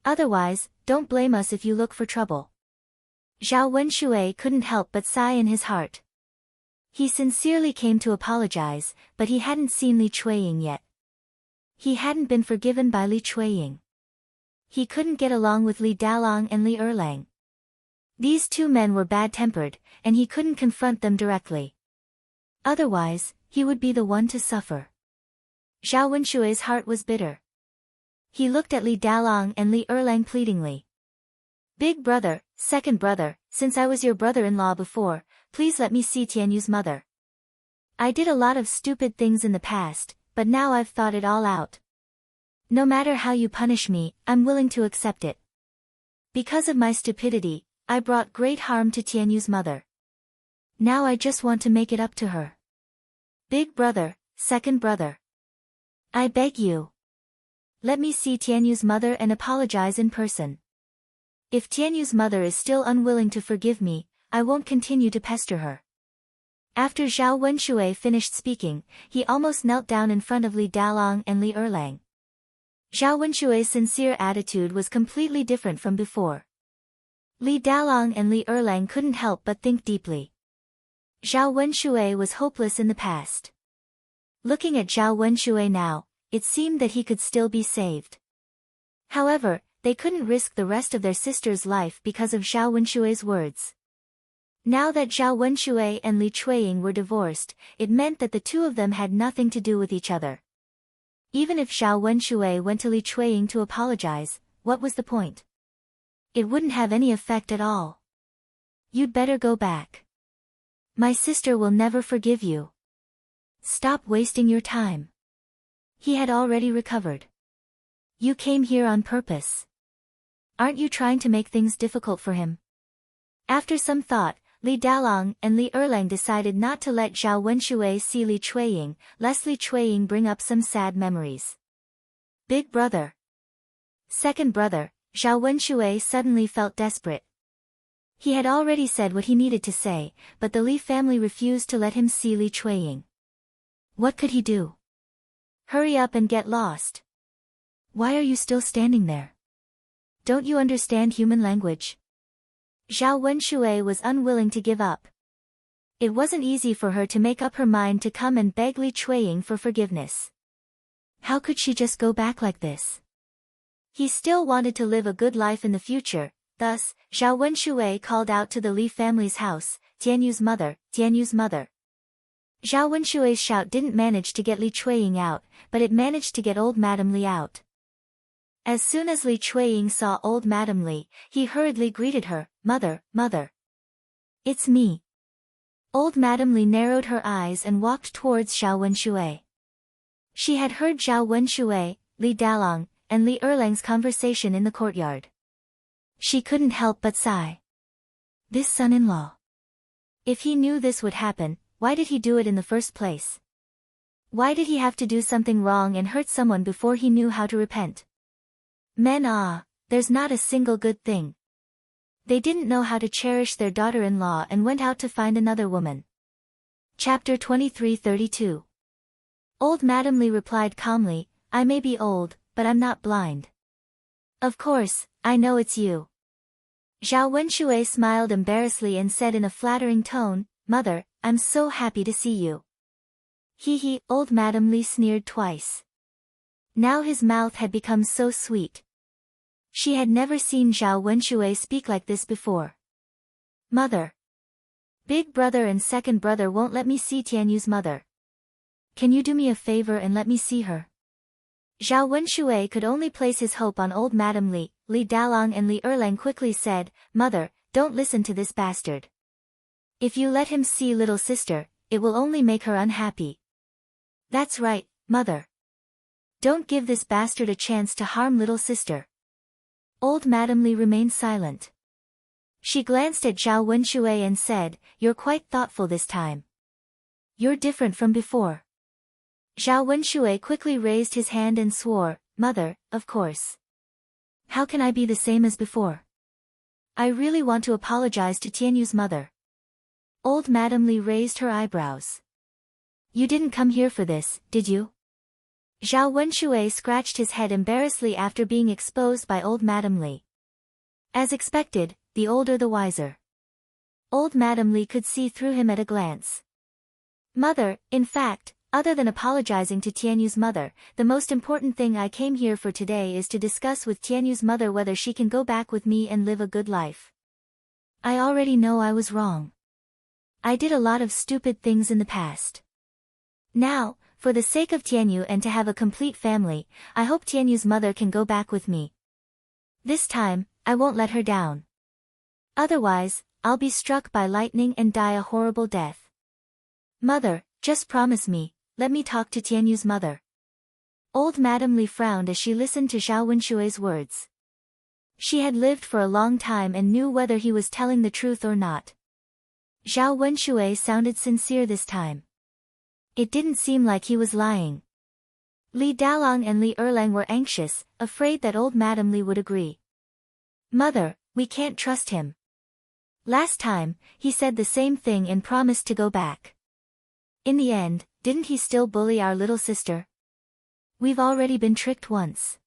Otherwise, don't blame us if you look for trouble." Zhao Wenshui couldn't help but sigh in his heart. He sincerely came to apologize, but he hadn't seen Li Chuiying yet. He hadn't been forgiven by Li Chuiying. He couldn't get along with Li Dalong and Li Erlang. These two men were bad-tempered, and he couldn't confront them directly. Otherwise, he would be the one to suffer. Zhao Wenshui's heart was bitter. He looked at Li Dalong and Li Erlang pleadingly. "Big brother, second brother, since I was your brother-in-law before, please let me see Tianyu's mother. I did a lot of stupid things in the past, but now I've thought it all out. No matter how you punish me, I'm willing to accept it. Because of my stupidity, I brought great harm to Tianyu's mother. Now I just want to make it up to her. Big brother, second brother. I beg you. Let me see Tianyu's mother and apologize in person. If Tianyu's mother is still unwilling to forgive me, I won't continue to pester her. After Zhao Wenshui finished speaking, he almost knelt down in front of Li Dalong and Li Erlang. Zhao Wenshui's sincere attitude was completely different from before. Li Dalong and Li Erlang couldn't help but think deeply. Zhao Wenshui was hopeless in the past. Looking at Zhao Wenshui now, it seemed that he could still be saved. However, they couldn't risk the rest of their sister's life because of Zhao Wenshui's words. Now that Zhao Wenshui and Li Chuiying were divorced, it meant that the two of them had nothing to do with each other. Even if Zhao Wenshui went to Li Chuiying to apologize, what was the point? It wouldn't have any effect at all. You'd better go back. My sister will never forgive you. Stop wasting your time. He had already recovered. You came here on purpose. Aren't you trying to make things difficult for him? After some thought, Li Dalong and Li Erlang decided not to let Zhao Wenshui see Li Chuiying, lest Li Chuiying bring up some sad memories. Big brother. Second brother, Zhao Wenshui suddenly felt desperate. He had already said what he needed to say, but the Li family refused to let him see Li Chuiying. What could he do? Hurry up and get lost. Why are you still standing there? Don't you understand human language? Zhao Wenshui was unwilling to give up. It wasn't easy for her to make up her mind to come and beg Li Chuiying for forgiveness. How could she just go back like this? He still wanted to live a good life in the future, thus, Zhao Wenshui called out to the Li family's house, Tianyu's mother, Tianyu's mother. Zhao Wenshui's shout didn't manage to get Li Chuiying out, but it managed to get old Madame Li out. As soon as Li Chuiying saw old Madame Li, he hurriedly greeted her, "Mother, mother." "It's me." Old Madame Li narrowed her eyes and walked towards Zhao Wenshui. She had heard Zhao Wenshui, Li Dalong, and Li Erlang's conversation in the courtyard. She couldn't help but sigh. This son-in-law. If he knew this would happen, why did he do it in the first place? Why did he have to do something wrong and hurt someone before he knew how to repent? Men, there's not a single good thing. They didn't know how to cherish their daughter-in-law and went out to find another woman. Chapter 23:32. Old Madame Li replied calmly, "I may be old, but I'm not blind. Of course, I know it's you." Zhao Wenshui smiled embarrassedly and said in a flattering tone, "Mother, I'm so happy to see you." He, old Madame Li sneered twice. Now his mouth had become so sweet. She had never seen Zhao Wenshui speak like this before. "Mother. Big brother and second brother won't let me see Tianyu's mother. Can you do me a favor and let me see her?" Zhao Wenshui could only place his hope on old Madame Li. Li Dalong and Li Erlang quickly said, "Mother, don't listen to this bastard. If you let him see little sister, it will only make her unhappy." "That's right, mother. Don't give this bastard a chance to harm little sister." Old Madame Li remained silent. She glanced at Zhao Wenshui and said, "You're quite thoughtful this time. You're different from before." Zhao Wenshui quickly raised his hand and swore, "Mother, of course. How can I be the same as before? I really want to apologize to Tianyu's mother." Old Madame Li raised her eyebrows. "You didn't come here for this, did you?" Zhao Wenshui scratched his head embarrassedly after being exposed by old Madame Li. As expected, the older the wiser. Old Madame Li could see through him at a glance. "Mother, in fact, other than apologizing to Tianyu's mother, the most important thing I came here for today is to discuss with Tianyu's mother whether she can go back with me and live a good life. I already know I was wrong. I did a lot of stupid things in the past. Now, for the sake of Tianyu and to have a complete family, I hope Tianyu's mother can go back with me. This time, I won't let her down. Otherwise, I'll be struck by lightning and die a horrible death. Mother, just promise me, let me talk to Tianyu's mother. Old Madame Li frowned as she listened to Zhao Wenshui's words. She had lived for a long time and knew whether he was telling the truth or not. Zhao Wenshui sounded sincere this time. It didn't seem like he was lying. Li Dalong and Li Erlang were anxious, afraid that old Madame Li would agree. Mother, we can't trust him. Last time, he said the same thing and promised to go back. In the end, didn't he still bully our little sister? We've already been tricked once.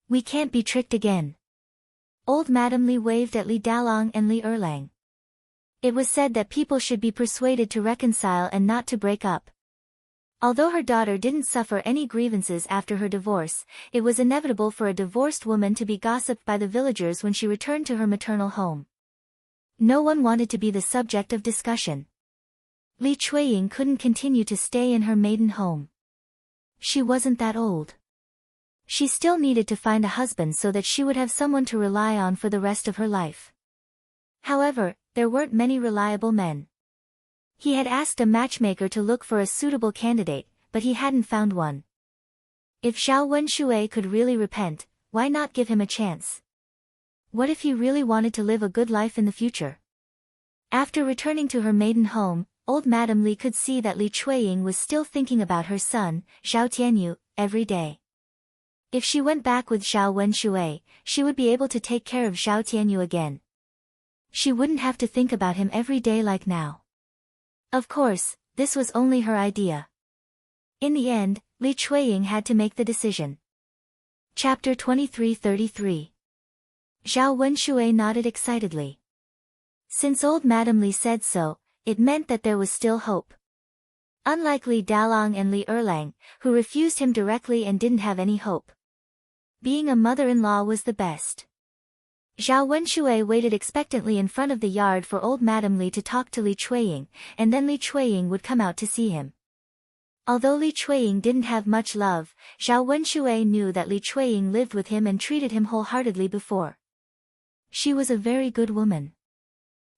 We can't be tricked again. Old Madame Li waved at Li Dalong and Li Erlang. It was said that people should be persuaded to reconcile and not to break up. Although her daughter didn't suffer any grievances after her divorce, it was inevitable for a divorced woman to be gossiped by the villagers when she returned to her maternal home. No one wanted to be the subject of discussion. Li Chuiying couldn't continue to stay in her maiden home. She wasn't that old. She still needed to find a husband so that she would have someone to rely on for the rest of her life. However, there weren't many reliable men. He had asked a matchmaker to look for a suitable candidate, but he hadn't found one. If Zhao Wenshui could really repent, why not give him a chance? What if he really wanted to live a good life in the future? After returning to her maiden home, old Madame Li could see that Li Chuiying was still thinking about her son, Zhao Tianyu, every day. If she went back with Zhao Wenshui, she would be able to take care of Zhao Tianyu again. She wouldn't have to think about him every day like now. Of course, this was only her idea. In the end, Li Chuiying had to make the decision. Chapter 2333. Zhao Wenshui nodded excitedly. Since old Madame Li said so, it meant that there was still hope. Unlike Li Dalong and Li Erlang, who refused him directly and didn't have any hope. Being a mother-in-law was the best. Zhao Wenshui waited expectantly in front of the yard for old Madame Li to talk to Li Chuiying, and then Li Chuiying would come out to see him. Although Li Chuiying didn't have much love, Zhao Wenshui knew that Li Chuiying lived with him and treated him wholeheartedly before. She was a very good woman.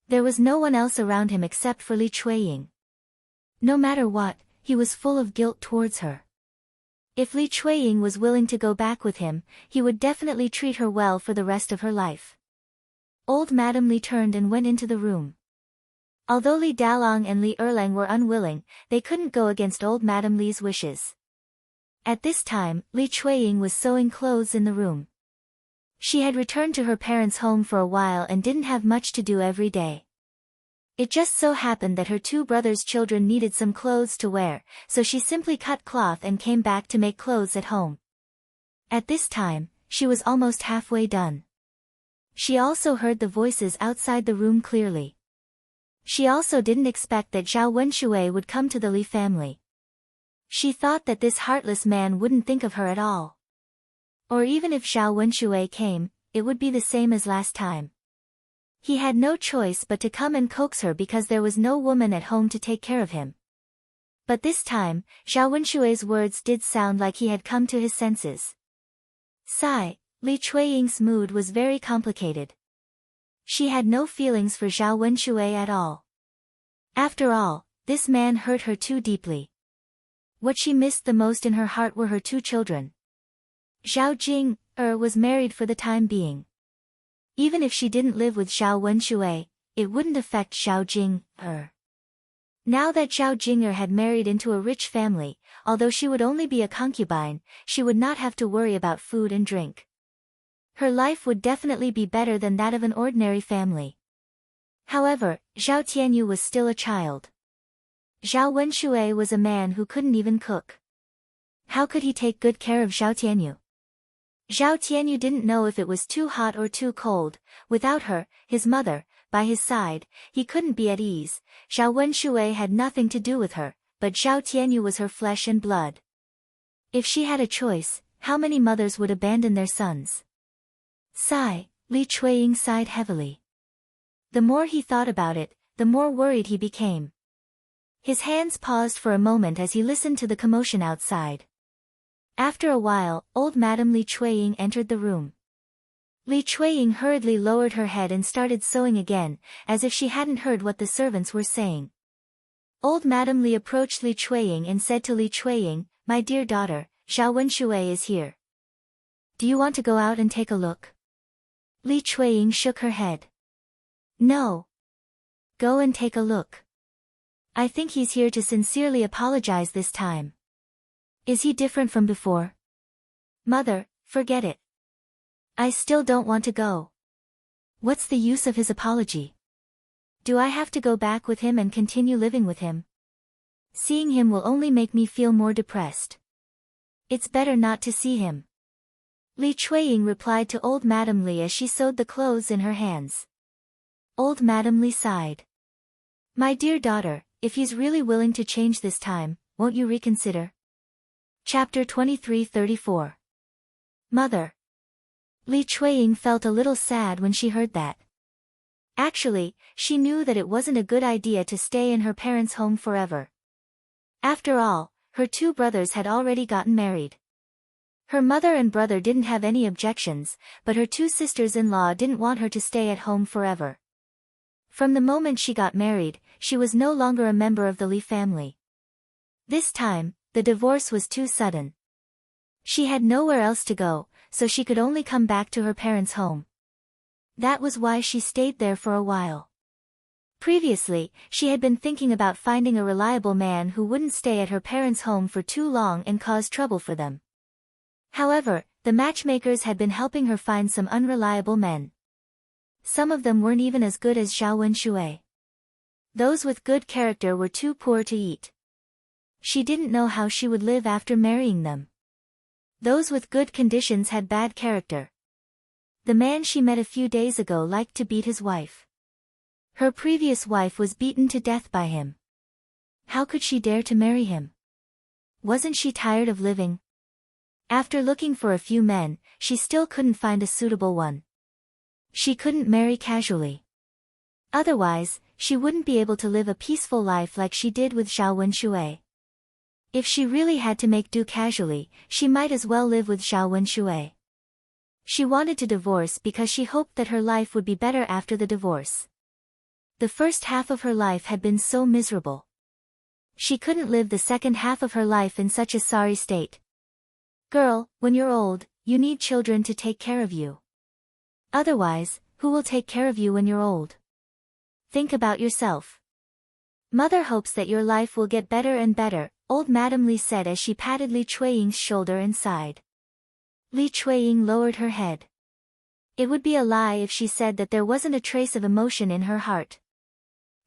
There was no one else around him except for Li Chuiying. No matter what, he was full of guilt towards her. If Li Chuiying was willing to go back with him, he would definitely treat her well for the rest of her life. Old Madame Li turned and went into the room. Although Li Dalong and Li Erlang were unwilling, they couldn't go against old Madame Li's wishes. At this time, Li Chuiying was sewing clothes in the room. She had returned to her parents' home for a while and didn't have much to do every day. It just so happened that her two brothers' children needed some clothes to wear, so she simply cut cloth and came back to make clothes at home. At this time, she was almost halfway done. She also heard the voices outside the room clearly. She also didn't expect that Zhao Wenshui would come to the Li family. She thought that this heartless man wouldn't think of her at all. Or even if Zhao Wenshui came, it would be the same as last time. He had no choice but to come and coax her because there was no woman at home to take care of him. But this time, Zhao Wenshui's words did sound like he had come to his senses. Sigh, Li Chuiying's mood was very complicated. She had no feelings for Zhao Wenshui at all. After all, this man hurt her too deeply. What she missed the most in her heart were her two children. Zhao Jing was married for the time being. Even if she didn't live with Zhao Wenshui, it wouldn't affect Zhao Jing. Now that Zhao Jinger had married into a rich family, although she would only be a concubine, she would not have to worry about food and drink. Her life would definitely be better than that of an ordinary family. However, Zhao Tianyu was still a child. Zhao Wenshui was a man who couldn't even cook. How could he take good care of Zhao Tianyu? Zhao Tianyu didn't know if it was too hot or too cold. Without her, his mother, by his side, he couldn't be at ease. Zhao Wenshui had nothing to do with her, but Zhao Tianyu was her flesh and blood. If she had a choice, how many mothers would abandon their sons? Sigh, Li Chuiying sighed heavily. The more he thought about it, the more worried he became. His hands paused for a moment as he listened to the commotion outside. After a while, old Madame Li Chuiying entered the room. Li Chuiying hurriedly lowered her head and started sewing again, as if she hadn't heard what the servants were saying. Old Madame Li approached Li Chuiying and said to Li Chuiying, "My dear daughter, Zhao Wenshui is here. Do you want to go out and take a look?" Li Chuiying shook her head. "No. Go and take a look. I think he's here to sincerely apologize this time." "Is he different from before?" "Mother, forget it. I still don't want to go. What's the use of his apology? Do I have to go back with him and continue living with him? Seeing him will only make me feel more depressed. It's better not to see him." Li Chuiying replied to old Madame Li as she sewed the clothes in her hands. Old Madame Li sighed. "My dear daughter, if he's really willing to change this time, won't you reconsider?" Chapter 23:34. Mother. Li Chuiying felt a little sad when she heard that. Actually, she knew that it wasn't a good idea to stay in her parents' home forever. After all, her two brothers had already gotten married. Her mother and brother didn't have any objections, but her two sisters-in-law didn't want her to stay at home forever. From the moment she got married, she was no longer a member of the Li family. This time, the divorce was too sudden. She had nowhere else to go, so she could only come back to her parents' home. That was why she stayed there for a while. Previously, she had been thinking about finding a reliable man who wouldn't stay at her parents' home for too long and cause trouble for them. However, the matchmakers had been helping her find some unreliable men. Some of them weren't even as good as Zhao Wenshui. Those with good character were too poor to eat. She didn't know how she would live after marrying them. Those with good conditions had bad character. The man she met a few days ago liked to beat his wife. Her previous wife was beaten to death by him. How could she dare to marry him? Wasn't she tired of living? After looking for a few men, she still couldn't find a suitable one. She couldn't marry casually. Otherwise, she wouldn't be able to live a peaceful life like she did with Zhao Wenshui. If she really had to make do casually, she might as well live with Zhao Wenshui. She wanted to divorce because she hoped that her life would be better after the divorce. The first half of her life had been so miserable. She couldn't live the second half of her life in such a sorry state. Girl, when you're old, you need children to take care of you. Otherwise, who will take care of you when you're old? Think about yourself. Mother hopes that your life will get better and better, old Madame Li said as she patted Li Chuiying's shoulder and sighed. Li Chuiying lowered her head. It would be a lie if she said that there wasn't a trace of emotion in her heart.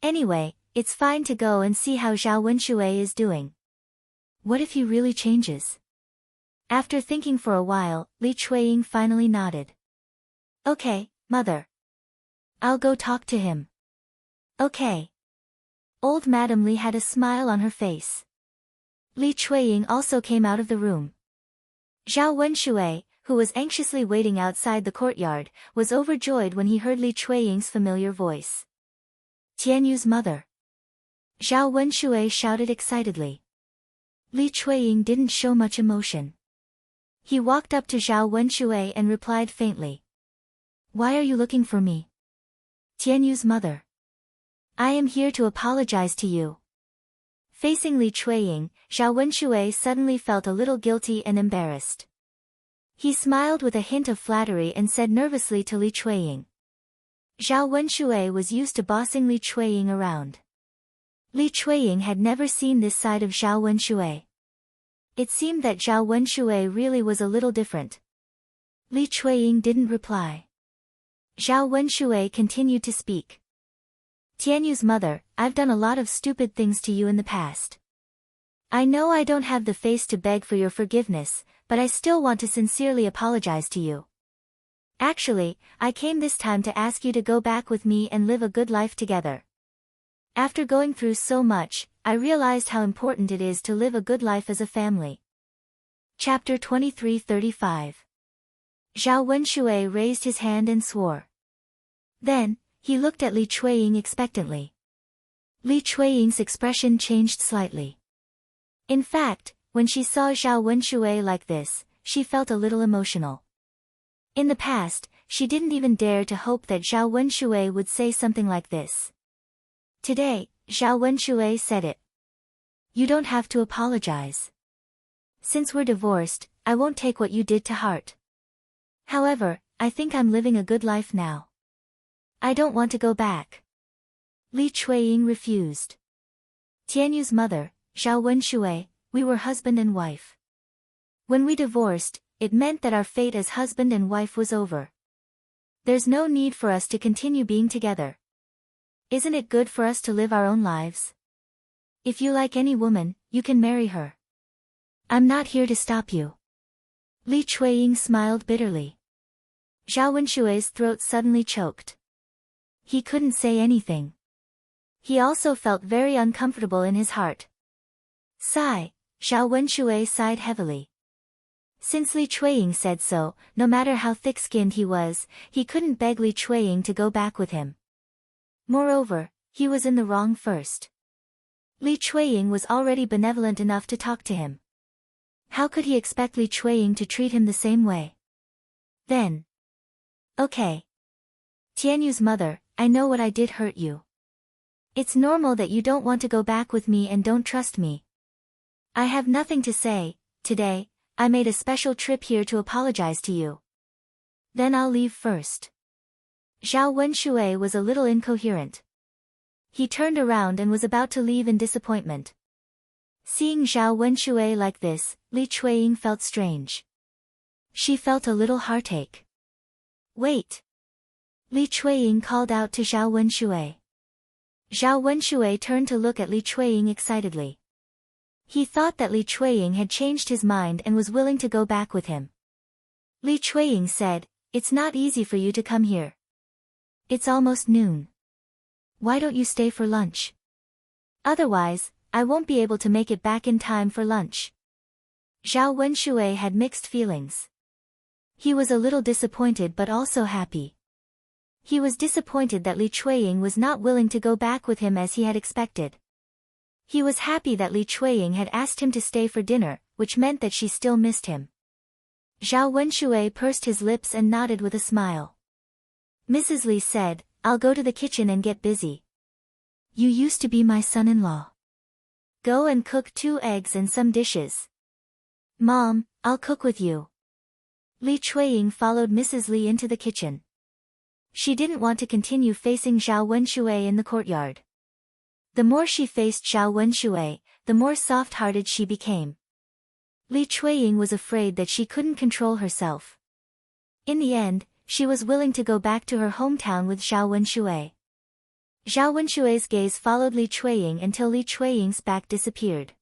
Anyway, it's fine to go and see how Zhao Wenshui is doing. What if he really changes? After thinking for a while, Li Chuiying finally nodded. Okay, Mother. I'll go talk to him. Okay. Old Madame Li had a smile on her face. Li Chuiying also came out of the room. Zhao Wenshui, who was anxiously waiting outside the courtyard, was overjoyed when he heard Li Chuiying's familiar voice. Tianyu's mother. Zhao Wenshui shouted excitedly. Li Chuiying didn't show much emotion. He walked up to Zhao Wenshui and replied faintly. Why are you looking for me? Tianyu's mother. I am here to apologize to you. Facing Li Chuiying, Zhao Wenshui suddenly felt a little guilty and embarrassed. He smiled with a hint of flattery and said nervously to Li Chuiying. Zhao Wenshui was used to bossing Li Chuiying around. Li Chuiying had never seen this side of Zhao Wenshui. It seemed that Zhao Wenshui really was a little different. Li Chuiying didn't reply. Zhao Wenshui continued to speak. Tianyu's mother, I've done a lot of stupid things to you in the past. I know I don't have the face to beg for your forgiveness, but I still want to sincerely apologize to you. Actually, I came this time to ask you to go back with me and live a good life together. After going through so much, I realized how important it is to live a good life as a family. Chapter 23:35. Zhao Wenshui raised his hand and swore. Then, he looked at Li Chuiying expectantly. Li Chuiying's expression changed slightly. In fact, when she saw Zhao Wenshui like this, she felt a little emotional. In the past, she didn't even dare to hope that Zhao Wenshui would say something like this. Today, Zhao Wenshui said it. You don't have to apologize. Since we're divorced, I won't take what you did to heart. However, I think I'm living a good life now. I don't want to go back. Li Chuiying refused. Tianyu's mother, Zhao Wenshui, we were husband and wife. When we divorced, it meant that our fate as husband and wife was over. There's no need for us to continue being together. Isn't it good for us to live our own lives? If you like any woman, you can marry her. I'm not here to stop you. Li Chuiying smiled bitterly. Zhao Wenshui's throat suddenly choked. He couldn't say anything. He also felt very uncomfortable in his heart. Sigh, Zhao Wenshui sighed heavily. Since Li Chuiying said so, no matter how thick-skinned he was, he couldn't beg Li Chuiying to go back with him. Moreover, he was in the wrong first. Li Chuiying was already benevolent enough to talk to him. How could he expect Li Chuiying to treat him the same way? Then. Okay. Tianyu's mother, I know what I did hurt you. It's normal that you don't want to go back with me and don't trust me. I have nothing to say. Today, I made a special trip here to apologize to you. Then I'll leave first. Zhao Wenshui was a little incoherent. He turned around and was about to leave in disappointment. Seeing Zhao Wenshui like this, Li Chuiying felt strange. She felt a little heartache. Wait. Li Chuiying called out to Zhao Wenshui. Zhao Wenshui turned to look at Li Chuiying excitedly. He thought that Li Chuiying had changed his mind and was willing to go back with him. Li Chuiying said, It's not easy for you to come here. It's almost noon. Why don't you stay for lunch? Otherwise, I won't be able to make it back in time for lunch. Zhao Wenshui had mixed feelings. He was a little disappointed but also happy. He was disappointed that Li Chuiying was not willing to go back with him as he had expected. He was happy that Li Chuiying had asked him to stay for dinner, which meant that she still missed him. Zhao Wenshui pursed his lips and nodded with a smile. Mrs. Li said, I'll go to the kitchen and get busy. You used to be my son-in-law. Go and cook 2 eggs and some dishes. Mom, I'll cook with you. Li Chuiying followed Mrs. Li into the kitchen. She didn't want to continue facing Zhao Wenshui in the courtyard. The more she faced Zhao Wenshui, the more soft-hearted she became. Li Chuiying was afraid that she couldn't control herself. In the end, she was willing to go back to her hometown with Zhao Wenshui. Zhao Wenshui's gaze followed Li Chuiying until Li Chuiying's back disappeared.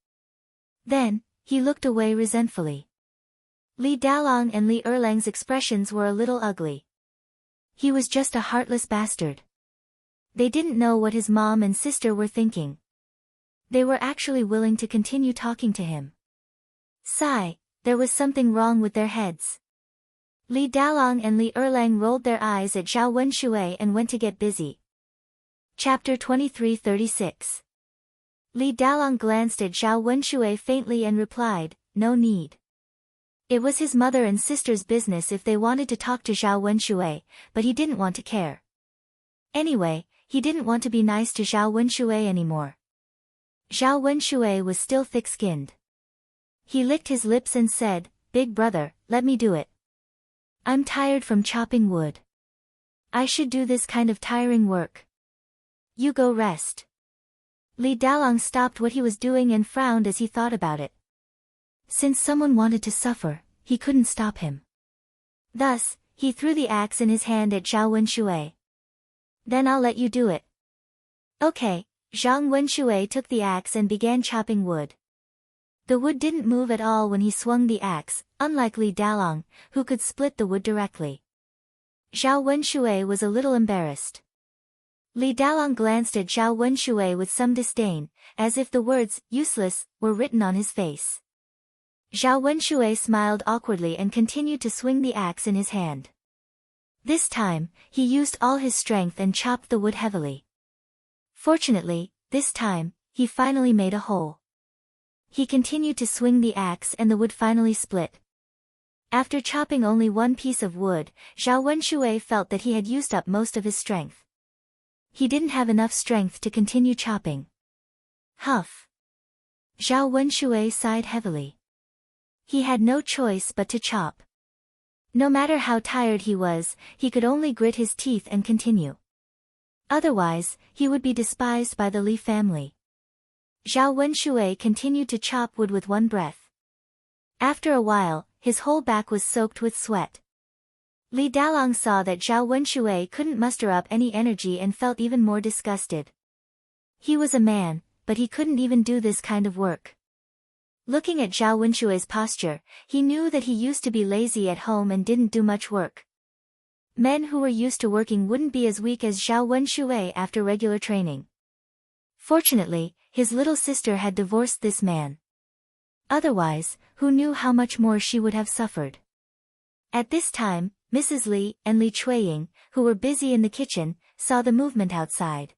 Then, he looked away resentfully. Li Dalong and Li Erlang's expressions were a little ugly. He was just a heartless bastard. They didn't know what his mom and sister were thinking. They were actually willing to continue talking to him. Sigh, there was something wrong with their heads. Li Dalong and Li Erlang rolled their eyes at Zhao Wenshui and went to get busy. Chapter 23:36. Li Dalong glanced at Zhao Wenshui faintly and replied, No need. It was his mother and sister's business if they wanted to talk to Zhao Wenshui, but he didn't want to care. Anyway, he didn't want to be nice to Zhao Wenshui anymore. Zhao Wenshui was still thick-skinned. He licked his lips and said, Big brother, let me do it. I'm tired from chopping wood. I should do this kind of tiring work. You go rest. Li Dalong stopped what he was doing and frowned as he thought about it. Since someone wanted to suffer, he couldn't stop him. Thus, he threw the axe in his hand at Zhao Wenshui. Then I'll let you do it. Okay, Zhang Wenshui took the axe and began chopping wood. The wood didn't move at all when he swung the axe, unlike Li Dalong, who could split the wood directly. Zhao Wenshui was a little embarrassed. Li Dalong glanced at Zhao Wenshui with some disdain, as if the words, useless, were written on his face. Zhao Wenshui smiled awkwardly and continued to swing the axe in his hand. This time, he used all his strength and chopped the wood heavily. Fortunately, this time, he finally made a hole. He continued to swing the axe and the wood finally split. After chopping only one piece of wood, Zhao Wenshui felt that he had used up most of his strength. He didn't have enough strength to continue chopping. Huff. Zhao Wenshui sighed heavily. He had no choice but to chop. No matter how tired he was, he could only grit his teeth and continue. Otherwise, he would be despised by the Li family. Zhao Wenshui continued to chop wood with one breath. After a while, his whole back was soaked with sweat. Li Dalong saw that Zhao Wenshui couldn't muster up any energy and felt even more disgusted. He was a man, but he couldn't even do this kind of work. Looking at Zhao Wenshui's posture, he knew that he used to be lazy at home and didn't do much work. Men who were used to working wouldn't be as weak as Zhao Wenshui after regular training. Fortunately, his little sister had divorced this man. Otherwise, who knew how much more she would have suffered. At this time, Mrs. Li and Li Chuiying, who were busy in the kitchen, saw the movement outside.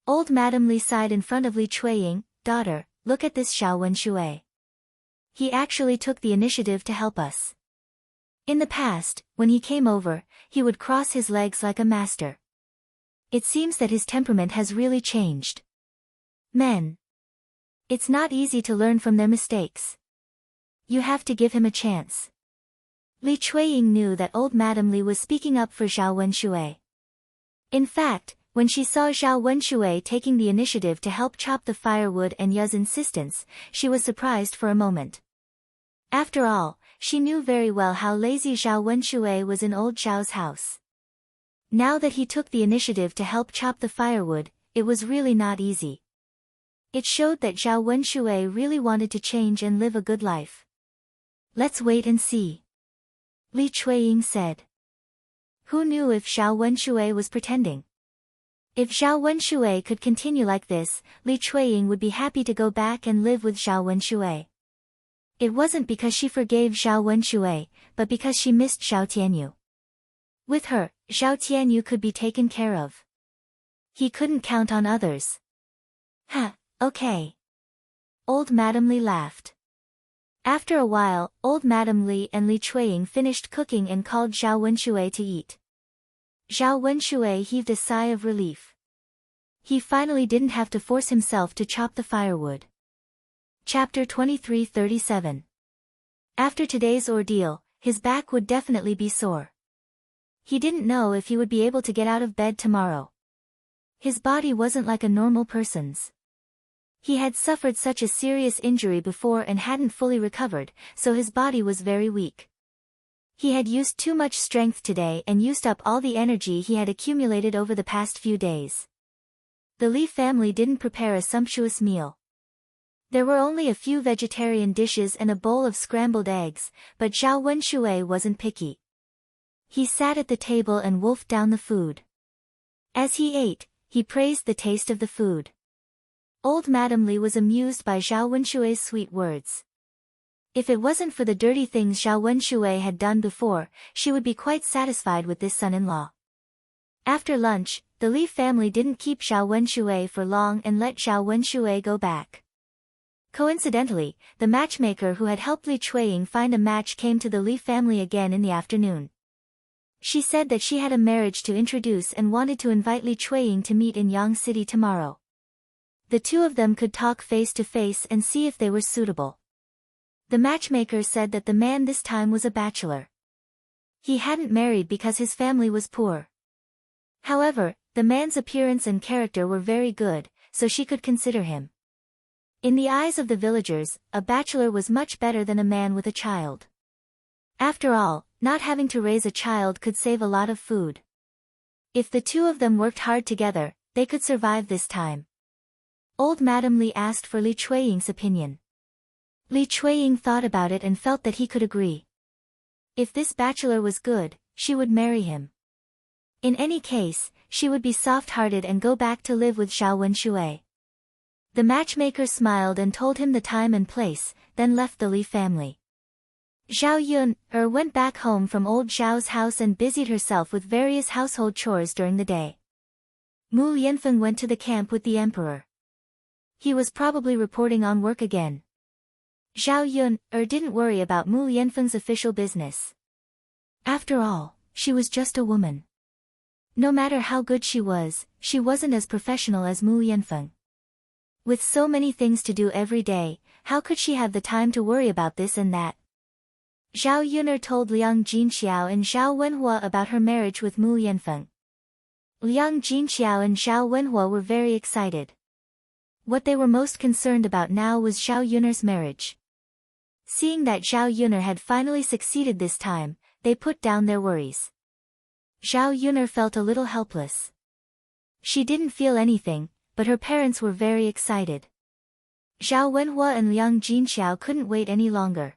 Old Madame Li sighed in front of Li Chuiying, "Daughter, look at this Zhao Wenshui. He actually took the initiative to help us. In the past, when he came over, he would cross his legs like a master. It seems that his temperament has really changed. Men. It's not easy to learn from their mistakes. You have to give him a chance." Li Chuiying knew that old Madame Li was speaking up for Zhao Wenshui. In fact, when she saw Zhao Wenshui taking the initiative to help chop the firewood and Yu's insistence, she was surprised for a moment. After all, she knew very well how lazy Zhao Wenshui was in old Zhao's house. Now that he took the initiative to help chop the firewood, it was really not easy. It showed that Zhao Wenshui really wanted to change and live a good life. "Let's wait and see," Li Chuiying said. Who knew if Zhao Wenshui was pretending? If Zhao Wenshui could continue like this, Li Chuiying would be happy to go back and live with Zhao Wenshui. It wasn't because she forgave Zhao Wenshui, but because she missed Zhao Tianyu. With her, Zhao Tianyu could be taken care of. He couldn't count on others. "Huh, okay." Old Madame Li laughed. After a while, old Madame Li and Li Chuiying finished cooking and called Zhao Wenshui to eat. Zhao Wenshui heaved a sigh of relief. He finally didn't have to force himself to chop the firewood. Chapter 23:37. After today's ordeal, his back would definitely be sore. He didn't know if he would be able to get out of bed tomorrow. His body wasn't like a normal person's. He had suffered such a serious injury before and hadn't fully recovered, so his body was very weak. He had used too much strength today and used up all the energy he had accumulated over the past few days. The Li family didn't prepare a sumptuous meal. There were only a few vegetarian dishes and a bowl of scrambled eggs, but Zhao Wenshui wasn't picky. He sat at the table and wolfed down the food. As he ate, he praised the taste of the food. Old Madame Li was amused by Zhao Wenshui's sweet words. If it wasn't for the dirty things Zhao Wenshui had done before, she would be quite satisfied with this son-in-law. After lunch, the Li family didn't keep Zhao Wenshui for long and let Zhao Wenshui go back. Coincidentally, the matchmaker who had helped Li Chuiying find a match came to the Li family again in the afternoon. She said that she had a marriage to introduce and wanted to invite Li Chuiying to meet in Yang City tomorrow. The two of them could talk face to face and see if they were suitable. The matchmaker said that the man this time was a bachelor. He hadn't married because his family was poor. However, the man's appearance and character were very good, so she could consider him. In the eyes of the villagers, a bachelor was much better than a man with a child. After all, not having to raise a child could save a lot of food. If the two of them worked hard together, they could survive this time. Old Madame Li asked for Li Chuiying's opinion. Li Chuiying thought about it and felt that he could agree. If this bachelor was good, she would marry him. In any case, she would be soft-hearted and go back to live with Zhao Wenshui. The matchmaker smiled and told him the time and place, then left the Li family. Zhao Yun went back home from old Zhao's house and busied herself with various household chores during the day. Mu Yanfeng went to the camp with the emperor. He was probably reporting on work again. Zhao Yun didn't worry about Mu Lianfeng's official business. After all, she was just a woman. No matter how good she wasn't as professional as Mu Lianfeng. With so many things to do every day, how could she have the time to worry about this and that? Zhao Yun'er told Liang Jinxiao and Zhao Wenhua about her marriage with Mu Lianfeng. Liang Jinxiao and Zhao Wenhua were very excited. What they were most concerned about now was Zhao Yun'er's marriage. Seeing that Zhao Yun'er had finally succeeded this time, they put down their worries. Zhao Yun'er felt a little helpless. She didn't feel anything, but her parents were very excited. Zhao Wenhua and Liang Jinxiao couldn't wait any longer.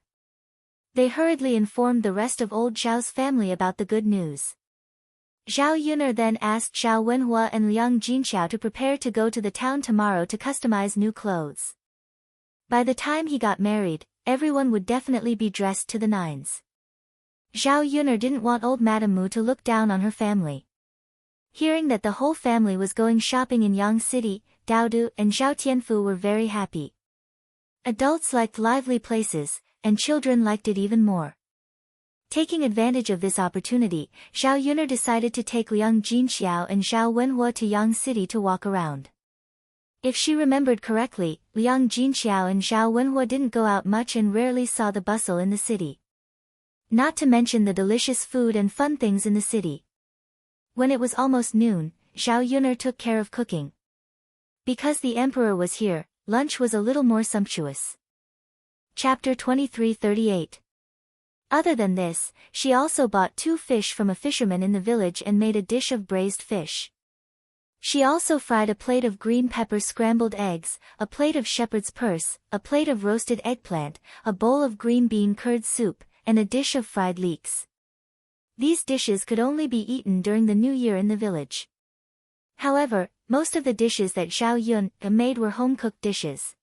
They hurriedly informed the rest of old Zhao's family about the good news. Zhao Yun'er then asked Zhao Wenhua and Liang Jinxiao to prepare to go to the town tomorrow to customize new clothes. By the time he got married, everyone would definitely be dressed to the nines. Zhao Yun'er didn't want old Madame Mu to look down on her family. Hearing that the whole family was going shopping in Yang City, Daodu and Zhao Tianfu were very happy. Adults liked lively places, and children liked it even more. Taking advantage of this opportunity, Zhao Yun'er decided to take Liang Jinxiao and Zhao Wenhua to Yang City to walk around. If she remembered correctly, Liang Jinxiao and Zhao Wenhua didn't go out much and rarely saw the bustle in the city. Not to mention the delicious food and fun things in the city. When it was almost noon, Zhao Yun'er took care of cooking. Because the emperor was here, lunch was a little more sumptuous. Chapter 2338. Other than this, she also bought 2 fish from a fisherman in the village and made a dish of braised fish. She also fried a plate of green pepper scrambled eggs, a plate of shepherd's purse, a plate of roasted eggplant, a bowl of green bean curd soup, and a dish of fried leeks. These dishes could only be eaten during the New Year in the village. However, most of the dishes that Zhao Yun made were home-cooked dishes.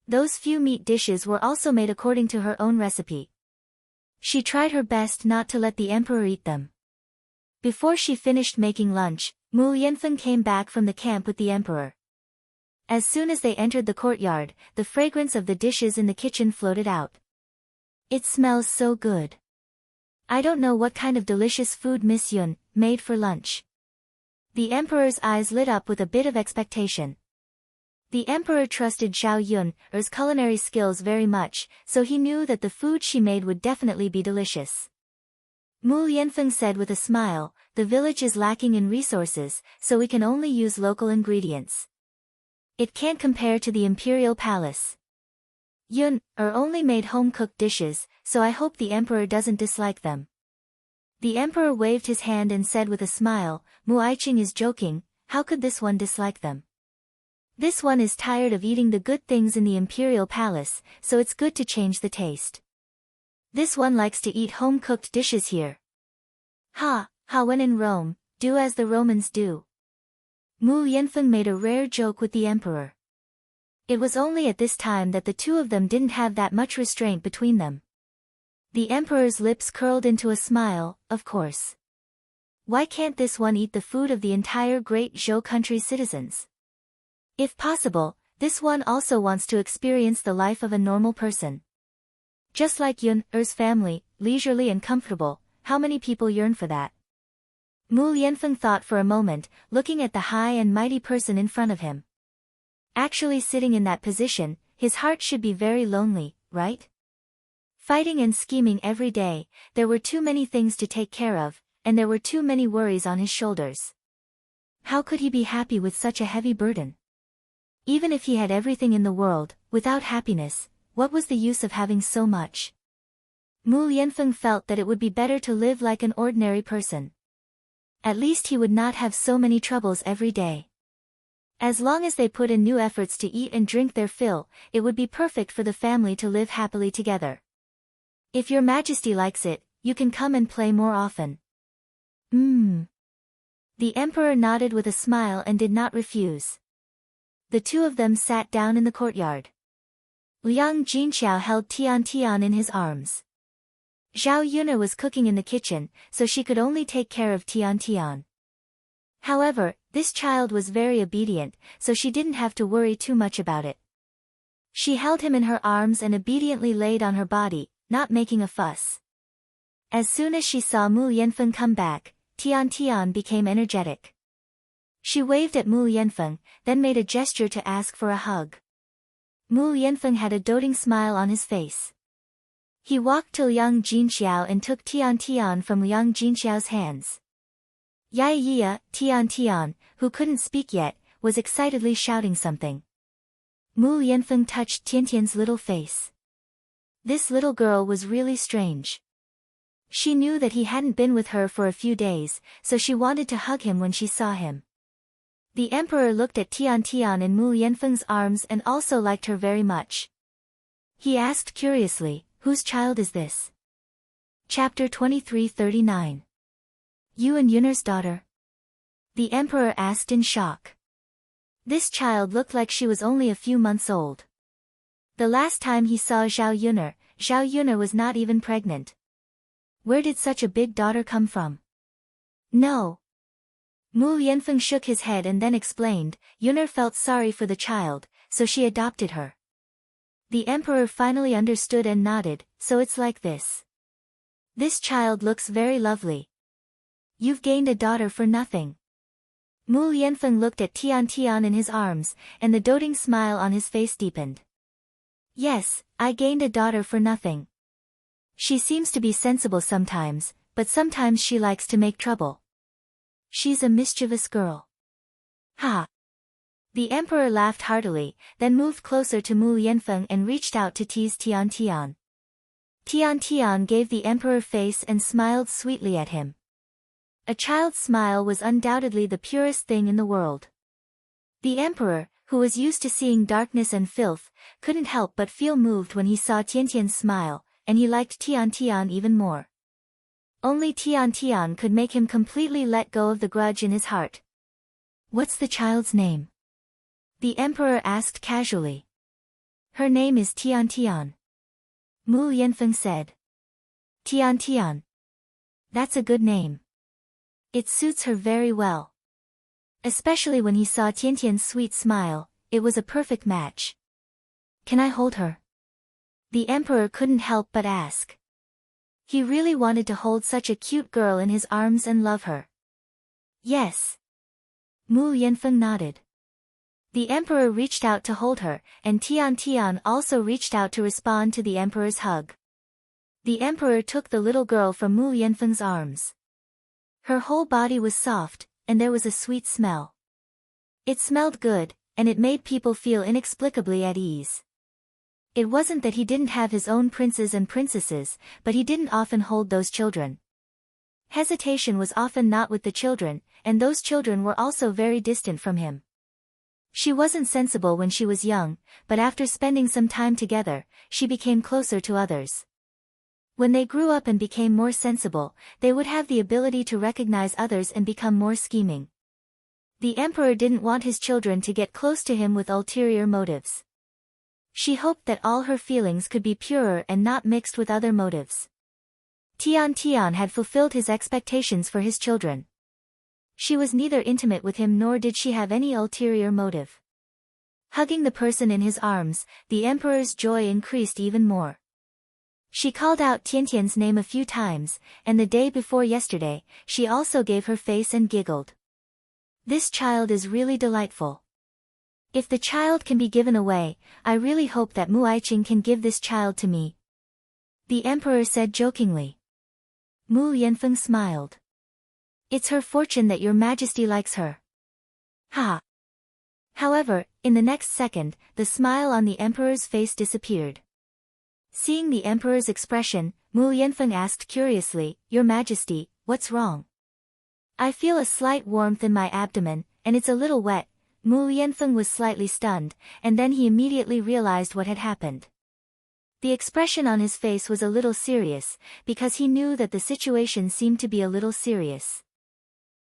Those few meat dishes were also made according to her own recipe. She tried her best not to let the emperor eat them. Before she finished making lunch, Mu Lianfeng came back from the camp with the emperor. As soon as they entered the courtyard, the fragrance of the dishes in the kitchen floated out. It smells so good. I don't know what kind of delicious food Miss Yun made for lunch. The emperor's eyes lit up with a bit of expectation. The emperor trusted Zhao Yun'er's culinary skills very much, so he knew that the food she made would definitely be delicious. Mu Lianfeng said with a smile, "The village is lacking in resources, so we can only use local ingredients. It can't compare to the imperial palace. Yun only made home-cooked dishes, so I hope the emperor doesn't dislike them." The emperor waved his hand and said with a smile, "Mu Aiqing is joking, how could this one dislike them? This one is tired of eating the good things in the imperial palace, so it's good to change the taste. This one likes to eat home-cooked dishes here. When in Rome, do as the Romans do." Mu Lianfeng made a rare joke with the emperor. It was only at this time that the two of them didn't have that much restraint between them. The emperor's lips curled into a smile, of course. Why can't this one eat the food of the entire great Zhou country's citizens? If possible, this one also wants to experience the life of a normal person. Just like Yun'er's family, leisurely and comfortable, how many people yearn for that? Mu Lianfeng thought for a moment, looking at the high and mighty person in front of him. Actually sitting in that position, his heart should be very lonely, right? Fighting and scheming every day, there were too many things to take care of, and there were too many worries on his shoulders. How could he be happy with such a heavy burden? Even if he had everything in the world, without happiness, what was the use of having so much? Mu Lianfeng felt that it would be better to live like an ordinary person. At least he would not have so many troubles every day. As long as they put in new efforts to eat and drink their fill, it would be perfect for the family to live happily together. If your majesty likes it, you can come and play more often. The emperor nodded with a smile and did not refuse. The two of them sat down in the courtyard. Liang Jinxiao held Tian in his arms. Zhao Yun'er was cooking in the kitchen, so she could only take care of Tian. However, this child was very obedient, so she didn't have to worry too much about it. She held him in her arms and obediently laid on her body, not making a fuss. As soon as she saw Mu Yanfeng come back, Tian became energetic. She waved at Mu Yanfeng, then made a gesture to ask for a hug. Mu Yanfeng had a doting smile on his face. He walked to Liang Jinxiao and took Tian from Liang Jinxiao's hands. Yaya, Tian, who couldn't speak yet, was excitedly shouting something. Mu Yanfeng touched Tian's little face. This little girl was really strange. She knew that he hadn't been with her for a few days, so she wanted to hug him when she saw him. The emperor looked at Tian in Mu Yanfeng's arms and also liked her very much. He asked curiously, "Whose child is this?" Chapter 23:39. You and Yun'er's daughter? The emperor asked in shock. This child looked like she was only a few months old. The last time he saw Zhao Yun'er was not even pregnant. Where did such a big daughter come from? No. Mu Yanfeng shook his head and then explained, Yun'er felt sorry for the child, so she adopted her. The emperor finally understood and nodded, so it's like this. This child looks very lovely. You've gained a daughter for nothing. Mu Yanfeng looked at Tian in his arms, and the doting smile on his face deepened. Yes, I gained a daughter for nothing. She seems to be sensible sometimes, but sometimes she likes to make trouble. She's a mischievous girl. Ha! The emperor laughed heartily, then moved closer to Mu Yanfeng and reached out to tease Tian. Tian gave the emperor face and smiled sweetly at him. A child's smile was undoubtedly the purest thing in the world. The emperor, who was used to seeing darkness and filth, couldn't help but feel moved when he saw Tian's smile, and he liked Tian even more. Only Tian could make him completely let go of the grudge in his heart. What's the child's name? The emperor asked casually. Her name is Tian. Mu Yanfeng said. Tian. That's a good name. It suits her very well. Especially when he saw Tian's sweet smile, it was a perfect match. Can I hold her? The emperor couldn't help but ask. He really wanted to hold such a cute girl in his arms and love her. Yes. Mu Yanfeng nodded. The emperor reached out to hold her, and Tian also reached out to respond to the emperor's hug. The emperor took the little girl from Mu Yanfeng's arms. Her whole body was soft, and there was a sweet smell. It smelled good, and it made people feel inexplicably at ease. It wasn't that he didn't have his own princes and princesses, but he didn't often hold those children. Hesitation was often not with the children, and those children were also very distant from him. She wasn't sensible when she was young, but after spending some time together, she became closer to others. When they grew up and became more sensible, they would have the ability to recognize others and become more scheming. The emperor didn't want his children to get close to him with ulterior motives. She hoped that all her feelings could be purer and not mixed with other motives. Tian had fulfilled his expectations for his children. She was neither intimate with him nor did she have any ulterior motive. Hugging the person in his arms, the emperor's joy increased even more. She called out Tian's name a few times, and the day before yesterday, she also gave her face and giggled. This child is really delightful. If the child can be given away, I really hope that Mu Aiqing can give this child to me. The emperor said jokingly. Mu Yanfeng smiled. It's her fortune that your majesty likes her. Ha! However, in the next second, the smile on the emperor's face disappeared. Seeing the emperor's expression, Mu Yanfeng asked curiously, Your Majesty, what's wrong? I feel a slight warmth in my abdomen, and it's a little wet. Mu Yanfeng was slightly stunned, and then he immediately realized what had happened. The expression on his face was a little serious, because he knew that the situation seemed to be a little serious.